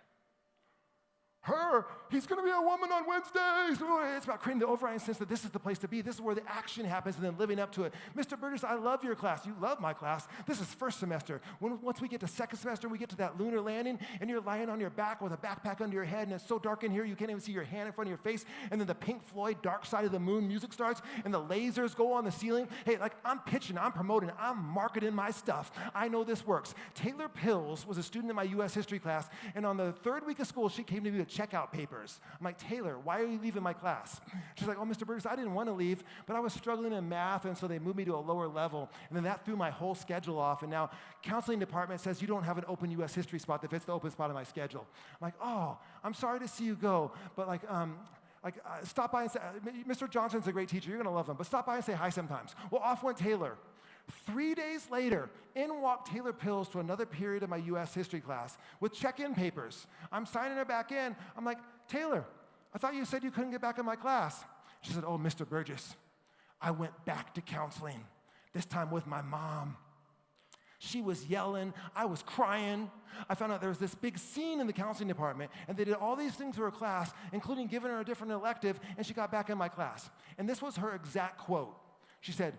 He's going to be a woman on Wednesdays. It's about creating the overriding sense that this is the place to be. This is where the action happens and then living up to it. Mr. Burgess, I love your class. You love my class. This is first semester. Once we get to second semester, we get to that lunar landing, and you're lying on your back with a backpack under your head, and it's so dark in here you can't even see your hand in front of your face, and then the Pink Floyd Dark Side of the Moon music starts, and the lasers go on the ceiling. Hey, like I'm pitching, I'm promoting, I'm marketing my stuff. I know this works. Taylor Pills was a student in my U.S. history class, and on the third week of school, she came to me with checkout papers. I'm like, Taylor, why are you leaving my class? She's like, oh, Mr. Burgess, I didn't want to leave, but I was struggling in math, and so they moved me to a lower level. And then that threw my whole schedule off, and now counseling department says you don't have an open U.S. history spot that fits the open spot in my schedule. I'm like, oh, I'm sorry to see you go, but stop by and say, Mr. Johnson's a great teacher, you're going to love him, but stop by and say hi sometimes. Well, off went Taylor. 3 days later, in walked Taylor Pills to another period of my U.S. history class with check-in papers. I'm signing her back in. I'm like, Taylor, I thought you said you couldn't get back in my class. She said, oh, Mr. Burgess, I went back to counseling, this time with my mom. She was yelling. I was crying. I found out there was this big scene in the counseling department, and they did all these things to her class, including giving her a different elective, and she got back in my class. And this was her exact quote. She said,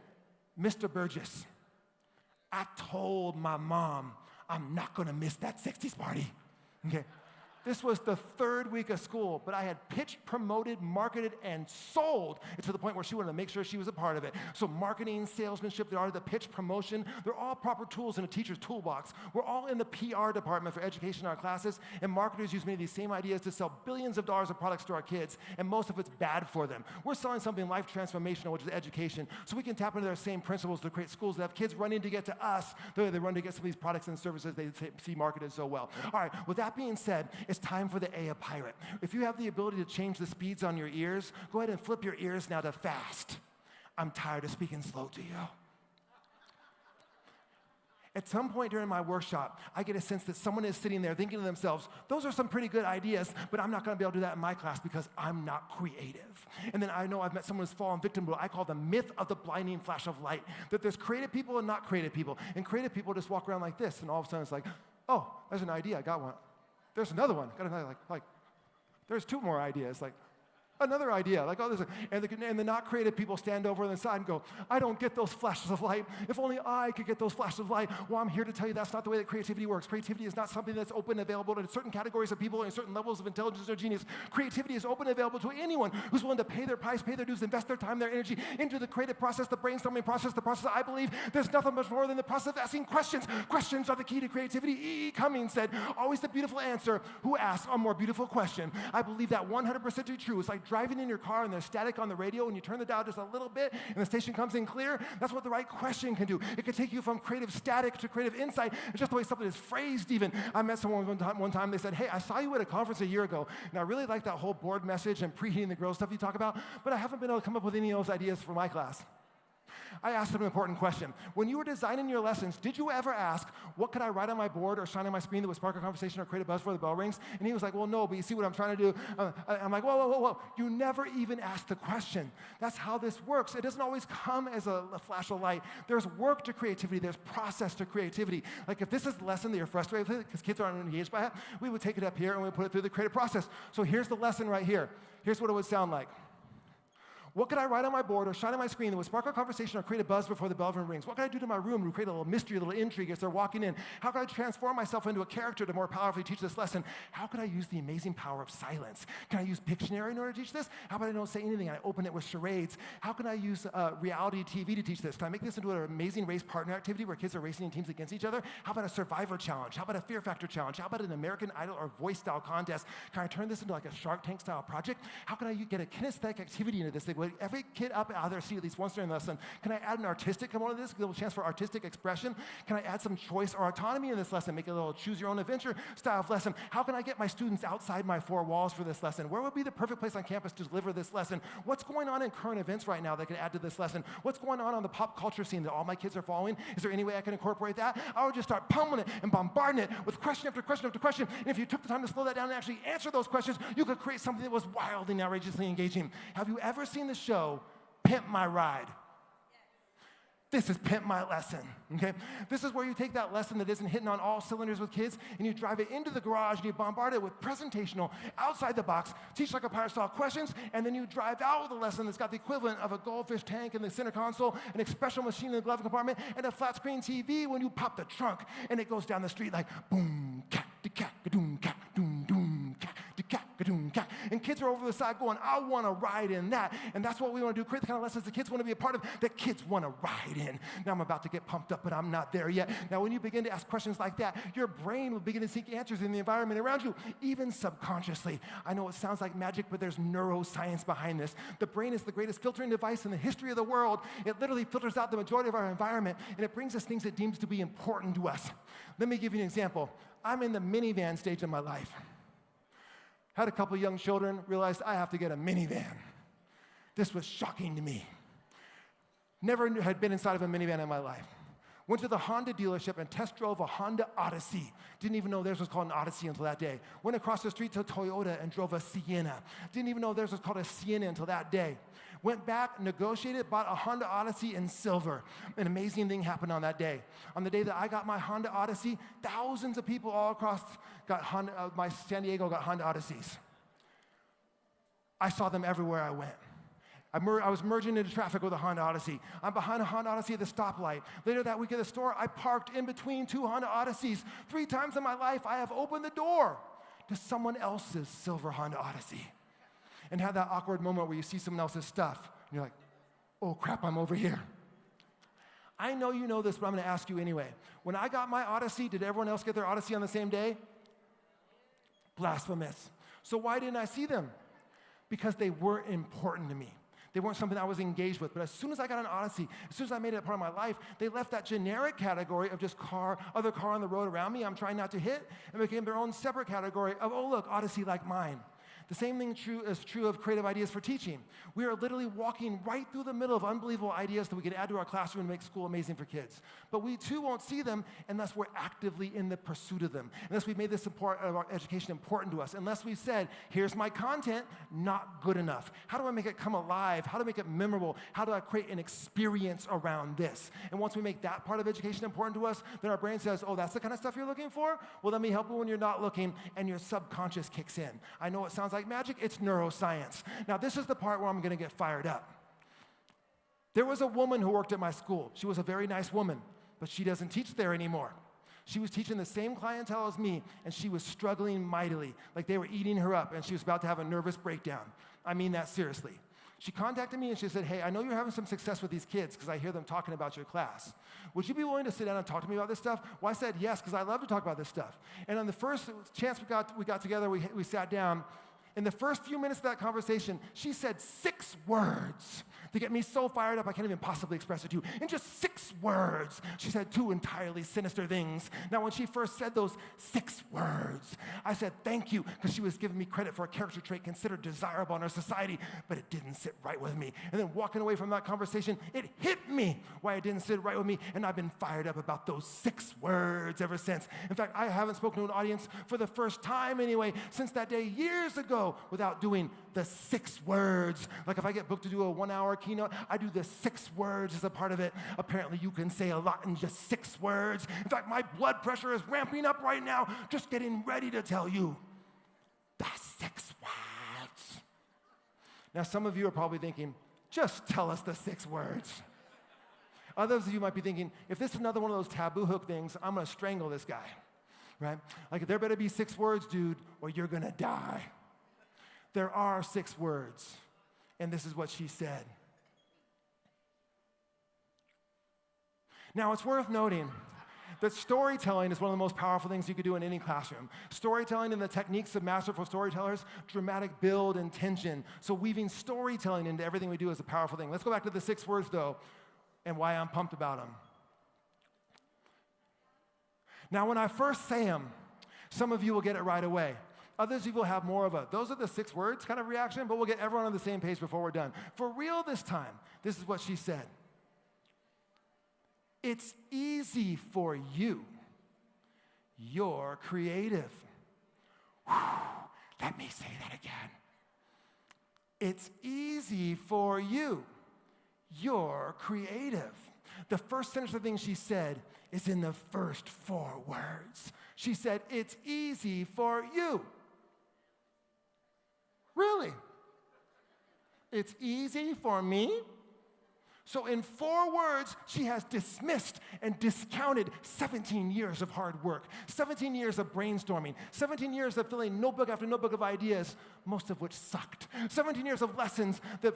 Mr. Burgess, I told my mom I'm not going to miss that 60s party. Okay. This was the third week of school, but I had pitched, promoted, marketed, and sold it to the point where she wanted to make sure she was a part of it. So marketing, salesmanship, the pitch, promotion, they're all proper tools in a teacher's toolbox. We're all in the PR department for education in our classes, and marketers use many of these same ideas to sell billions of dollars of products to our kids, and most of it's bad for them. We're selling something life transformational, which is education, so we can tap into their same principles to create schools that have kids running to get to us, the way they run to get some of these products and services they see marketed so well. All right, with that being said, it's time for the A of pirate. If you have the ability to change the speeds on your ears, go ahead and flip your ears now to fast. I'm tired of speaking slow to you. At some point during my workshop, I get a sense that someone is sitting there thinking to themselves, those are some pretty good ideas, but I'm not going to be able to do that in my class because I'm not creative. And then I know I've met someone who's fallen victim to what I call the myth of the blinding flash of light, that there's creative people and not creative people. And creative people just walk around like this, and all of a sudden it's like, oh, there's an idea, I got one. There's another one. Got another, there's two more ideas. Another idea. And the not creative people stand over on the side and go, I don't get those flashes of light. If only I could get those flashes of light. Well, I'm here to tell you that's not the way that creativity works. Creativity is not something that's open and available to certain categories of people and certain levels of intelligence or genius. Creativity is open and available to anyone who's willing to pay their price, pay their dues, invest their time, their energy into the creative process, the brainstorming process, the process. I believe there's nothing much more than the process of asking questions. Questions are the key to creativity. E. Cummings said, always the beautiful answer. Who asks a more beautiful question? I believe that 100% to be true. It's like driving in your car and there's static on the radio and you turn the dial just a little bit and the station comes in clear. That's what the right question can do. It can take you from creative static to creative insight. It's just the way something is phrased even. I met someone one time, they said, hey, I saw you at a conference a year ago, and I really like that whole board message and preheating the grill stuff you talk about, but I haven't been able to come up with any of those ideas for my class. I asked him an important question. When you were designing your lessons, did you ever ask, what could I write on my board or shine on my screen that would spark a conversation or create a buzz before the bell rings? And he was like, well, no, but you see what I'm trying to do? I'm like, whoa. You never even asked the question. That's how this works. It doesn't always come as a flash of light. There's work to creativity. There's process to creativity. Like if this is the lesson that you're frustrated with because kids aren't engaged by it, we would take it up here and we would put it through the creative process. So here's the lesson right here. Here's what it would sound like. What could I write on my board or shine on my screen that would spark a conversation or create a buzz before the bell rings? What could I do to my room to create a little mystery, a little intrigue as they're walking in? How could I transform myself into a character to more powerfully teach this lesson? How could I use the amazing power of silence? Can I use Pictionary in order to teach this? How about I don't say anything? I open it with charades. How can I use reality TV to teach this? Can I make this into an amazing race partner activity where kids are racing in teams against each other? How about a survivor challenge? How about a fear factor challenge? How about an American Idol or voice style contest? Can I turn this into like a Shark Tank style project? How can I get a kinesthetic activity into this thing where every kid up out of their seat at least once during the lesson? Can I add an artistic component to this? A little chance for artistic expression? Can I add some choice or autonomy in this lesson? Make it a little choose your own adventure style of lesson? How can I get my students outside my four walls for this lesson? Where would be the perfect place on campus to deliver this lesson? What's going on in current events right now that can add to this lesson? What's going on the pop culture scene that all my kids are following? Is there any way I can incorporate that? I would just start pummeling it and bombarding it with question after question after question. And if you took the time to slow that down and actually answer those questions, you could create something that was wildly and outrageously engaging. Have you ever seen the show Pimp My Ride? This is Pimp My Lesson, okay? This is where you take that lesson that isn't hitting on all cylinders with kids and you drive it into the garage and you bombard it with presentational, outside the box, teach like a pirate style questions, and then you drive out with a lesson that's got the equivalent of a goldfish tank in the center console, an expression machine in the glove compartment, and a flat screen TV when you pop the trunk and it goes down the street like boom, cat, doom, cat, doom, doom, cat, doom, cat. And kids are over the side going, I want to ride in that. And that's what we want to do, create the kind of lessons the kids want to be a part of, that kids want to ride in. Now I'm about to get pumped up, but I'm not there yet. Now when you begin to ask questions like that, your brain will begin to seek answers in the environment around you, even subconsciously. I know it sounds like magic, but there's neuroscience behind this. The brain is the greatest filtering device in the history of the world. It literally filters out the majority of our environment, and it brings us things it deems to be important to us. Let me give you an example. I'm in the minivan stage of my life. Had a couple young children, realized I have to get a minivan. This was shocking to me. Never had been inside of a minivan in my life. Went to the Honda dealership and test drove a Honda Odyssey. Didn't even know theirs was called an Odyssey until that day. Went across the street to Toyota and drove a Sienna. Didn't even know theirs was called a Sienna until that day. Went back, negotiated, bought a Honda Odyssey in silver. An amazing thing happened on that day. On the day that I got my Honda Odyssey, thousands of people all across my San Diego got Honda Odysseys. I saw them everywhere I went. I was merging into traffic with a Honda Odyssey. I'm behind a Honda Odyssey at the stoplight. Later that week at the store, I parked in between two Honda Odysseys. 3 times in my life, I have opened the door to someone else's silver Honda Odyssey. And had that awkward moment where you see someone else's stuff, and you're like, oh crap, I'm over here. I know you know this, but I'm going to ask you anyway. When I got my Odyssey, did everyone else get their Odyssey on the same day? Blasphemous. So why didn't I see them? Because they weren't important to me. They weren't something I was engaged with. But as soon as I got an Odyssey, as soon as I made it a part of my life, they left that generic category of just other car on the road around me I'm trying not to hit, and became their own separate category of, oh look, Odyssey like mine. The same thing is true of creative ideas for teaching. We are literally walking right through the middle of unbelievable ideas that we can add to our classroom and make school amazing for kids. But we too won't see them unless we're actively in the pursuit of them, unless we've made this part of our education important to us, unless we've said, here's my content, not good enough. How do I make it come alive? How do I make it memorable? How do I create an experience around this? And once we make that part of education important to us, then our brain says, oh, that's the kind of stuff you're looking for? Well, let me help you when you're not looking, and your subconscious kicks in. I know it sounds like magic, it's neuroscience. Now, this is the part where I'm going to get fired up. There was a woman who worked at my school. She was a very nice woman, but she doesn't teach there anymore. She was teaching the same clientele as me, and she was struggling mightily, like they were eating her up, and she was about to have a nervous breakdown. I mean that seriously. She contacted me and she said, hey, I know you're having some success with these kids because I hear them talking about your class. Would you be willing to sit down and talk to me about this stuff? Well, I said yes, because I love to talk about this stuff. And on the first chance we got together, we sat down. In the first few minutes of that conversation, she said 6 words to get me so fired up I can't even possibly express it to you. In just 6 words, she said 2 entirely sinister things. Now, when she first said those 6 words, I said thank you because she was giving me credit for a character trait considered desirable in our society, but it didn't sit right with me. And then walking away from that conversation, it hit me why it didn't sit right with me, and I've been fired up about those 6 words ever since. In fact, I haven't spoken to an audience for the first time anyway since that day years ago without doing the 6 words. Like if I get booked to do a 1-hour keynote, I do the 6 words as a part of it. Apparently you can say a lot in just 6 words. In fact, my blood pressure is ramping up right now, just getting ready to tell you the 6 words. Now some of you are probably thinking, just tell us the 6 words. Others of you might be thinking, if this is another one of those taboo hook things, I'm gonna strangle this guy, right? Like there better be 6 words, dude, or you're gonna die. There are 6 words, and this is what she said. Now, it's worth noting that storytelling is one of the most powerful things you could do in any classroom. Storytelling and the techniques of masterful storytellers, dramatic build and tension. So weaving storytelling into everything we do is a powerful thing. Let's go back to the 6 words, though, and why I'm pumped about them. Now, when I first say them, some of you will get it right away. Others of you will have more of a, those are the 6 words kind of reaction, but we'll get everyone on the same page before we're done. For real this time, this is what she said. It's easy for you. You're creative. Whew, let me say that again. It's easy for you. You're creative. The first sentence of the thing she said is in the first 4 words. She said, it's easy for you. Really? It's easy for me? So in 4 words, she has dismissed and discounted 17 years of hard work, 17 years of brainstorming, 17 years of filling notebook after notebook of ideas, most of which sucked, 17 years of lessons that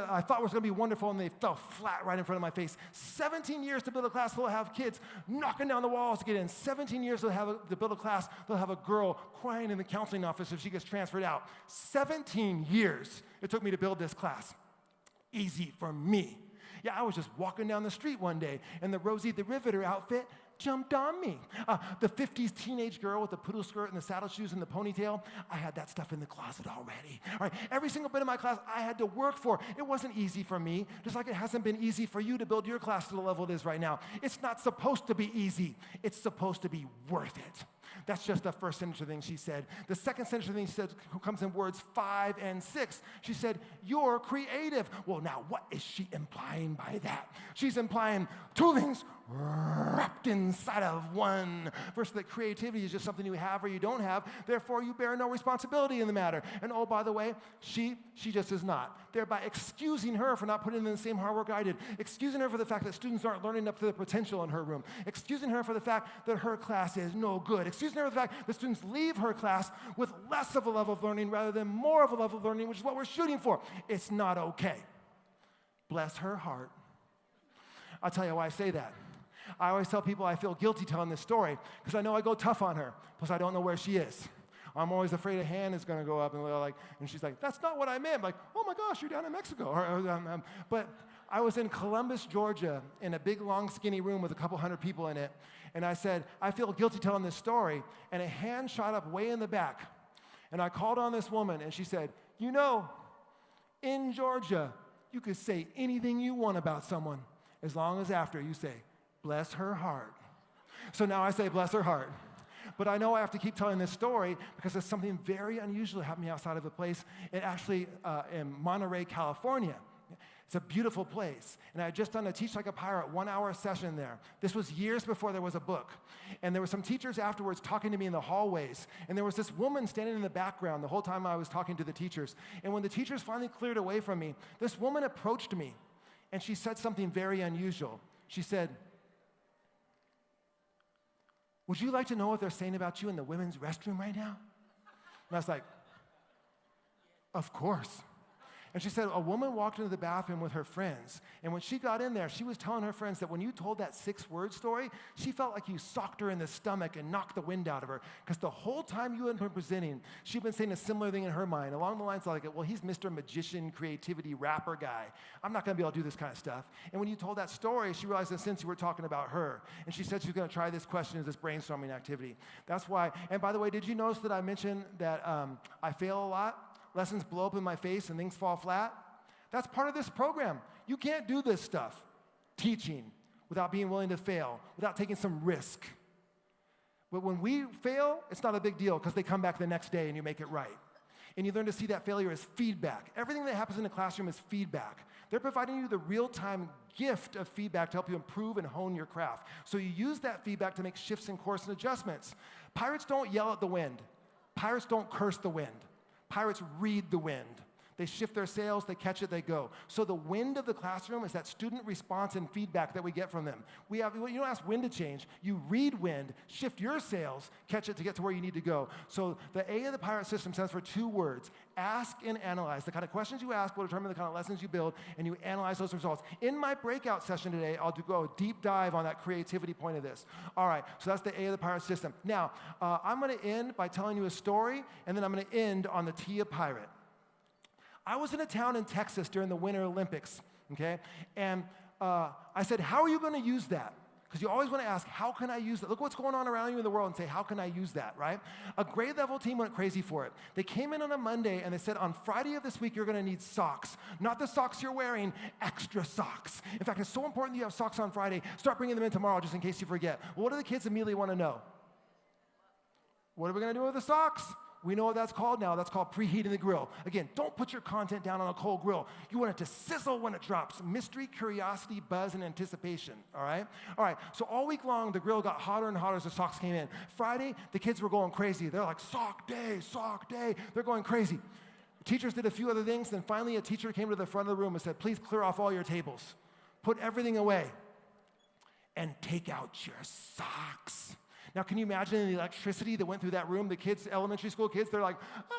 I thought was going to be wonderful and they fell flat right in front of my face, 17 years to build a class that'll have kids knocking down the walls to get in, 17 years to build a class that'll have a girl crying in the counseling office if she gets transferred out. 17 years it took me to build this class. Easy for me. Yeah, I was just walking down the street one day, and the Rosie the Riveter outfit jumped on me. The 50s teenage girl with the poodle skirt and the saddle shoes and the ponytail, I had that stuff in the closet already. All right, every single bit of my class I had to work for. It wasn't easy for me, just like it hasn't been easy for you to build your class to the level it is right now. It's not supposed to be easy. It's supposed to be worth it. That's just the first sentence of the thing she said. The second sentence of the thing she said comes in words 5 and 6. She said, you're creative. Well, now, what is she implying by that? She's implying 2 things wrapped inside of one. First, that creativity is just something you have or you don't have. Therefore, you bear no responsibility in the matter. And oh, by the way, she just is not. Thereby excusing her for not putting in the same hard work I did. Excusing her for the fact that students aren't learning up to their potential in her room. Excusing her for the fact that her class is no good. Excusing her for the fact that students leave her class with less of a level of learning rather than more of a level of learning, which is what we're shooting for. It's not okay. Bless her heart. I'll tell you why I say that. I always tell people I feel guilty telling this story because I know I go tough on her, plus I don't know where she is. I'm always afraid a hand is going to go up and she's like, that's not what I meant. I'm like, oh my gosh, you're down in Mexico. But I was in Columbus, Georgia, in a big, long, skinny room with a couple hundred people in it, and I said, I feel guilty telling this story, and a hand shot up way in the back, and I called on this woman, and she said, you know, in Georgia, you could say anything you want about someone as long as after you say, bless her heart. So now I say, bless her heart. But I know I have to keep telling this story because there's something very unusual happening outside of the place, in Monterey, California. It's a beautiful place. And I had just done a Teach Like a Pirate 1-hour session there. This was years before there was a book. And there were some teachers afterwards talking to me in the hallways. And there was this woman standing in the background the whole time I was talking to the teachers. And when the teachers finally cleared away from me, this woman approached me. And she said something very unusual. She said, would you like to know what they're saying about you in the women's restroom right now? And I was like, of course. And she said a woman walked into the bathroom with her friends. And when she got in there, she was telling her friends that when you told that 6-word story, she felt like you socked her in the stomach and knocked the wind out of her. Because the whole time you had been presenting, she'd been saying a similar thing in her mind, along the lines like, well, he's Mr. Magician, creativity, rapper guy. I'm not going to be able to do this kind of stuff. And when you told that story, she realized that since you were talking about her. And she said she was going to try this question as this brainstorming activity. That's why. And by the way, did you notice that I mentioned that I fail a lot? Lessons blow up in my face and things fall flat. That's part of this program. You can't do this stuff, teaching, without being willing to fail, without taking some risk. But when we fail, it's not a big deal because they come back the next day and you make it right. And you learn to see that failure as feedback. Everything that happens in the classroom is feedback. They're providing you the real-time gift of feedback to help you improve and hone your craft. So you use that feedback to make shifts in course and adjustments. Pirates don't yell at the wind. Pirates don't curse the wind. Pirates read the wind. They shift their sails, they catch it, they go. So the wind of the classroom is that student response and feedback that we get from them. You don't ask wind to change. You read wind, shift your sails, catch it to get to where you need to go. So the A of the pirate system stands for 2 words: ask and analyze. The kind of questions you ask will determine the kind of lessons you build, and you analyze those results. In my breakout session today, I'll go a deep dive on that creativity point of this. All right, so that's the A of the pirate system. Now, I'm going to end by telling you a story, and then I'm going to end on the T of pirate. I was in a town in Texas during the Winter Olympics, okay? And I said, how are you going to use that? Because you always want to ask, how can I use that? Look what's going on around you in the world and say, how can I use that, right? A grade level team went crazy for it. They came in on a Monday and they said, on Friday of this week, you're going to need socks. Not the socks you're wearing, extra socks. In fact, it's so important that you have socks on Friday. Start bringing them in tomorrow just in case you forget. Well, what do the kids immediately want to know? What are we going to do with the socks? We know what that's called now. That's called preheating the grill. Again, don't put your content down on a cold grill. You want it to sizzle when it drops. Mystery, curiosity, buzz, and anticipation, all right? All right, so all week long, the grill got hotter and hotter as the socks came in. Friday, the kids were going crazy. They're like, sock day, sock day. They're going crazy. Teachers did a few other things. Then finally, a teacher came to the front of the room and said, please clear off all your tables. Put everything away and take out your socks. Now, can you imagine the electricity that went through that room? The kids, elementary school kids, they're like, ah!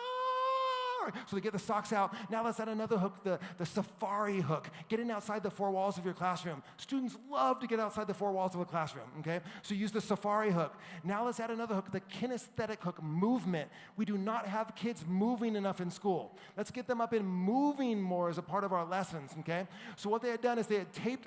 So they get the socks out. Now let's add another hook, the safari hook, getting outside the 4 walls of your classroom. Students love to get outside the 4 walls of a classroom, okay? So use the safari hook. Now let's add another hook, the kinesthetic hook, movement. We do not have kids moving enough in school. Let's get them up and moving more as a part of our lessons, okay? So what they had done is they had taped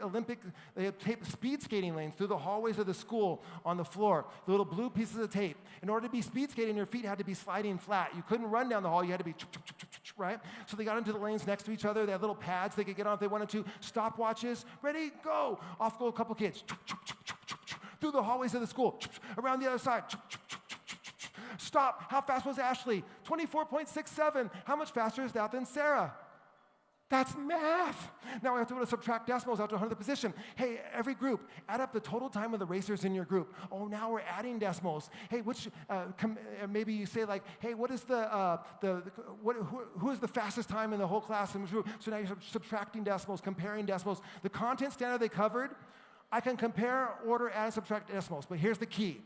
speed skating lanes through the hallways of the school on the floor, the little blue pieces of tape. In order to be speed skating, your feet had to be sliding flat. You couldn't run down the hall, you had to be right? So they got into the lanes next to each other. They had little pads they could get on if they wanted to. Stopwatches. Ready? Go. Off go a couple kids. Through the hallways of the school. Around the other side. Stop. How fast was Ashley? 24.67. How much faster is that than Sarah? That's math. Now we have to be able to subtract decimals out to 100th position. Hey, every group, add up the total time of the racers in your group. Oh, now we're adding decimals. Hey, maybe you say like, hey, what is who is the fastest time in the whole class? So now you're subtracting decimals, comparing decimals. The content standard they covered, I can compare, order, add, and subtract decimals. But here's the key.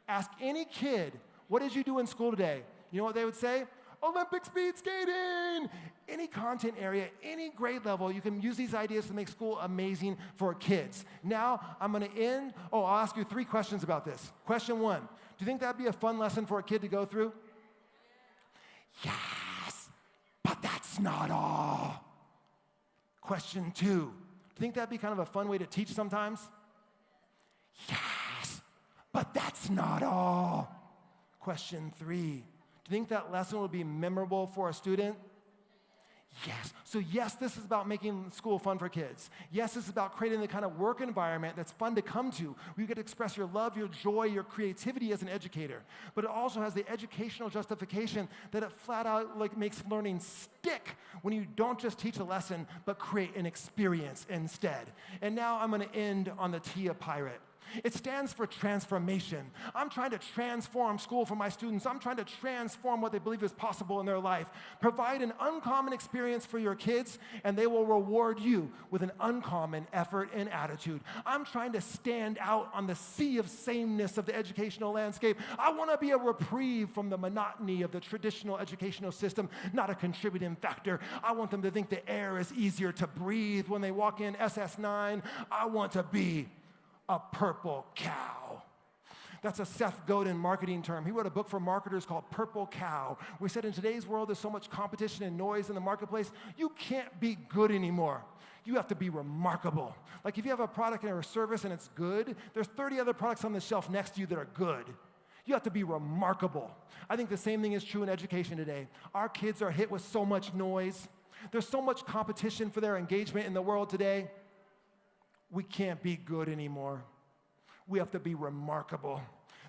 Ask any kid, what did you do in school today? You know what they would say? Olympic speed skating. Any content area, any grade level, you can use these ideas to make school amazing for kids. Now, I'm going to end. I'll ask you 3 questions about this. Question 1, do you think that'd be a fun lesson for a kid to go through? Yes, but that's not all. Question 2, do you think that'd be kind of a fun way to teach sometimes? Yes, but that's not all. Question 3, do you think that lesson will be memorable for a student? Yes. So yes, this is about making school fun for kids. Yes, this is about creating the kind of work environment that's fun to come to, where you get to express your love, your joy, your creativity as an educator. But it also has the educational justification that it flat out makes learning stick when you don't just teach a lesson, but create an experience instead. And now I'm going to end on the T of pirate. It stands for transformation. I'm trying to transform school for my students. I'm trying to transform what they believe is possible in their life. Provide an uncommon experience for your kids, and they will reward you with an uncommon effort and attitude. I'm trying to stand out on the sea of sameness of the educational landscape. I want to be a reprieve from the monotony of the traditional educational system, not a contributing factor. I want them to think the air is easier to breathe when they walk in SS9. I want to be a purple cow. That's a Seth Godin marketing term. He wrote a book for marketers called Purple Cow. We said in today's world there's so much competition and noise in the marketplace, you can't be good anymore. You have to be remarkable. Like if you have a product or a service and it's good, there's 30 other products on the shelf next to you that are good. You have to be remarkable. I think the same thing is true in education today. Our kids are hit with so much noise. There's so much competition for their engagement in the world today. We can't be good anymore. We have to be remarkable.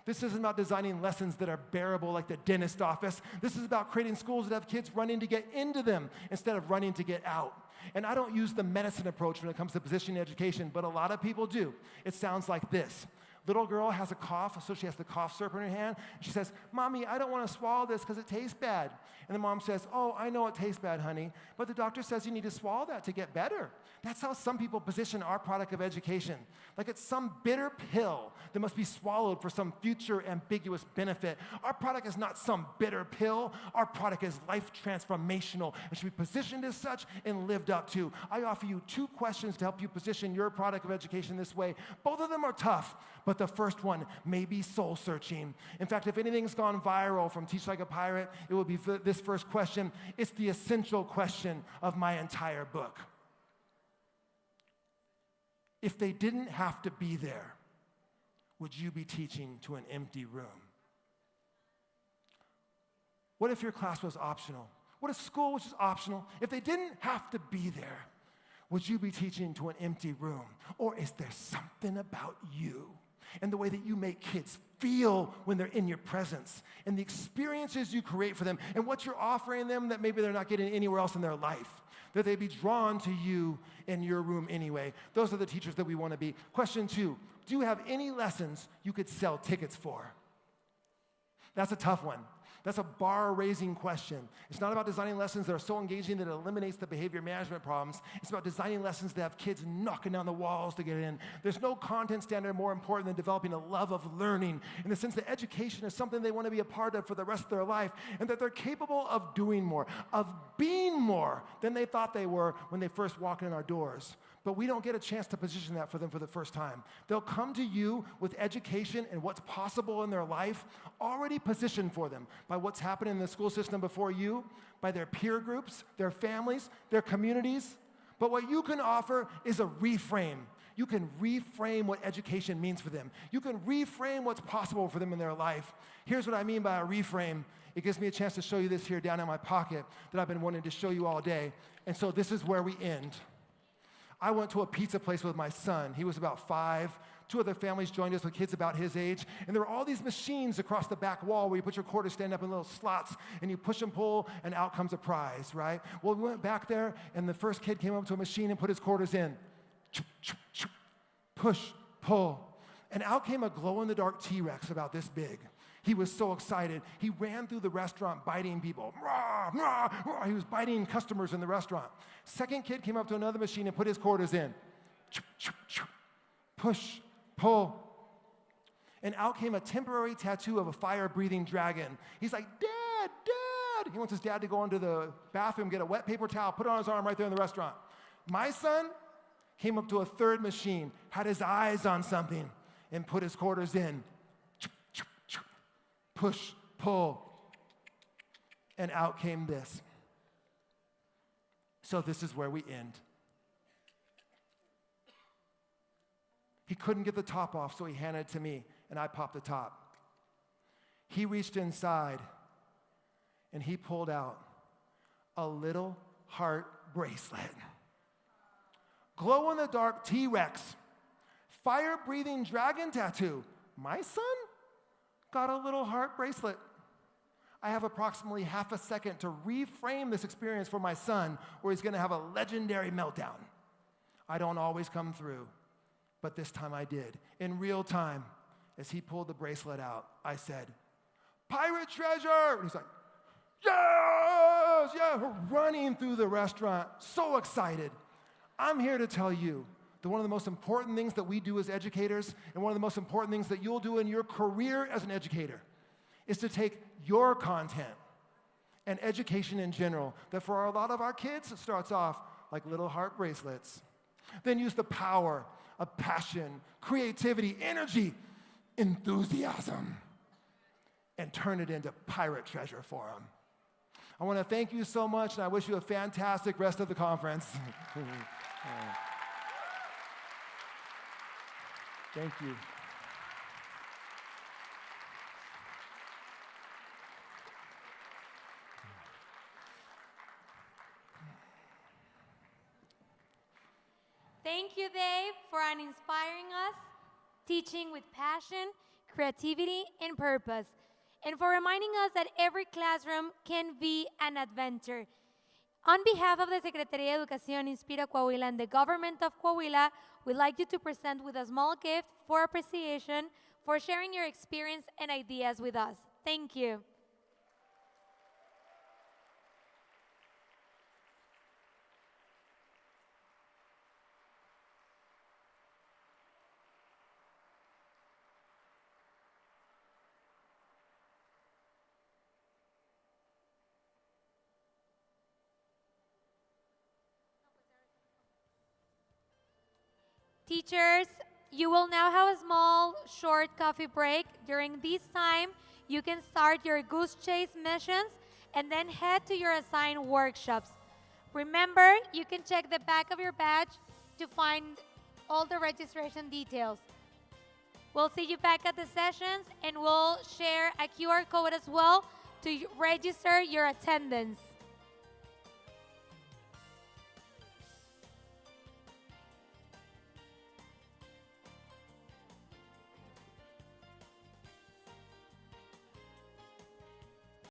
This isn't about designing lessons that are bearable like the dentist office. This is about creating schools that have kids running to get into them instead of running to get out. And I don't use the medicine approach when it comes to positioning education, but a lot of people do. It sounds like this. Little girl has a cough, so she has the cough syrup in her hand. She says, "Mommy, I don't want to swallow this because it tastes bad." And the mom says, "Oh, I know it tastes bad, honey, but the doctor says you need to swallow that to get better." That's how some people position our product of education. Like it's some bitter pill that must be swallowed for some future ambiguous benefit. Our product is not some bitter pill. Our product is life transformational and should be positioned as such and lived up to. I offer you 2 questions to help you position your product of education this way. Both of them are tough, but the first one may be soul-searching. In fact, if anything's gone viral from Teach Like a Pirate, it would be this first question. It's the essential question of my entire book. If they didn't have to be there, would you be teaching to an empty room? What if your class was optional? What if school was just optional? If they didn't have to be there, would you be teaching to an empty room? Or is there something about you and the way that you make kids feel when they're in your presence and the experiences you create for them and what you're offering them that maybe they're not getting anywhere else in their life, that they be drawn to you in your room anyway? Those are the teachers that we want to be. Question 2, do you have any lessons you could sell tickets for? That's a tough one. That's a bar-raising question. It's not about designing lessons that are so engaging that it eliminates the behavior management problems. It's about designing lessons that have kids knocking down the walls to get in. There's no content standard more important than developing a love of learning in the sense that education is something they want to be a part of for the rest of their life and that they're capable of doing more, of being more than they thought they were when they first walked in our doors. But we don't get a chance to position that for them for the first time. They'll come to you with education and what's possible in their life already positioned for them by what's happening in the school system before you, by their peer groups, their families, their communities. But what you can offer is a reframe. You can reframe what education means for them. You can reframe what's possible for them in their life. Here's what I mean by a reframe. It gives me a chance to show you this here down in my pocket that I've been wanting to show you all day. And so this is where we end. I went to a pizza place with my son. He was about 5. 2 other families joined us with kids about his age. And there were all these machines across the back wall where you put your quarters stand up in little slots and you push and pull and out comes a prize, right? Well, we went back there and the first kid came up to a machine and put his quarters in. Push, pull. And out came a glow-in-the-dark T-Rex about this big. He was so excited. He ran through the restaurant biting people. Rah, rah, rah. He was biting customers in the restaurant. Second kid came up to another machine and put his quarters in. Push, pull. And out came a temporary tattoo of a fire-breathing dragon. He's like, "Dad, Dad." He wants his dad to go into the bathroom, get a wet paper towel, put it on his arm right there in the restaurant. My son came up to a third machine, had his eyes on something, and put his quarters in. Push, pull, and out came this. So this is where we end. He couldn't get the top off, so he handed it to me, and I popped the top. He reached inside, and he pulled out a little heart bracelet. Glow-in-the-dark T-Rex, fire-breathing dragon tattoo. My son got a little heart bracelet. I have approximately half a second to reframe this experience for my son, or he's going to have a legendary meltdown. I don't always come through. But this time I did. In real time, as he pulled the bracelet out, I said, "Pirate treasure!" And he's like, "Yes, yeah!" We're running through the restaurant, so excited. I'm here to tell you that one of the most important things that we do as educators, and one of the most important things that you'll do in your career as an educator, is to take your content and education in general, that for a lot of our kids, it starts off like little heart bracelets. Then use the power of passion, creativity, energy, enthusiasm, and turn it into pirate treasure for them. I want to thank you so much, and I wish you a fantastic rest of the conference. Thank you. Thank you, Dave, for inspiring us, teaching with passion, creativity, and purpose, and for reminding us that every classroom can be an adventure. On behalf of the Secretaría de Educación Inspira Coahuila and the government of Coahuila, we'd like you to present with a small gift for appreciation for sharing your experience and ideas with us. Thank you. Teachers, you will now have a small, short coffee break. During this time, you can start your Goose Chase missions and then head to your assigned workshops. Remember, you can check the back of your badge to find all the registration details. We'll see you back at the sessions, and we'll share a QR code as well to register your attendance.